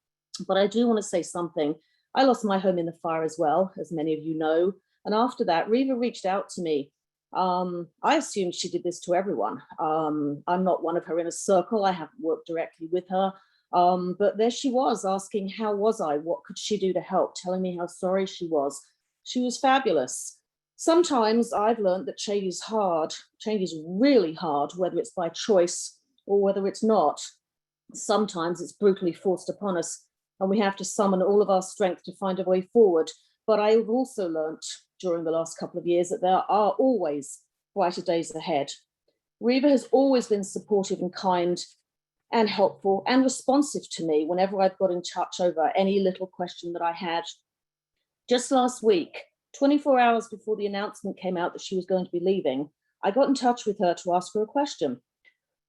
Speaker 23: But I do want to say something. I lost my home in the fire as well, as many of you know. And after that, Reva reached out to me. I assumed she did this to everyone. I'm not one of her inner circle. I haven't worked directly with her. But there she was asking, how was I? What could she do to help? Telling me how sorry she was. She was fabulous. Sometimes I've learned that change is hard. Change is really hard, whether it's by choice or whether it's not. Sometimes it's brutally forced upon us, and we have to summon all of our strength to find a way forward. But I've also learned during the last couple of years that there are always brighter days ahead. Reva has always been supportive and kind and helpful and responsive to me whenever I've got in touch over any little question that I had. Just last week, 24 hours before the announcement came out that she was going to be leaving, I got in touch with her to ask her a question.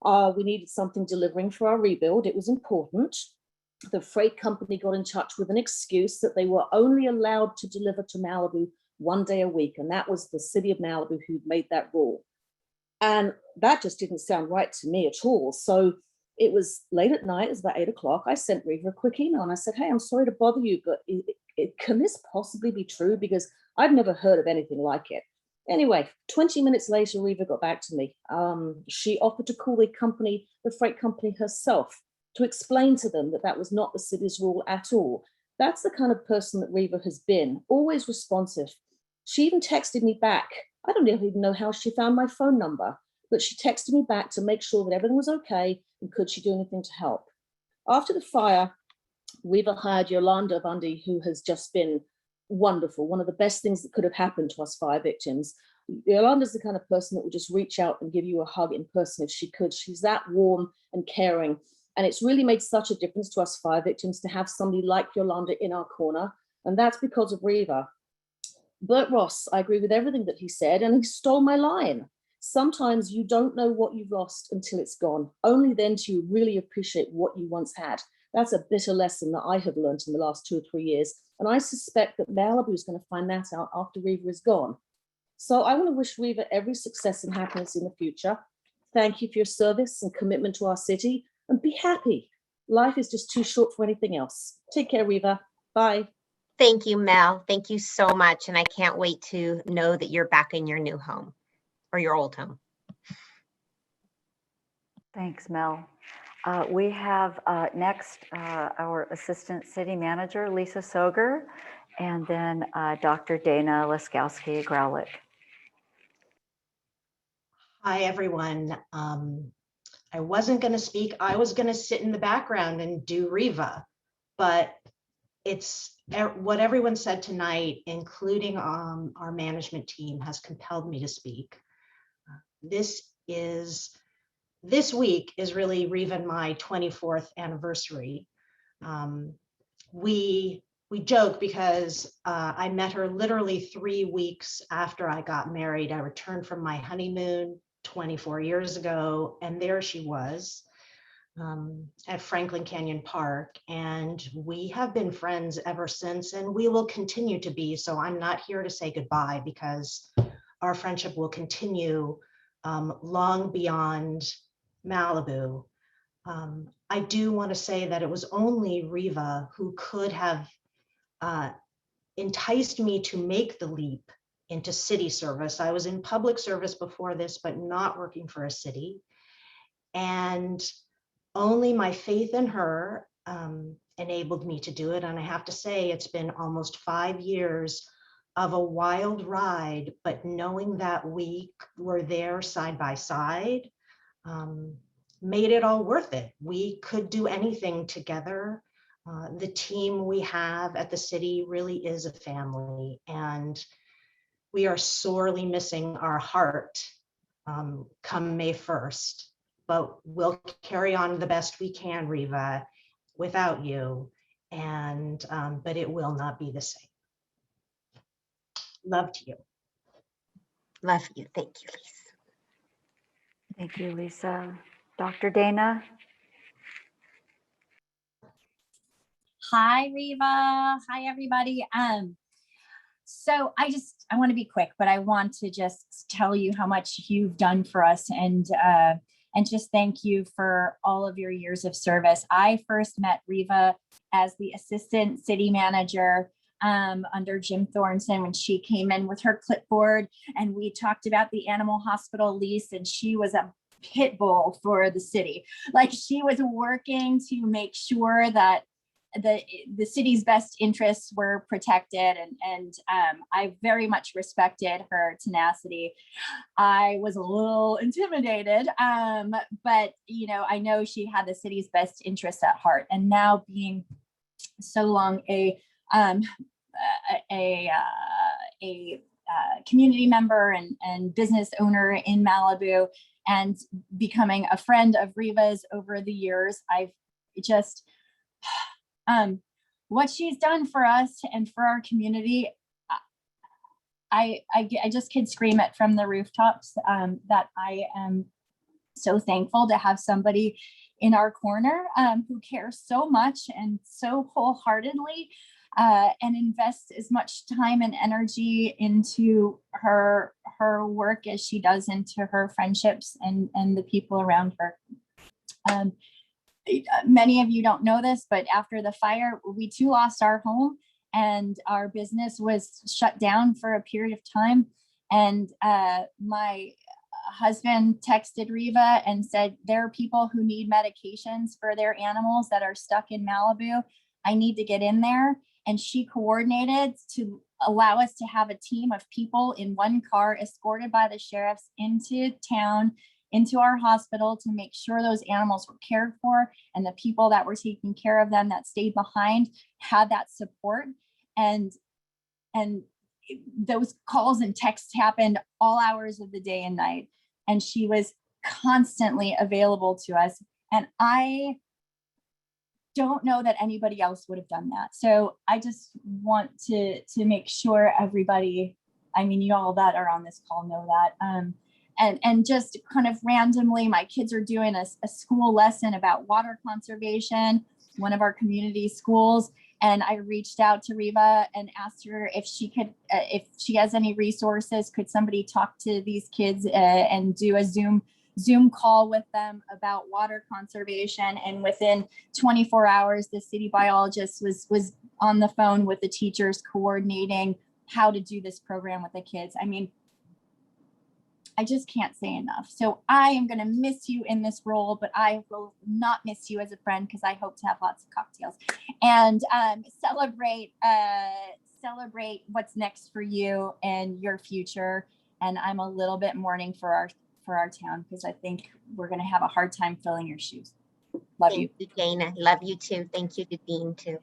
Speaker 23: We needed something delivering for our rebuild. It was important. The freight company got in touch with an excuse that they were only allowed to deliver to Malibu 1 day a week. And that was the city of Malibu who'd made that rule. And that just didn't sound right to me at all. So it was late at night, it was about 8 o'clock. I sent Reva a quick email and I said, hey, I'm sorry to bother you, but can this possibly be true? Because I've never heard of anything like it. Anyway, 20 minutes later, Reva got back to me. She offered to call the freight company herself to explain to them that that was not the city's rule at all. That's the kind of person that Reva has been, always responsive. She even texted me back. I don't even know how she found my phone number, but she texted me back to make sure that everything was okay and could she do anything to help. After the fire, Reva hired Yolanda Bundy, who has just been wonderful. One of the best things that could have happened to us fire victims. Yolanda's the kind of person that would just reach out and give you a hug in person if she could. She's that warm and caring. And it's really made such a difference to us fire victims to have somebody like Yolanda in our corner. And that's because of Reva. Bert Ross, I agree with everything that he said, and he stole my line. Sometimes you don't know what you've lost until it's gone. Only then do you really appreciate what you once had. That's a bitter lesson that I have learned in the last 2 or 3 years. And I suspect that Malibu is going to find that out after Reva is gone. So I want to wish Reva every success and happiness in the future. Thank you for your service and commitment to our city, and be happy. Life is just too short for anything else. Take care, Reva. Bye.
Speaker 2: Thank you, Mel. Thank you so much. And I can't wait to know that you're back in your new home or your old home.
Speaker 3: Thanks, Mel. We have next our Assistant City Manager, Lisa Soger, and then Dr. Dana Laskowski-Graulich.
Speaker 11: Hi, everyone. I wasn't going to speak. I was going to sit in the background and do Reva, but it's what everyone said tonight, including our management team, has compelled me to speak. This week is really Reva and my 24th anniversary. We joke because I met her literally 3 weeks after I got married. I returned from my honeymoon 24 years ago, and there she was at Franklin Canyon Park. And we have been friends ever since, and we will continue to be. So I'm not here to say goodbye, because our friendship will continue long beyond Malibu. I do want to say that it was only Reva who could have enticed me to make the leap into city service. I was in public service before this, but not working for a city. And only my faith in her enabled me to do it. And I have to say, it's been almost 5 years of a wild ride, but knowing that we were there side by side made it all worth it. We could do anything together. The team we have at the city really is a family, and we are sorely missing our heart come May 1st, but we'll carry on the best we can, Reva, without you, and but it will not be the same. Love to you.
Speaker 2: Love you. Thank you, Lisa.
Speaker 3: Thank you, Lisa. Dr. Dana.
Speaker 12: Hi, Reva. Hi, everybody. So I want to be quick, but I want to just tell you how much you've done for us, and just thank you for all of your years of service. I first met Reva as the assistant city manager under Jim Thornton when she came in with her clipboard, and we talked about the animal hospital lease, and she was a pit bull for the city. Like, she was working to make sure that the city's best interests were protected, and I very much respected her tenacity. I was a little intimidated, but I know she had the city's best interests at heart. And now, being so long a community member and business owner in Malibu, and becoming a friend of Reva's over the years, I've just what she's done for us and for our community, I just can scream it from the rooftops that I am so thankful to have somebody in our corner who cares so much and so wholeheartedly and invests as much time and energy into her work as she does into her friendships and the people around her. Many of you don't know this, but after the fire, we too lost our home and our business was shut down for a period of time. And my husband texted Reva and said, there are people who need medications for their animals that are stuck in Malibu. I need to get in there. And she coordinated to allow us to have a team of people in one car escorted by the sheriffs into town, into our hospital to make sure those animals were cared for, and the people that were taking care of them that stayed behind had that support. And those calls and texts happened all hours of the day and night. And she was constantly available to us. And I don't know that anybody else would have done that. So I just want to make sure everybody, I mean, you all that are on this call know that. And just kind of randomly, my kids are doing a school lesson about water conservation, one of our community schools. And I reached out to Reva and asked her if she could, if she has any resources, could somebody talk to these kids and do a Zoom call with them about water conservation. And within 24 hours, the city biologist was on the phone with the teachers coordinating how to do this program with the kids. I mean, I just can't say enough. So I am going to miss you in this role, but I will not miss you as a friend because I hope to have lots of cocktails and celebrate what's next for you and your future. And I'm a little bit mourning for our town because I think we're going to have a hard time filling your shoes. Love you.
Speaker 2: Thank you, Dana. Love you too. Thank you to Dean too.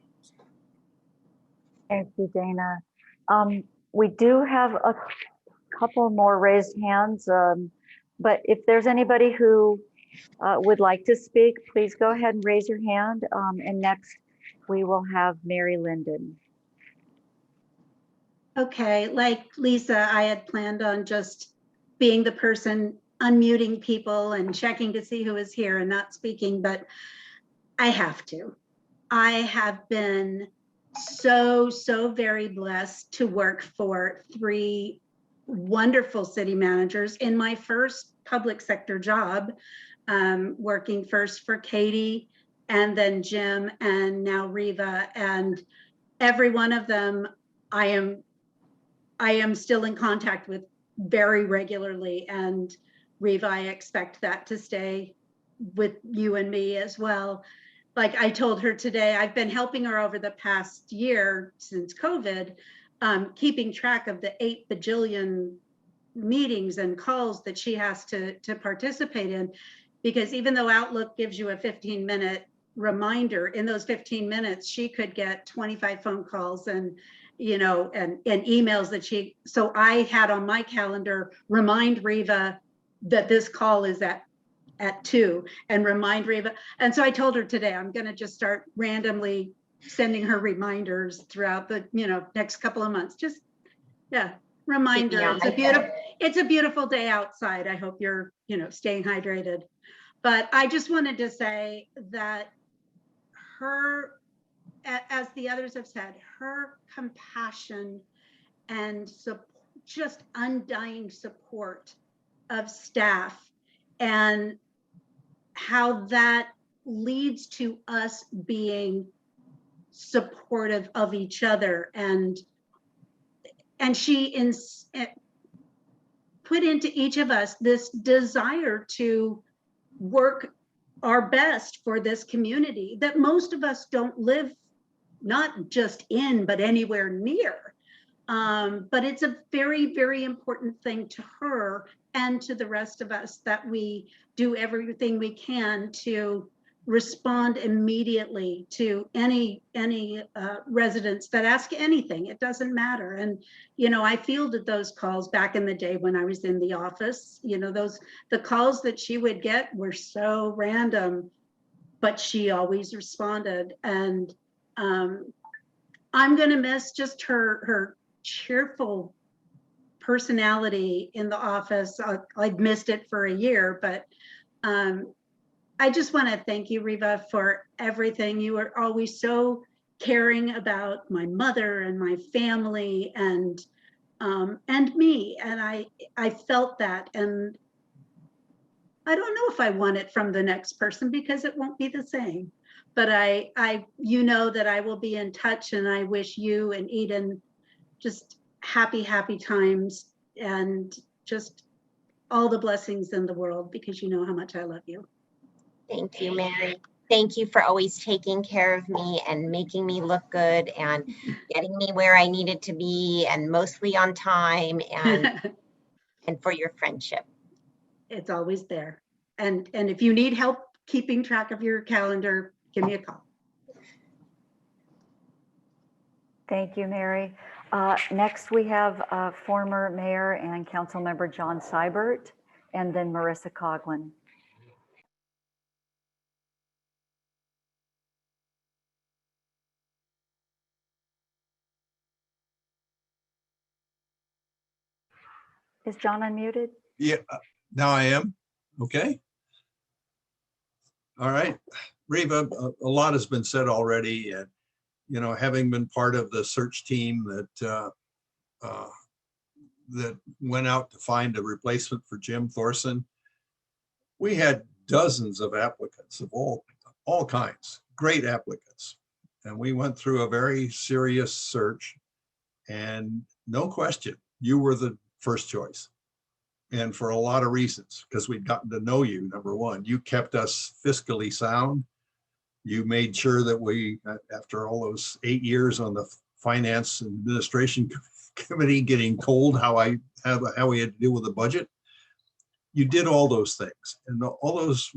Speaker 3: Thank you, Dana. We do have a couple more raised hands, but if there's anybody who would like to speak, please go ahead and raise your hand. And next we will have Mary Linden.
Speaker 14: Okay, like Lisa, I had planned on just being the person unmuting people and checking to see who is here and not speaking, but I have to. I have been so very blessed to work for 3 wonderful city managers in my first public sector job, working first for Katie and then Jim and now Reva, and every one of them I am still in contact with very regularly, and Reva, I expect that to stay with you and me as well. Like I told her today, I've been helping her over the past year since COVID, keeping track of the 8 bajillion meetings and calls that she has to participate in, because even though Outlook gives you a 15-minute reminder, in those 15 minutes, she could get 25 phone calls and emails that so I had on my calendar, remind Reva that this call is at 2 and remind Reva. And so I told her today, I'm going to just start randomly sending her reminders throughout the, next couple of months. Just, reminder. It's a beautiful day outside. I hope you're, staying hydrated. But I just wanted to say that her, as the others have said, her compassion and just undying support of staff, and how that leads to us being supportive of each other. And she put into each of us this desire to work our best for this community that most of us don't live, not just in, but anywhere near. But it's a very, very important thing to her and to the rest of us that we do everything we can to respond immediately to any residents that ask anything. It doesn't matter. And I fielded those calls back in the day when I was in the office. The calls that she would get were so random, but she always responded. And I'm going to miss just her cheerful personality in the office. I'd missed it for a year, but I just want to thank you, Reva, for everything. You were always so caring about my mother and my family and me. And I felt that. And I don't know if I want it from the next person because it won't be the same. But you know that I will be in touch, and I wish you and Eden just happy, happy times and just all the blessings in the world, because you know how much I love you.
Speaker 2: Thank you, Mary. Thank you for always taking care of me and making me look good and getting me where I needed to be and mostly on time, and for your friendship.
Speaker 14: It's always there. And if you need help keeping track of your calendar, give me a call.
Speaker 3: Thank you, Mary. Next, we have former Mayor and Council Member John Seibert, and then Marissa Coughlin. Is John unmuted?
Speaker 15: Yeah, now I am. Okay. All right. Reva, a lot has been said already. And, you know, having been part of the search team that went out to find a replacement for Jim Thorson, we had dozens of applicants of all kinds, great applicants. And we went through a very serious search, and no question, you were the first choice. And for a lot of reasons, because we'd gotten to know you, number one. You kept us fiscally sound. You made sure that we, after all those 8 years on the Finance and Administration Committee, getting told how we had to deal with the budget, you did all those things. And all those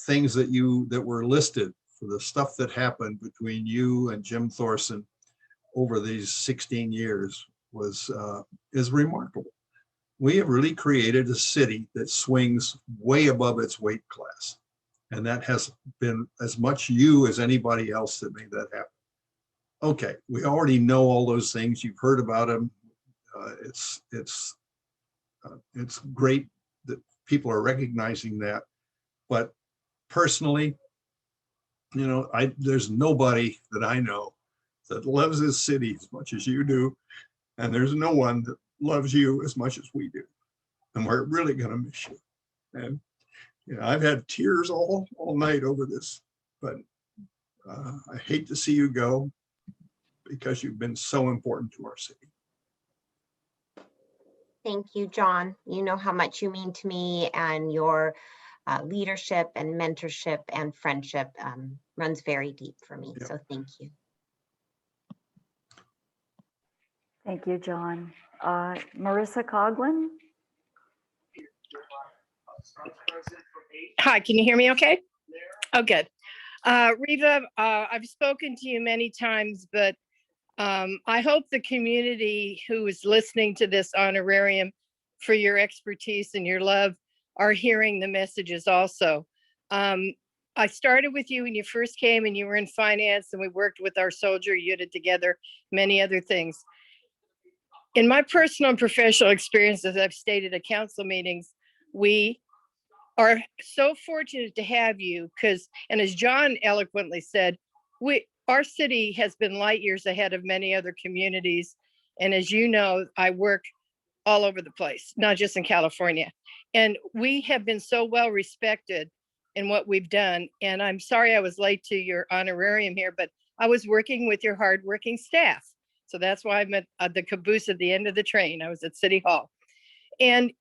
Speaker 15: things that were listed for the stuff that happened between you and Jim Thorson over these 16 years is remarkable. We have really created a city that swings way above its weight class. And that has been as much you as anybody else that made that happen. Okay, we already know all those things. You've heard about them. It's great that people are recognizing that. But personally, you know, there's nobody that I know that loves this city as much as you do. And there's no one that loves you as much as we do. And we're really going to miss you. And you know, I've had tears all night over this, but I hate to see you go because you've been so important to our city.
Speaker 2: Thank you, John. You know how much you mean to me, and your leadership and mentorship and friendship runs very deep for me. Yep. So thank you.
Speaker 3: Thank you, John. Marissa Coughlin.
Speaker 16: Hi, can you hear me okay? Oh, good. Reva, I've spoken to you many times, but I hope the community who is listening to this honorarium for your expertise and your love are hearing the messages also. I started with you when you first came and you were in finance, and we worked with our soldier unit together, many other things. In my personal and professional experiences, I've stated at council meetings, we are so fortunate to have you and as John eloquently said, our city has been light years ahead of many other communities. And as you know, I work all over the place, not just in California. And we have been so well respected in what we've done. And I'm sorry I was late to your honorarium here, but I was working with your hardworking staff. So that's why I'm at the caboose at the end of the train. I was at City Hall. And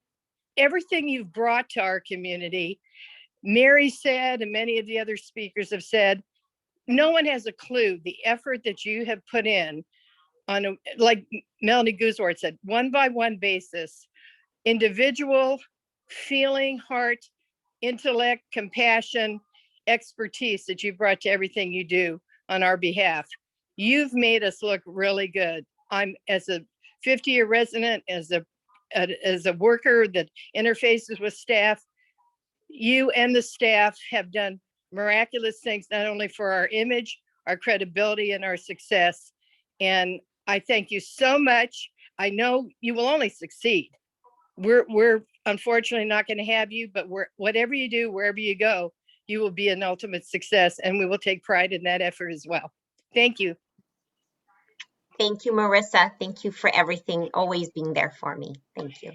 Speaker 16: everything you've brought to our community, Mary said, and many of the other speakers have said, no one has a clue the effort that you have put in on, like Melanie Guzwart said, one by one basis, individual, feeling, heart, intellect, compassion, expertise that you brought to everything you do on our behalf. You've made us look really good. I'm, as a 50-year resident, as a worker that interfaces with staff, you and the staff have done miraculous things, not only for our image, our credibility, and our success. And I thank you so much. I know you will only succeed. We're unfortunately not going to have you, but whatever you do, wherever you go, you will be an ultimate success, and we will take pride in that effort as well. Thank you.
Speaker 2: Thank you, Marissa. Thank you for everything, always being there for me. Thank you.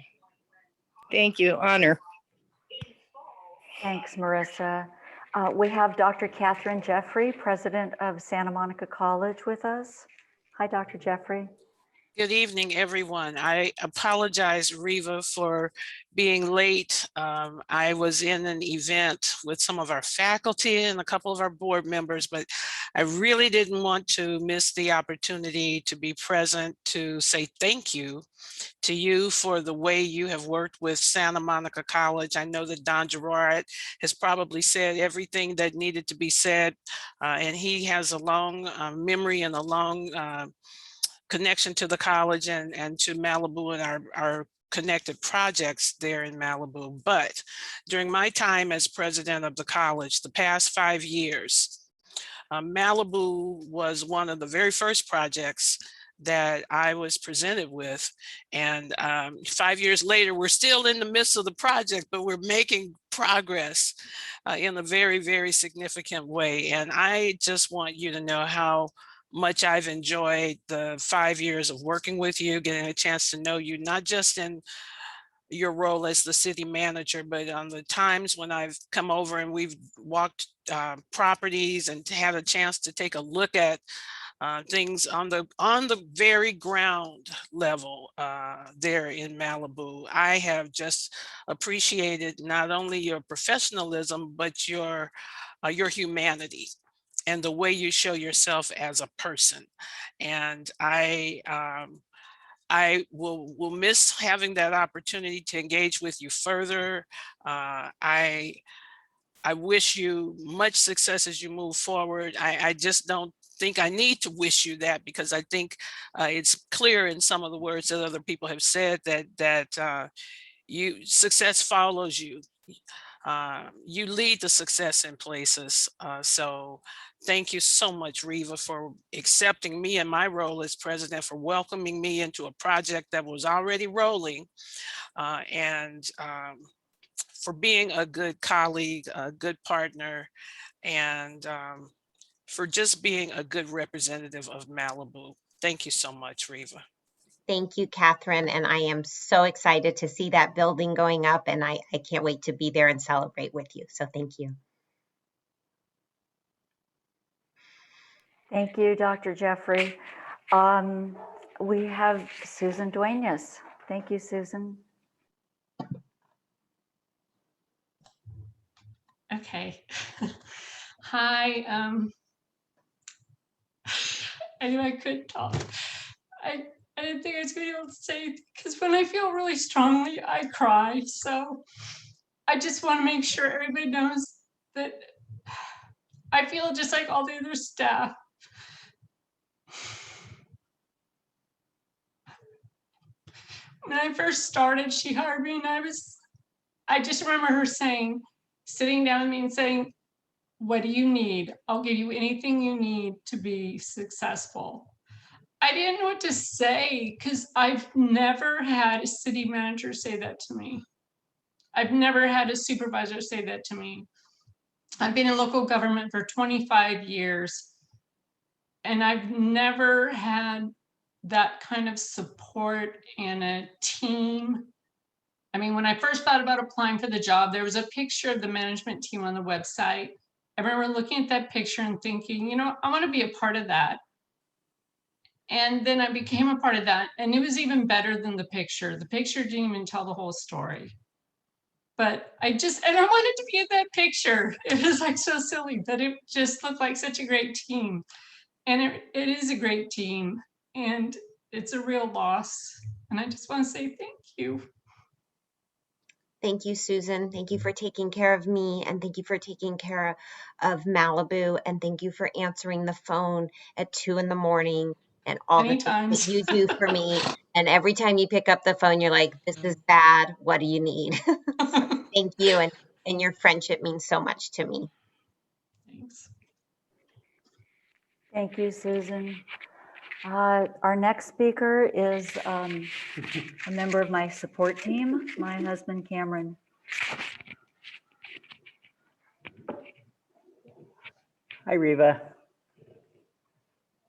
Speaker 16: Thank you. Honor.
Speaker 3: Thanks, Marissa. We have Dr. Catherine Jeffrey, president of Santa Monica College, with us. Hi, Dr. Jeffrey.
Speaker 5: Good evening, everyone. I apologize, Reva, for being late. I was in an event with some of our faculty and a couple of our board members, but I really didn't want to miss the opportunity to be present to say thank you to you for the way you have worked with Santa Monica College. I know that Don Gerard has probably said everything that needed to be said, and he has a long memory and a long connection to the college and to Malibu and our connected projects there in Malibu. But during my time as president of the college, the past 5 years, Malibu was one of the very first projects that I was presented with. And 5 years later, we're still in the midst of the project, but we're making progress in a very, very significant way. And I just want you to know how much I've enjoyed the 5 years of working with you, getting a chance to know you, not just in your role as the city manager, but on the times when I've come over and we've walked properties and had a chance to take a look at things on the very ground level there in Malibu. I have just appreciated not only your professionalism, but your humanity and the way you show yourself as a person. And I will miss having that opportunity to engage with you further. I wish you much success as you move forward. I just don't think I need to wish you that, because I think it's clear in some of the words that other people have said that success follows you. You lead the success in places. So thank you so much, Reva, for accepting me in my role as president, for welcoming me into a project that was already rolling, and for being a good colleague, a good partner, and for just being a good representative of Malibu. Thank you so much, Reva.
Speaker 2: Thank you, Catherine. And I am so excited to see that building going up, and I can't wait to be there and celebrate with you. So thank you.
Speaker 3: Thank you, Dr. Jeffrey. We have Susan Duenas. Thank you, Susan.
Speaker 17: Okay. Hi. I knew I couldn't talk. I didn't think I was going to be able to say, because when I feel really strongly, I cry. So I just want to make sure everybody knows that I feel just like all the other staff. When I first started, she hired me, and I just remember her sitting down with me and saying, "What do you need? I'll give you anything you need to be successful." I didn't know what to say, because I've never had a city manager say that to me. I've never had a supervisor say that to me. I've been in local government for 25 years, and I've never had that kind of support and a team. I mean, when I first thought about applying for the job, there was a picture of the management team on the website. I remember looking at that picture and thinking, you know, I want to be a part of that. And then I became a part of that, and it was even better than the picture. The picture didn't even tell the whole story. But I wanted to be in that picture. It was like so silly, but it just looked like such a great team. And it is a great team, and it's a real loss. And I just want to say thank you.
Speaker 2: Thank you, Susan. Thank you for taking care of me, and thank you for taking care of Malibu, and thank you for answering the phone at 2 a.m. and all the things that you do for me. And every time you pick up the phone, you're like, "This is bad. What do you need?" So thank you, and your friendship means so much to me.
Speaker 17: Thanks.
Speaker 3: Thank you, Susan. Our next speaker is a member of my support team, my husband, Cameron.
Speaker 19: Hi, Reva.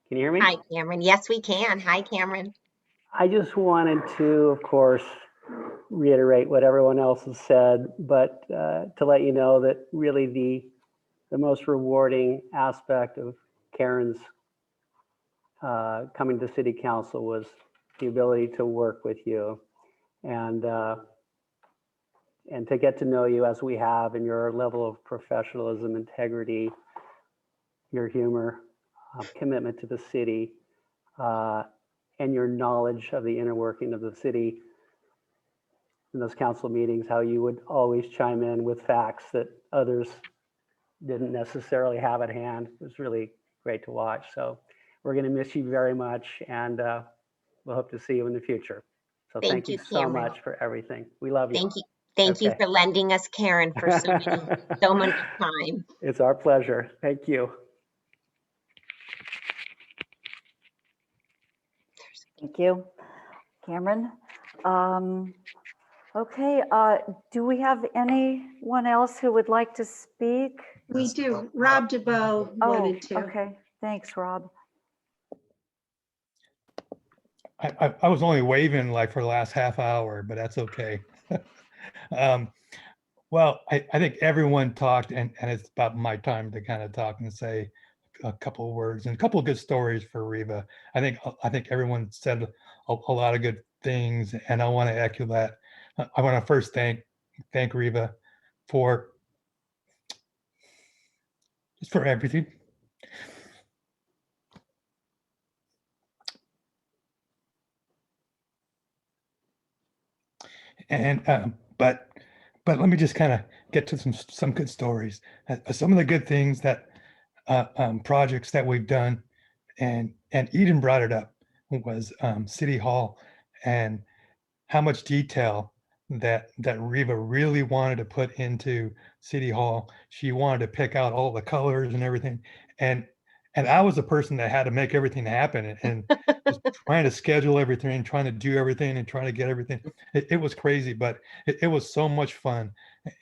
Speaker 19: Can you hear me?
Speaker 2: Hi, Cameron. Yes, we can. Hi, Cameron.
Speaker 19: I just wanted to, of course, reiterate what everyone else has said, but to let you know that really the most rewarding aspect of Karen's coming to City Council was the ability to work with you and to get to know you as we have, and your level of professionalism, integrity, your humor, commitment to the city, and your knowledge of the inner working of the city in those council meetings, how you would always chime in with facts that others didn't necessarily have at hand. It was really great to watch. So we're going to miss you very much, and we'll hope to see you in the future. So thank you so
Speaker 2: Cameron.
Speaker 19: much for everything. We love you.
Speaker 2: Thank you. Thank you
Speaker 19: Okay.
Speaker 2: for lending us Karen for so much time.
Speaker 19: It's our pleasure. Thank you.
Speaker 3: Thank you, Cameron. Okay, do we have anyone else who would like to speak?
Speaker 14: We do. Rob DeBow wanted to.
Speaker 3: Okay, thanks, Rob.
Speaker 20: I was only waving like for the last half hour, but that's okay. Well, I think everyone talked, and it's about my time to kind of talk and say a couple of words and a couple of good stories for Reva. I think everyone said a lot of good things, and I want to echo that. I want to first thank Reva for everything. And but let me just kind of get to some good stories. Some of the good things that projects that we've done, and Eden brought it up, was City Hall, and how much detail that Reva really wanted to put into City Hall. She wanted to pick out all the colors and everything, and I was the person that had to make everything happen, and just trying to schedule everything, trying to do everything, and trying to get everything. It was crazy, but it was so much fun.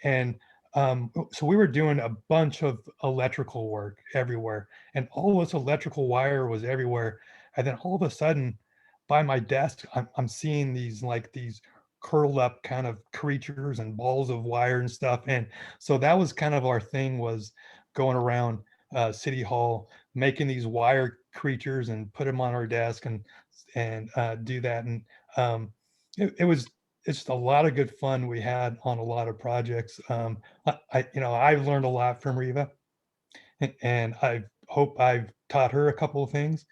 Speaker 20: And so we were doing a bunch of electrical work everywhere, and all this electrical wire was everywhere. And then all of a sudden, by my desk, I'm seeing these curled up kind of creatures and balls of wire and stuff. And so that was kind of our thing, was going around City Hall, making these wire creatures and put them on our desk and do that. And it's just a lot of good fun we had on a lot of projects. I've learned a lot from Reva, and I hope I've taught her a couple of things.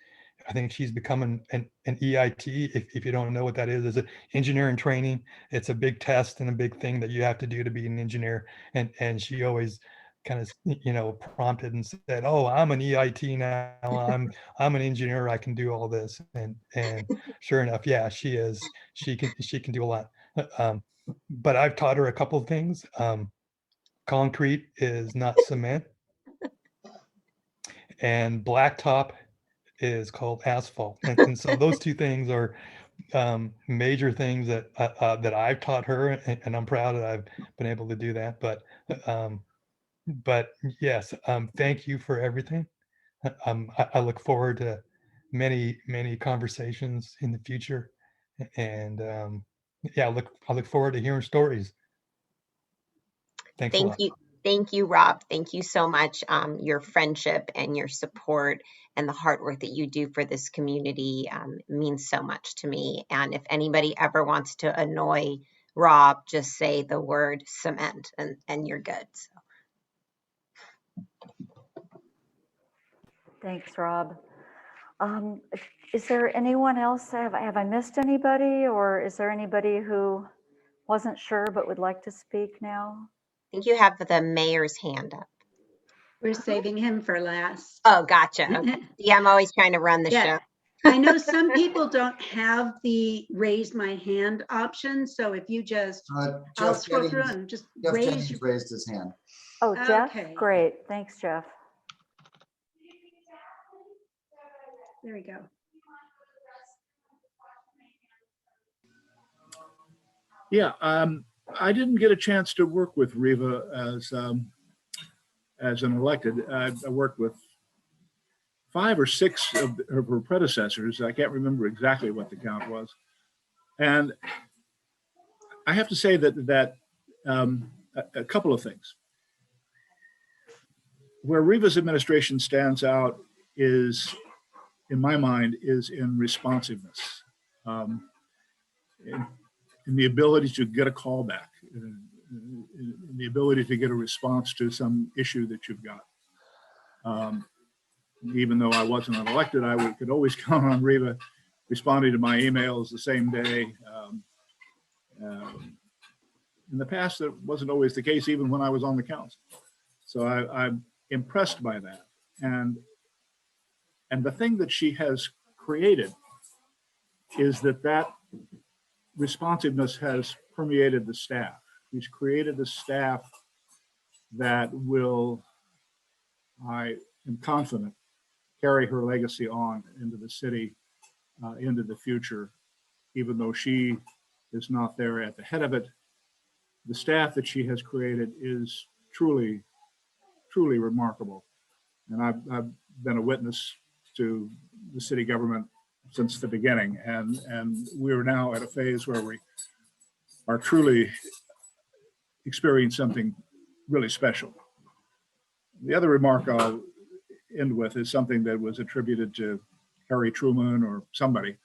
Speaker 20: I think she's becoming an EIT. If you don't know what that is an engineering training. It's a big test and a big thing that you have to do to be an engineer. And she always kind of, prompted and said, "Oh, I'm an EIT now. I'm an engineer. I can do all this." And sure enough, yeah, she is. She can do a lot. But I've taught her a couple of things. Concrete is not cement, and blacktop is called asphalt. And so those two things are major things that I've taught her, and I'm proud that I've been able to do that. But yes, thank you for everything. I look forward to many conversations in the future, and yeah, I look forward to hearing stories. Thanks a lot.
Speaker 2: Thank you, Rob. Thank you so much. Your friendship and your support and the hard work that you do for this community means so much to me. And if anybody ever wants to annoy Rob, just say the word cement and you're good. So.
Speaker 3: Thanks, Rob. Is there anyone else? Have I missed anybody, or is there anybody who wasn't sure but would like to speak now?
Speaker 2: I think you have the mayor's hand up.
Speaker 14: We're saving him for last.
Speaker 2: Oh, gotcha. Okay. Yeah, I'm always trying to run the show.
Speaker 14: I know some people don't have the raise my hand option. So if you just, I'll scroll through and just
Speaker 21: raised his hand.
Speaker 3: Oh, Jeff?
Speaker 14: Okay.
Speaker 3: Great. Thanks, Jeff.
Speaker 14: There we go.
Speaker 1: Yeah, I didn't get a chance to work with Reva as an elected. I worked with 5 or 6 of her predecessors. I can't remember exactly what the count was. And I have to say that a couple of things. Where Reva's administration stands out is, in my mind, is in responsiveness, in the ability to get a call back, in the ability to get a response to some issue that you've got. Even though I wasn't elected, could always count on Reva responding to my emails the same day. In the past, that wasn't always the case, even when I was on the council. So I'm impressed by that. And the thing that she has created is that responsiveness has permeated the staff. She's created a staff that will, I am confident, carry her legacy on into the city, into the future, even though she is not there at the head of it. The staff that she has created is truly, truly remarkable. And I've been a witness to the city government since the beginning. And we're now at a phase where we are truly experiencing something really special. The other remark I'll end with is something that was attributed to Harry Truman or somebody,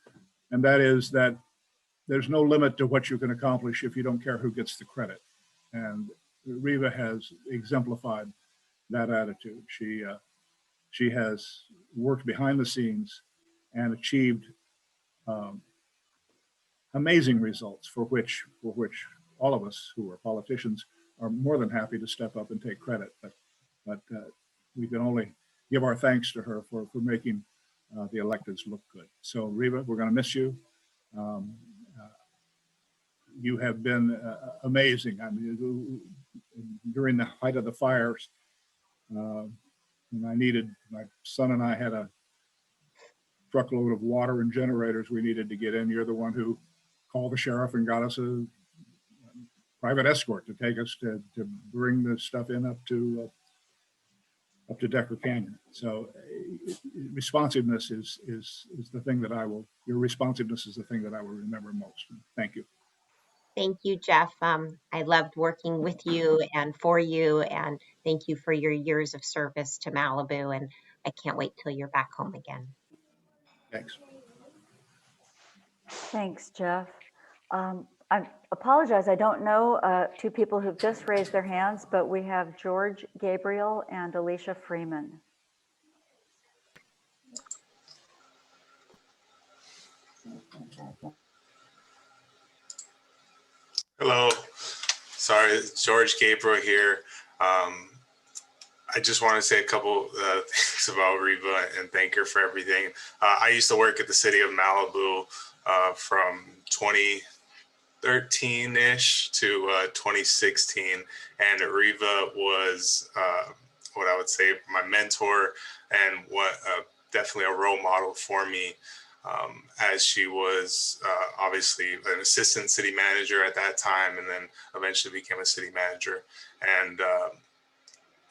Speaker 1: and that is that there's no limit to what you can accomplish if you don't care who gets the credit. And Reva has exemplified that attitude. She has worked behind the scenes and achieved amazing results for which all of us who are politicians are more than happy to step up and take credit. But we can only give our thanks to her for making the electeds look good. So Reva, we're going to miss you. You have been amazing. I mean, during the height of the fires, when my son and I had a truckload of water and generators we needed to get in. You're the one who called the sheriff and got us a private escort to take us to bring the stuff in up to Decker Canyon. So responsiveness is the thing that your responsiveness is the thing that I will remember most. Thank you.
Speaker 2: Thank you, Jeff. I loved working with you and for you, and thank you for your years of service to Malibu. And I can't wait till you're back home again.
Speaker 4: Thanks.
Speaker 3: Thanks, Jeff. I apologize. I don't know 2 people who've just raised their hands, but we have George Gabriel and Alicia Freeman.
Speaker 6: Hello, sorry, it's George Gabriel here. I just want to say a couple things about Reva and thank her for everything. I used to work at the city of Malibu from 2013-ish to 2016, and Reva was what I would say my mentor and definitely a role model for me. As she was obviously an assistant city manager at that time, and then eventually became a city manager. And,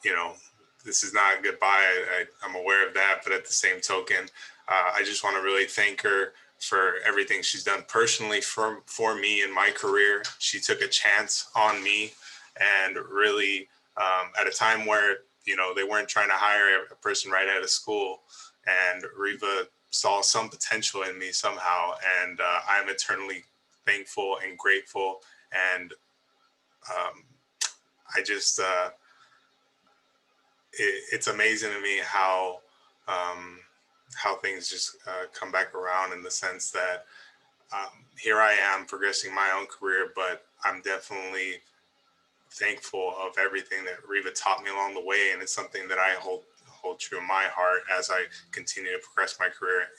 Speaker 6: you know, this is not a goodbye. I'm aware of that, but at the same token, I just want to really thank her for everything she's done personally for me in my career. She took a chance on me, and really at a time where, you know, they weren't trying to hire a person right out of school, and Reva saw some potential in me somehow, and I'm eternally thankful and grateful. And I just it's amazing to me how things just come back around, in the sense that here I am progressing my own career, but I'm definitely thankful of everything that Reva taught me along the way, and it's something that I hold true in my heart as I continue to progress my career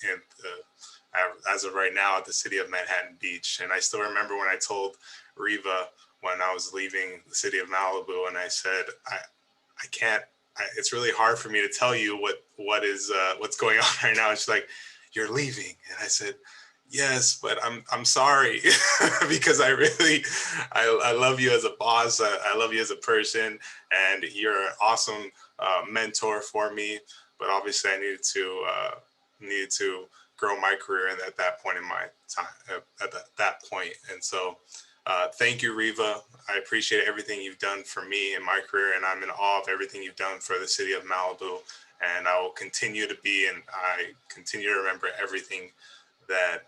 Speaker 6: as of right now at the city of Manhattan Beach. And I still remember when I told Reva when I was leaving the city of Malibu, and I said, I can't, it's really hard for me to tell you what's going on right now. And she's like, you're leaving. And I said, Yes, but I'm sorry because I love you as a boss. I love you as a person, and you're an awesome mentor for me. But obviously, I needed to grow my career at that point in my time. At that point, and so thank you, Reva. I appreciate everything you've done for me in my career, and I'm in awe of everything you've done for the city of Malibu. And I will continue to be, and I continue to remember everything that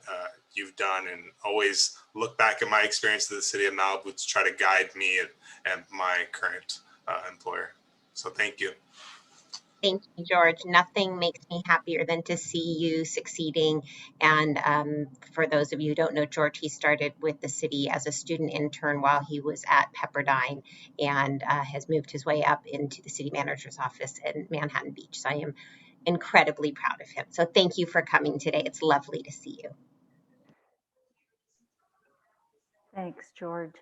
Speaker 6: you've done, and always look back at my experience in the city of Malibu to try to guide me and my current employer. So thank you.
Speaker 2: Thank you, George. Nothing makes me happier than to see you succeeding. And for those of you who don't know George, he started with the city as a student intern while he was at Pepperdine, and has moved his way up into the city manager's office in Manhattan Beach. So I am incredibly proud of him. So thank you for coming today. It's lovely to see you.
Speaker 3: Thanks, George.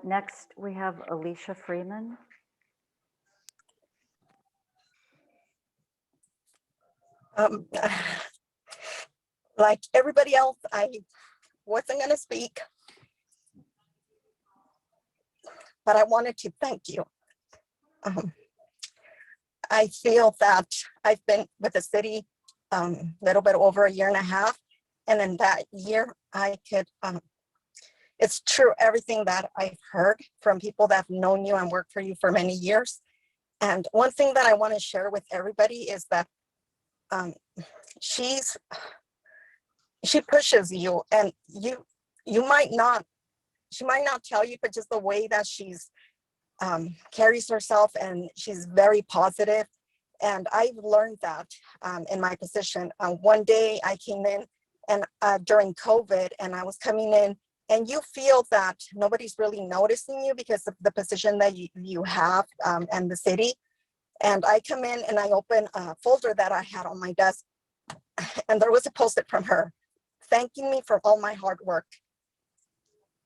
Speaker 3: Next, we have Alicia Freeman.
Speaker 7: Like everybody else, I wasn't going to speak, but I wanted to thank you. I feel that I've been with the city a little bit over a year and a half, and in that year, I could, it's true everything that I've heard from people that have known you and worked for you for many years. And one thing that I want to share with everybody is that she pushes you, and she might not tell you, but just the way that she's carries herself, and she's very positive. And I've learned that in my position. One day I came in and during COVID, and I was coming in, and you feel that nobody's really noticing you because of the position that you have and the city. And I come in and I open a folder that I had on my desk, and there was a post-it from her thanking me for all my hard work.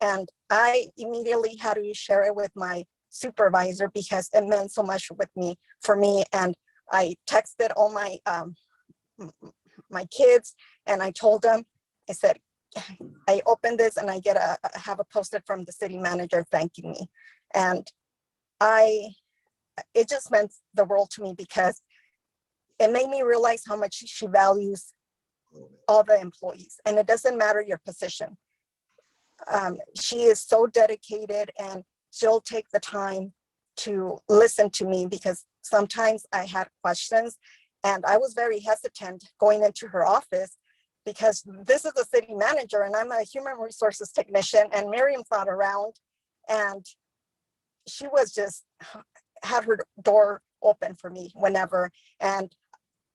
Speaker 7: And I immediately had to share it with my supervisor because it meant so much for me. And I texted all my my kids, and I told them, I said, I opened this and I have a post-it from the city manager thanking me. And it just meant the world to me because it made me realize how much she values all the employees, and it doesn't matter your position. She is so dedicated, and she'll take the time to listen to me because sometimes I had questions, and I was very hesitant going into her office because this is the city manager and I'm a human resources technician, and Miriam's not around, and she was just had her door open for me whenever. And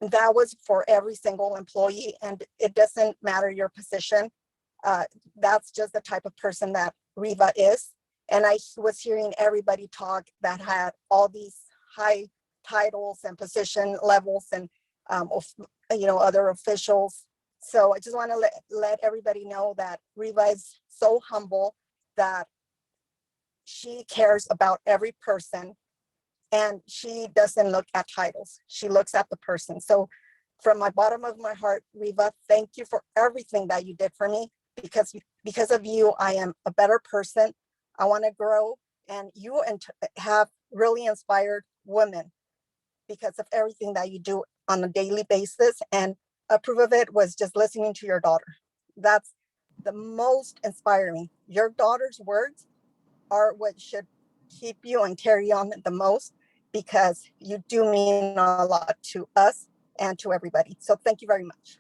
Speaker 7: that was for every single employee, and it doesn't matter your position. That's just the type of person that Reva is. And I was hearing everybody talk that had all these high titles and position levels and other officials. So I just want to let everybody know that Reva is so humble that she cares about every person, and she doesn't look at titles. She looks at the person. So from my bottom of my heart, Reva, thank you for everything that you did for me, because of you, I am a better person. I want to grow, and you have really inspired women because of everything that you do on a daily basis. And a proof of it was just listening to your daughter. That's the most inspiring. Your daughter's words are what should keep you and carry on the most, because you do mean a lot to us and to everybody. So thank you very much.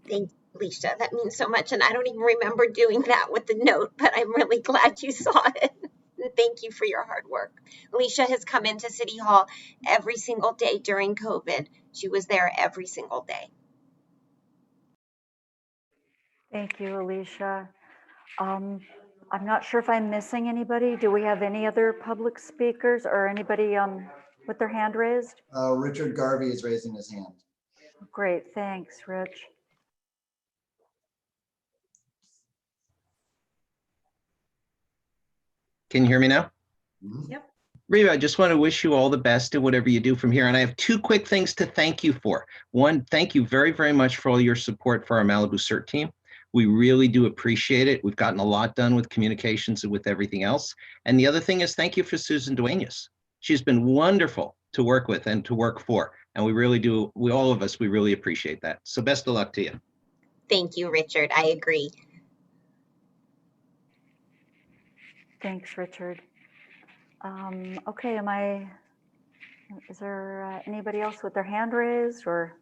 Speaker 2: Thank you, Alicia. That means so much. And I don't even remember doing that with the note, but I'm really glad you saw it. Thank you for your hard work. Alicia has come into City Hall every single day during COVID. She was there every single day.
Speaker 3: Thank you, Alicia. I'm not sure if I'm missing anybody. Do we have any other public speakers or anybody with their hand raised?
Speaker 21: Richard Garvey is raising his hand.
Speaker 3: Great, thanks, Rich.
Speaker 8: Can you hear me now?
Speaker 23: Yep.
Speaker 8: Reva, I just want to wish you all the best in whatever you do from here. And I have two quick things to thank you for. One, thank you very, very much for all your support for our Malibu CERT team. We really do appreciate it. We've gotten a lot done with communications and with everything else. And the other thing is thank you for Susan Duenas. She's been wonderful to work with and to work for. And we really do, all of us, we really appreciate that. So best of luck to you.
Speaker 2: Thank you, Richard. I agree.
Speaker 3: Thanks, Richard. Okay, is there anybody else with their hand raised or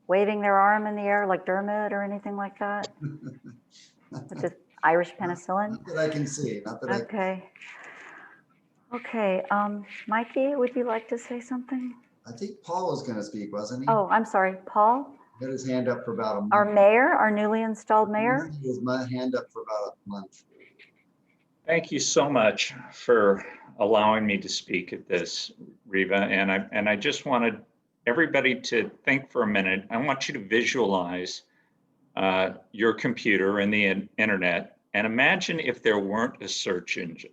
Speaker 3: waving their arm in the air like Dermot or anything like that? With the Irish penicillin?
Speaker 21: Not that I can see, not that
Speaker 3: Okay. Okay, Mikey, would you like to say something?
Speaker 21: I think Paul was gonna speak, wasn't he?
Speaker 3: Oh, I'm sorry, Paul?
Speaker 21: He had his hand up for about a month.
Speaker 3: Our mayor, our newly installed mayor?
Speaker 21: His hand up for about a month.
Speaker 9: Thank you so much for allowing me to speak at this, Reva. And I just wanted everybody to think for a minute. I want you to visualize your computer and the internet, and imagine if there weren't a search engine.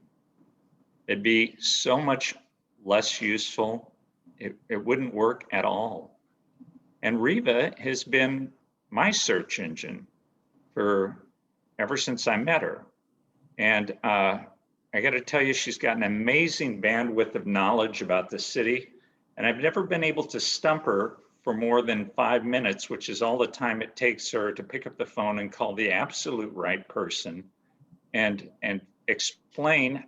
Speaker 9: It'd be so much less useful. It wouldn't work at all. And Reva has been my search engine ever since I met her. And I got to tell you, she's got an amazing bandwidth of knowledge about the city. And I've never been able to stump her for more than 5 minutes, which is all the time it takes her to pick up the phone and call the absolute right person and explain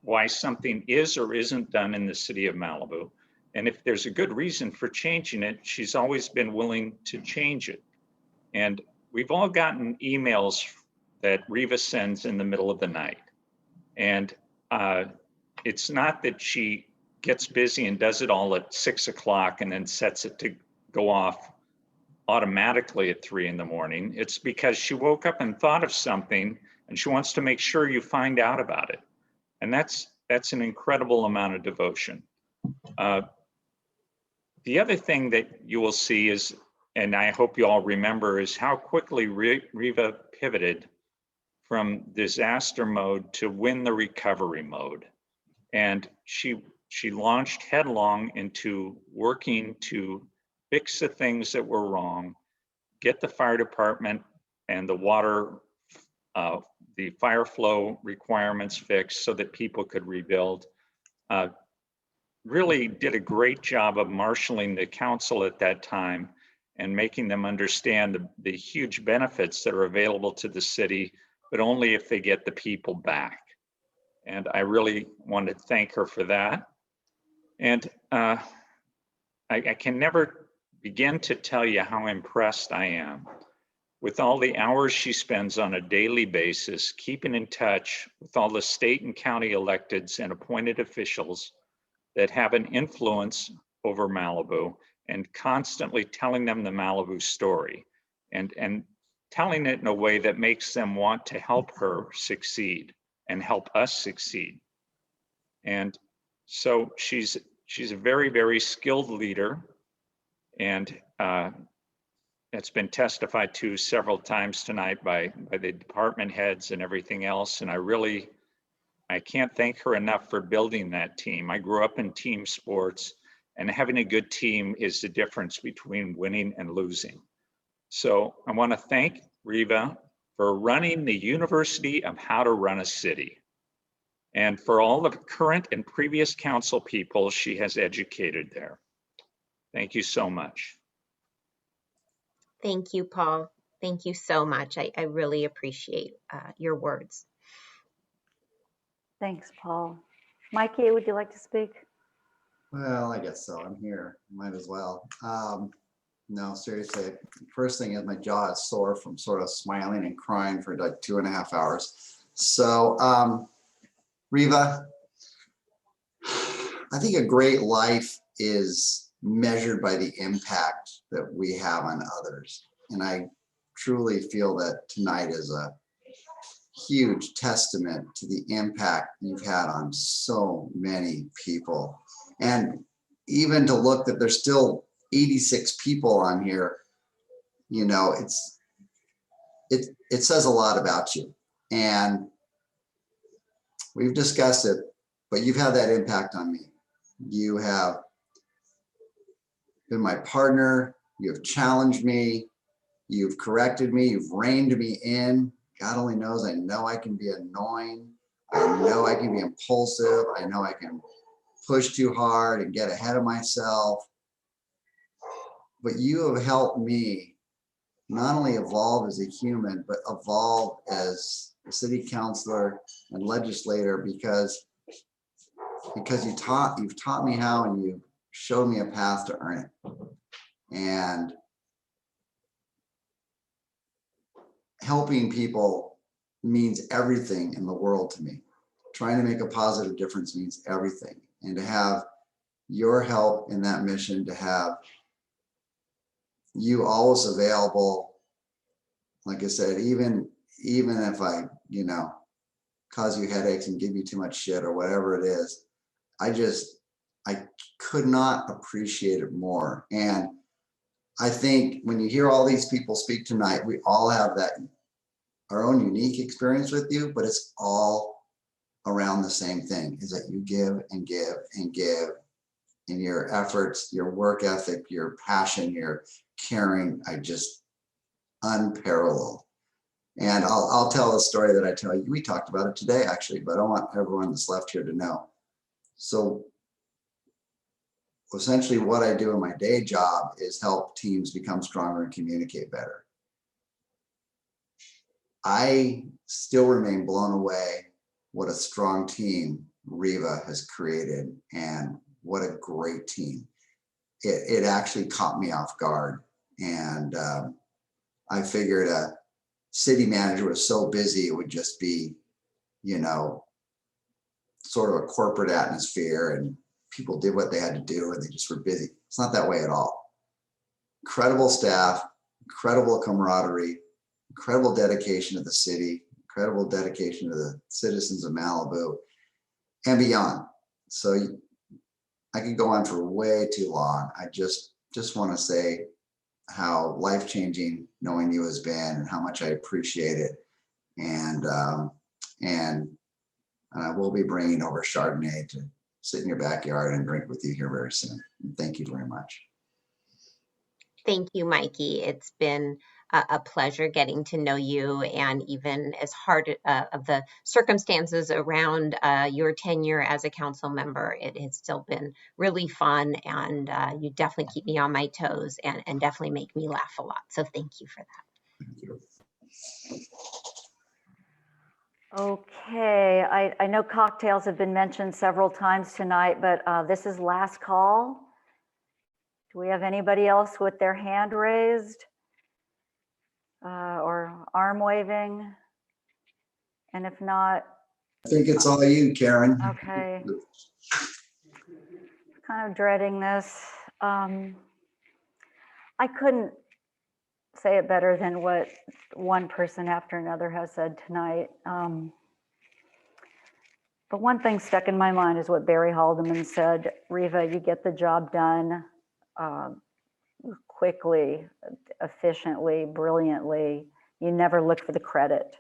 Speaker 9: why something is or isn't done in the city of Malibu. And if there's a good reason for changing it, she's always been willing to change it. And we've all gotten emails that Reva sends in the middle of the night. And it's not that she gets busy and does it all at 6 o'clock and then sets it to go off automatically at 3 in the morning. It's because she woke up and thought of something and she wants to make sure you find out about it. And that's an incredible amount of devotion. The other thing that you will see is, and I hope you all remember, is how quickly Reva pivoted from disaster mode to win the recovery mode. And she launched headlong into working to fix the things that were wrong, get the fire department and the water, the fire flow requirements fixed so that people could rebuild. Really did a great job of marshaling the council at that time and making them understand the huge benefits that are available to the city, but only if they get the people back. And I really want to thank her for that. And I can never begin to tell you how impressed I am with all the hours she spends on a daily basis, keeping in touch with all the state and county electeds and appointed officials that have an influence over Malibu, and constantly telling them the Malibu story and telling it in a way that makes them want to help her succeed and help us succeed. And so she's a very, very skilled leader, and it's been testified to several times tonight by the department heads and everything else. And I can't thank her enough for building that team. I grew up in team sports, and having a good team is the difference between winning and losing. So I want to thank Reva for running the University of How to Run a City, and for all the current and previous council people she has educated there. Thank you so much.
Speaker 2: Thank you, Paul. Thank you so much. I really appreciate your words.
Speaker 3: Thanks, Paul. Mikey, would you like to speak?
Speaker 21: Well, I guess so. I'm here. Might as well. No, seriously. First thing is my jaw is sore from sort of smiling and crying for like 2.5 hours. So, Reva, I think a great life is measured by the impact that we have on others. And I truly feel that tonight is a huge testament to the impact you've had on so many people. And even to look that there's still 86 people on here, you know, it says a lot about you. And we've discussed it, but you've had that impact on me. You have been my partner. You have challenged me. You've corrected me. You've reined me in. God only knows, I know I can be annoying. I know I can be impulsive. I know I can push too hard and get ahead of myself. But you have helped me not only evolve as a human, but evolve as a city councilor and legislator, because you've taught me how, and you showed me a path to earn it. And helping people means everything in the world to me. Trying to make a positive difference means everything. And to have your help in that mission, to have you always available, like I said, even if I, cause you headaches and give you too much shit or whatever it is, I could not appreciate it more. And I think when you hear all these people speak tonight, we all have our own unique experience with you, but it's all around the same thing, is that you give and give and give, and your efforts, your work ethic, your passion, your caring, unparalleled. And I'll tell a story that I tell you. We talked about it today, actually, but I want everyone that's left here to know. So essentially what I do in my day job is help teams become stronger and communicate better. I still remain blown away what a strong team Reva has created, and what a great team. It actually caught me off guard. And I figured a city manager was so busy, it would just be, sort of a corporate atmosphere, and people did what they had to do and they just were busy. It's not that way at all. Incredible staff, incredible camaraderie, incredible dedication to the city, incredible dedication to the citizens of Malibu and beyond. So I could go on for way too long. I just want to say how life-changing knowing you has been, and how much I appreciate it. And I will be bringing over Chardonnay to sit in your backyard and drink with you here very soon. And thank you very much.
Speaker 2: Thank you, Mikey. It's been a pleasure getting to know you, and even as hard of the circumstances around your tenure as a council member, it has still been really fun, and you definitely keep me on my toes and definitely make me laugh a lot. So thank you for that.
Speaker 21: Thank you.
Speaker 3: Okay, I know cocktails have been mentioned several times tonight, but this is last call. Do we have anybody else with their hand raised or arm waving? And if not,
Speaker 21: I think it's all you, Karen.
Speaker 3: okay. Kind of dreading this. I couldn't say it better than what one person after another has said tonight. But one thing stuck in my mind is what Barry Haldeman said: Reva, you get the job done quickly, efficiently, brilliantly. You never look for the credit.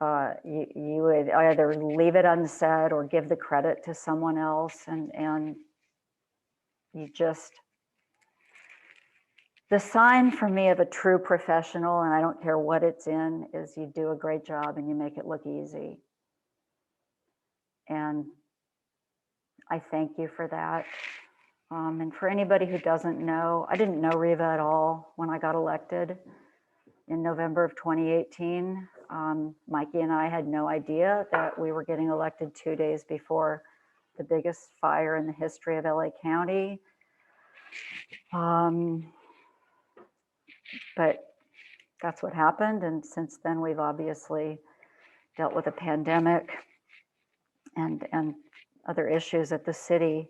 Speaker 3: You would either leave it unsaid or give the credit to someone else, and you just, the sign for me of a true professional, and I don't care what it's in, is you do a great job and you make it look easy. And I thank you for that. And for anybody who doesn't know, I didn't know Reva at all when I got elected in November of 2018. Mikey and I had no idea that we were getting elected 2 days before the biggest fire in the history of LA County. But that's what happened. And since then, we've obviously dealt with a pandemic and other issues at the city.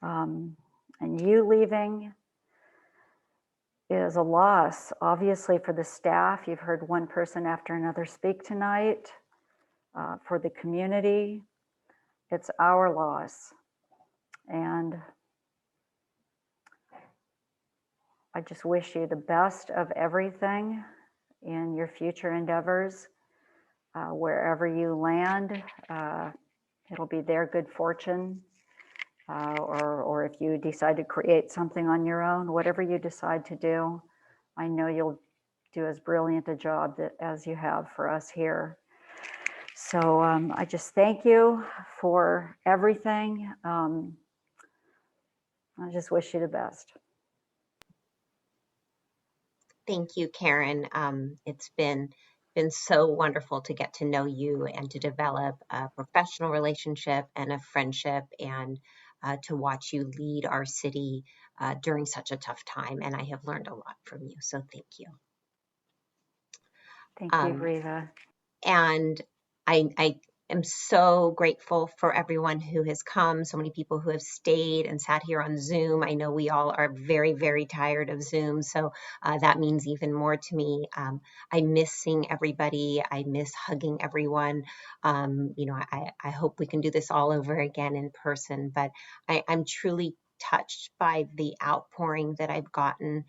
Speaker 3: And you leaving is a loss, obviously, for the staff. You've heard one person after another speak tonight. For the community, it's our loss. And I just wish you the best of everything in your future endeavors. Wherever you land, it'll be their good fortune. Or if you decide to create something on your own, whatever you decide to do, I know you'll do as brilliant a job as you have for us here. So I just thank you for everything. I just wish you the best.
Speaker 2: Thank you, Karen. It's been so wonderful to get to know you and to develop a professional relationship and a friendship, and to watch you lead our city during such a tough time. And I have learned a lot from you. So thank you.
Speaker 3: Thank you, Reva.
Speaker 2: And I am so grateful for everyone who has come, so many people who have stayed and sat here on Zoom. I know we all are very, very tired of Zoom, so that means even more to me. I miss seeing everybody. I miss hugging everyone. You know, I hope we can do this all over again in person, but I'm truly touched by the outpouring that I've gotten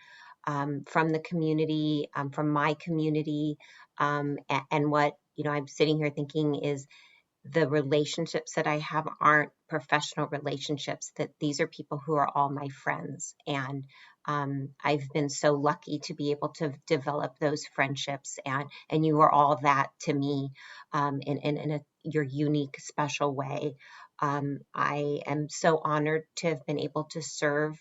Speaker 2: from the community, from my community, and what, you know, I'm sitting here thinking is the relationships that I have aren't professional relationships, that these are people who are all my friends. And I've been so lucky to be able to develop those friendships, and you are all that to me in your unique, special way. I am so honored to have been able to serve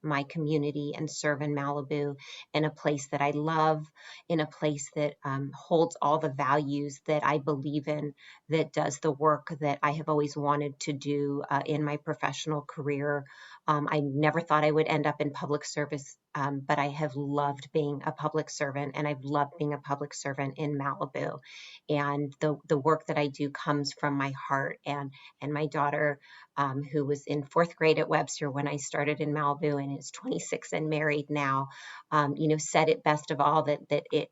Speaker 2: my community and serve in Malibu, in a place that I love, in a place that holds all the values that I believe in, that does the work that I have always wanted to do in my professional career. I never thought I would end up in public service, but I have loved being a public servant, and I've loved being a public servant in Malibu. And the work that I do comes from my heart. And my daughter, who was in 4th grade at Webster when I started in Malibu and is 26 and married now, you know, said it best of all, that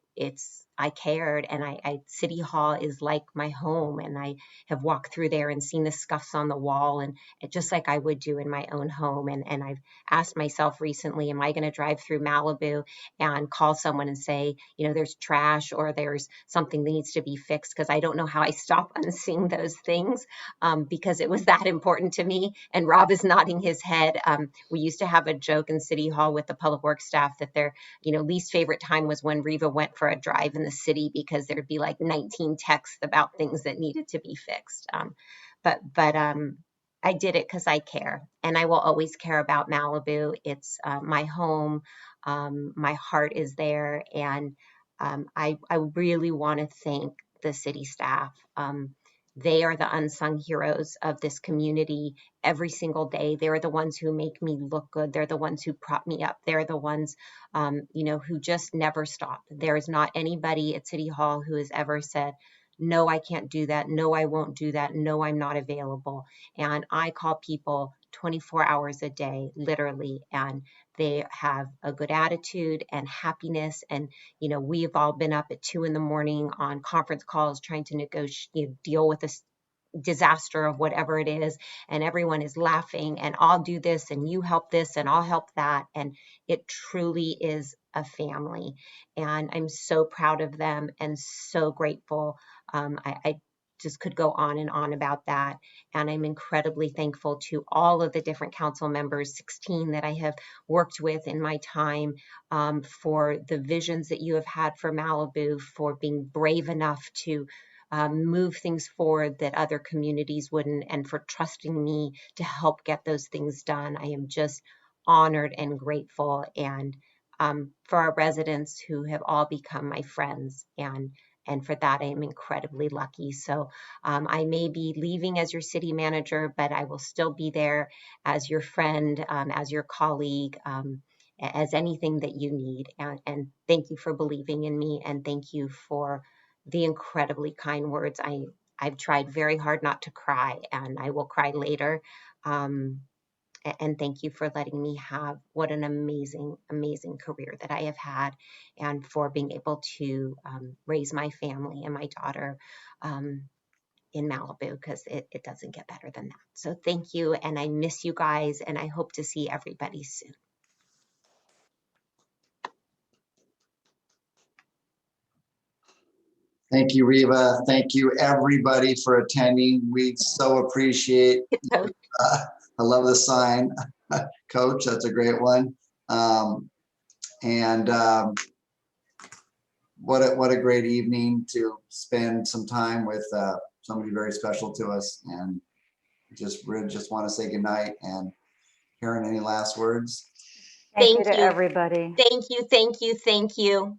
Speaker 2: I cared, and City Hall is like my home, and I have walked through there and seen the scuffs on the wall, and just like I would do in my own home. And I've asked myself recently, am I going to drive through Malibu and call someone and say, you know, there's trash or there's something that needs to be fixed? Because I don't know how I stop unseeing those things, because it was that important to me. And Rob is nodding his head. We used to have a joke in City Hall with the public works staff that their, you know, least favorite time was when Reva went for a drive in the city, because there'd be like 19 texts about things that needed to be fixed. But I did it because I care, and I will always care about Malibu. It's my home. My heart is there, and I really want to thank the city staff. They are the unsung heroes of this community every single day. They're the ones who make me look good. They're the ones who prop me up. They're the ones, you know, who just never stop. There is not anybody at City Hall who has ever said, no, I can't do that. No, I won't do that. No, I'm not available. And I call people 24 hours a day, literally, and they have a good attitude and happiness. And, you know, we've all been up at 2 a.m. on conference calls trying to negotiate, deal with this disaster of whatever it is, and everyone is laughing, and I'll do this and you help this and I'll help that. And it truly is a family, and I'm so proud of them and so grateful. I just could go on and on about that. And I'm incredibly thankful to all of the different council members, 16 that I have worked with in my time, for the visions that you have had for Malibu, for being brave enough to move things forward that other communities wouldn't, and for trusting me to help get those things done. I am just honored and grateful. And for our residents who have all become my friends, and for that I am incredibly lucky. So I may be leaving as your city manager, but I will still be there as your friend, as your colleague, as anything that you need. And thank you for believing in me, and thank you for the incredibly kind words. I've tried very hard not to cry, and I will cry later. And thank you for letting me have what an amazing, amazing career that I have had, and for being able to raise my family and my daughter in Malibu, because it doesn't get better than that. So thank you, and I miss you guys, and I hope to see everybody soon.
Speaker 21: Thank you, Reva. Thank you, everybody, for attending. We so appreciate. I love the sign, Coach. That's a great one. And what a great evening to spend some time with somebody very special to us. And just want to say goodnight. And Karen, any last words?
Speaker 3: Thank you to everybody.
Speaker 2: Thank you, thank you, thank you.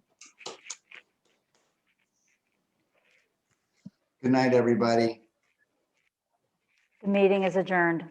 Speaker 21: Good night, everybody.
Speaker 3: The meeting is adjourned.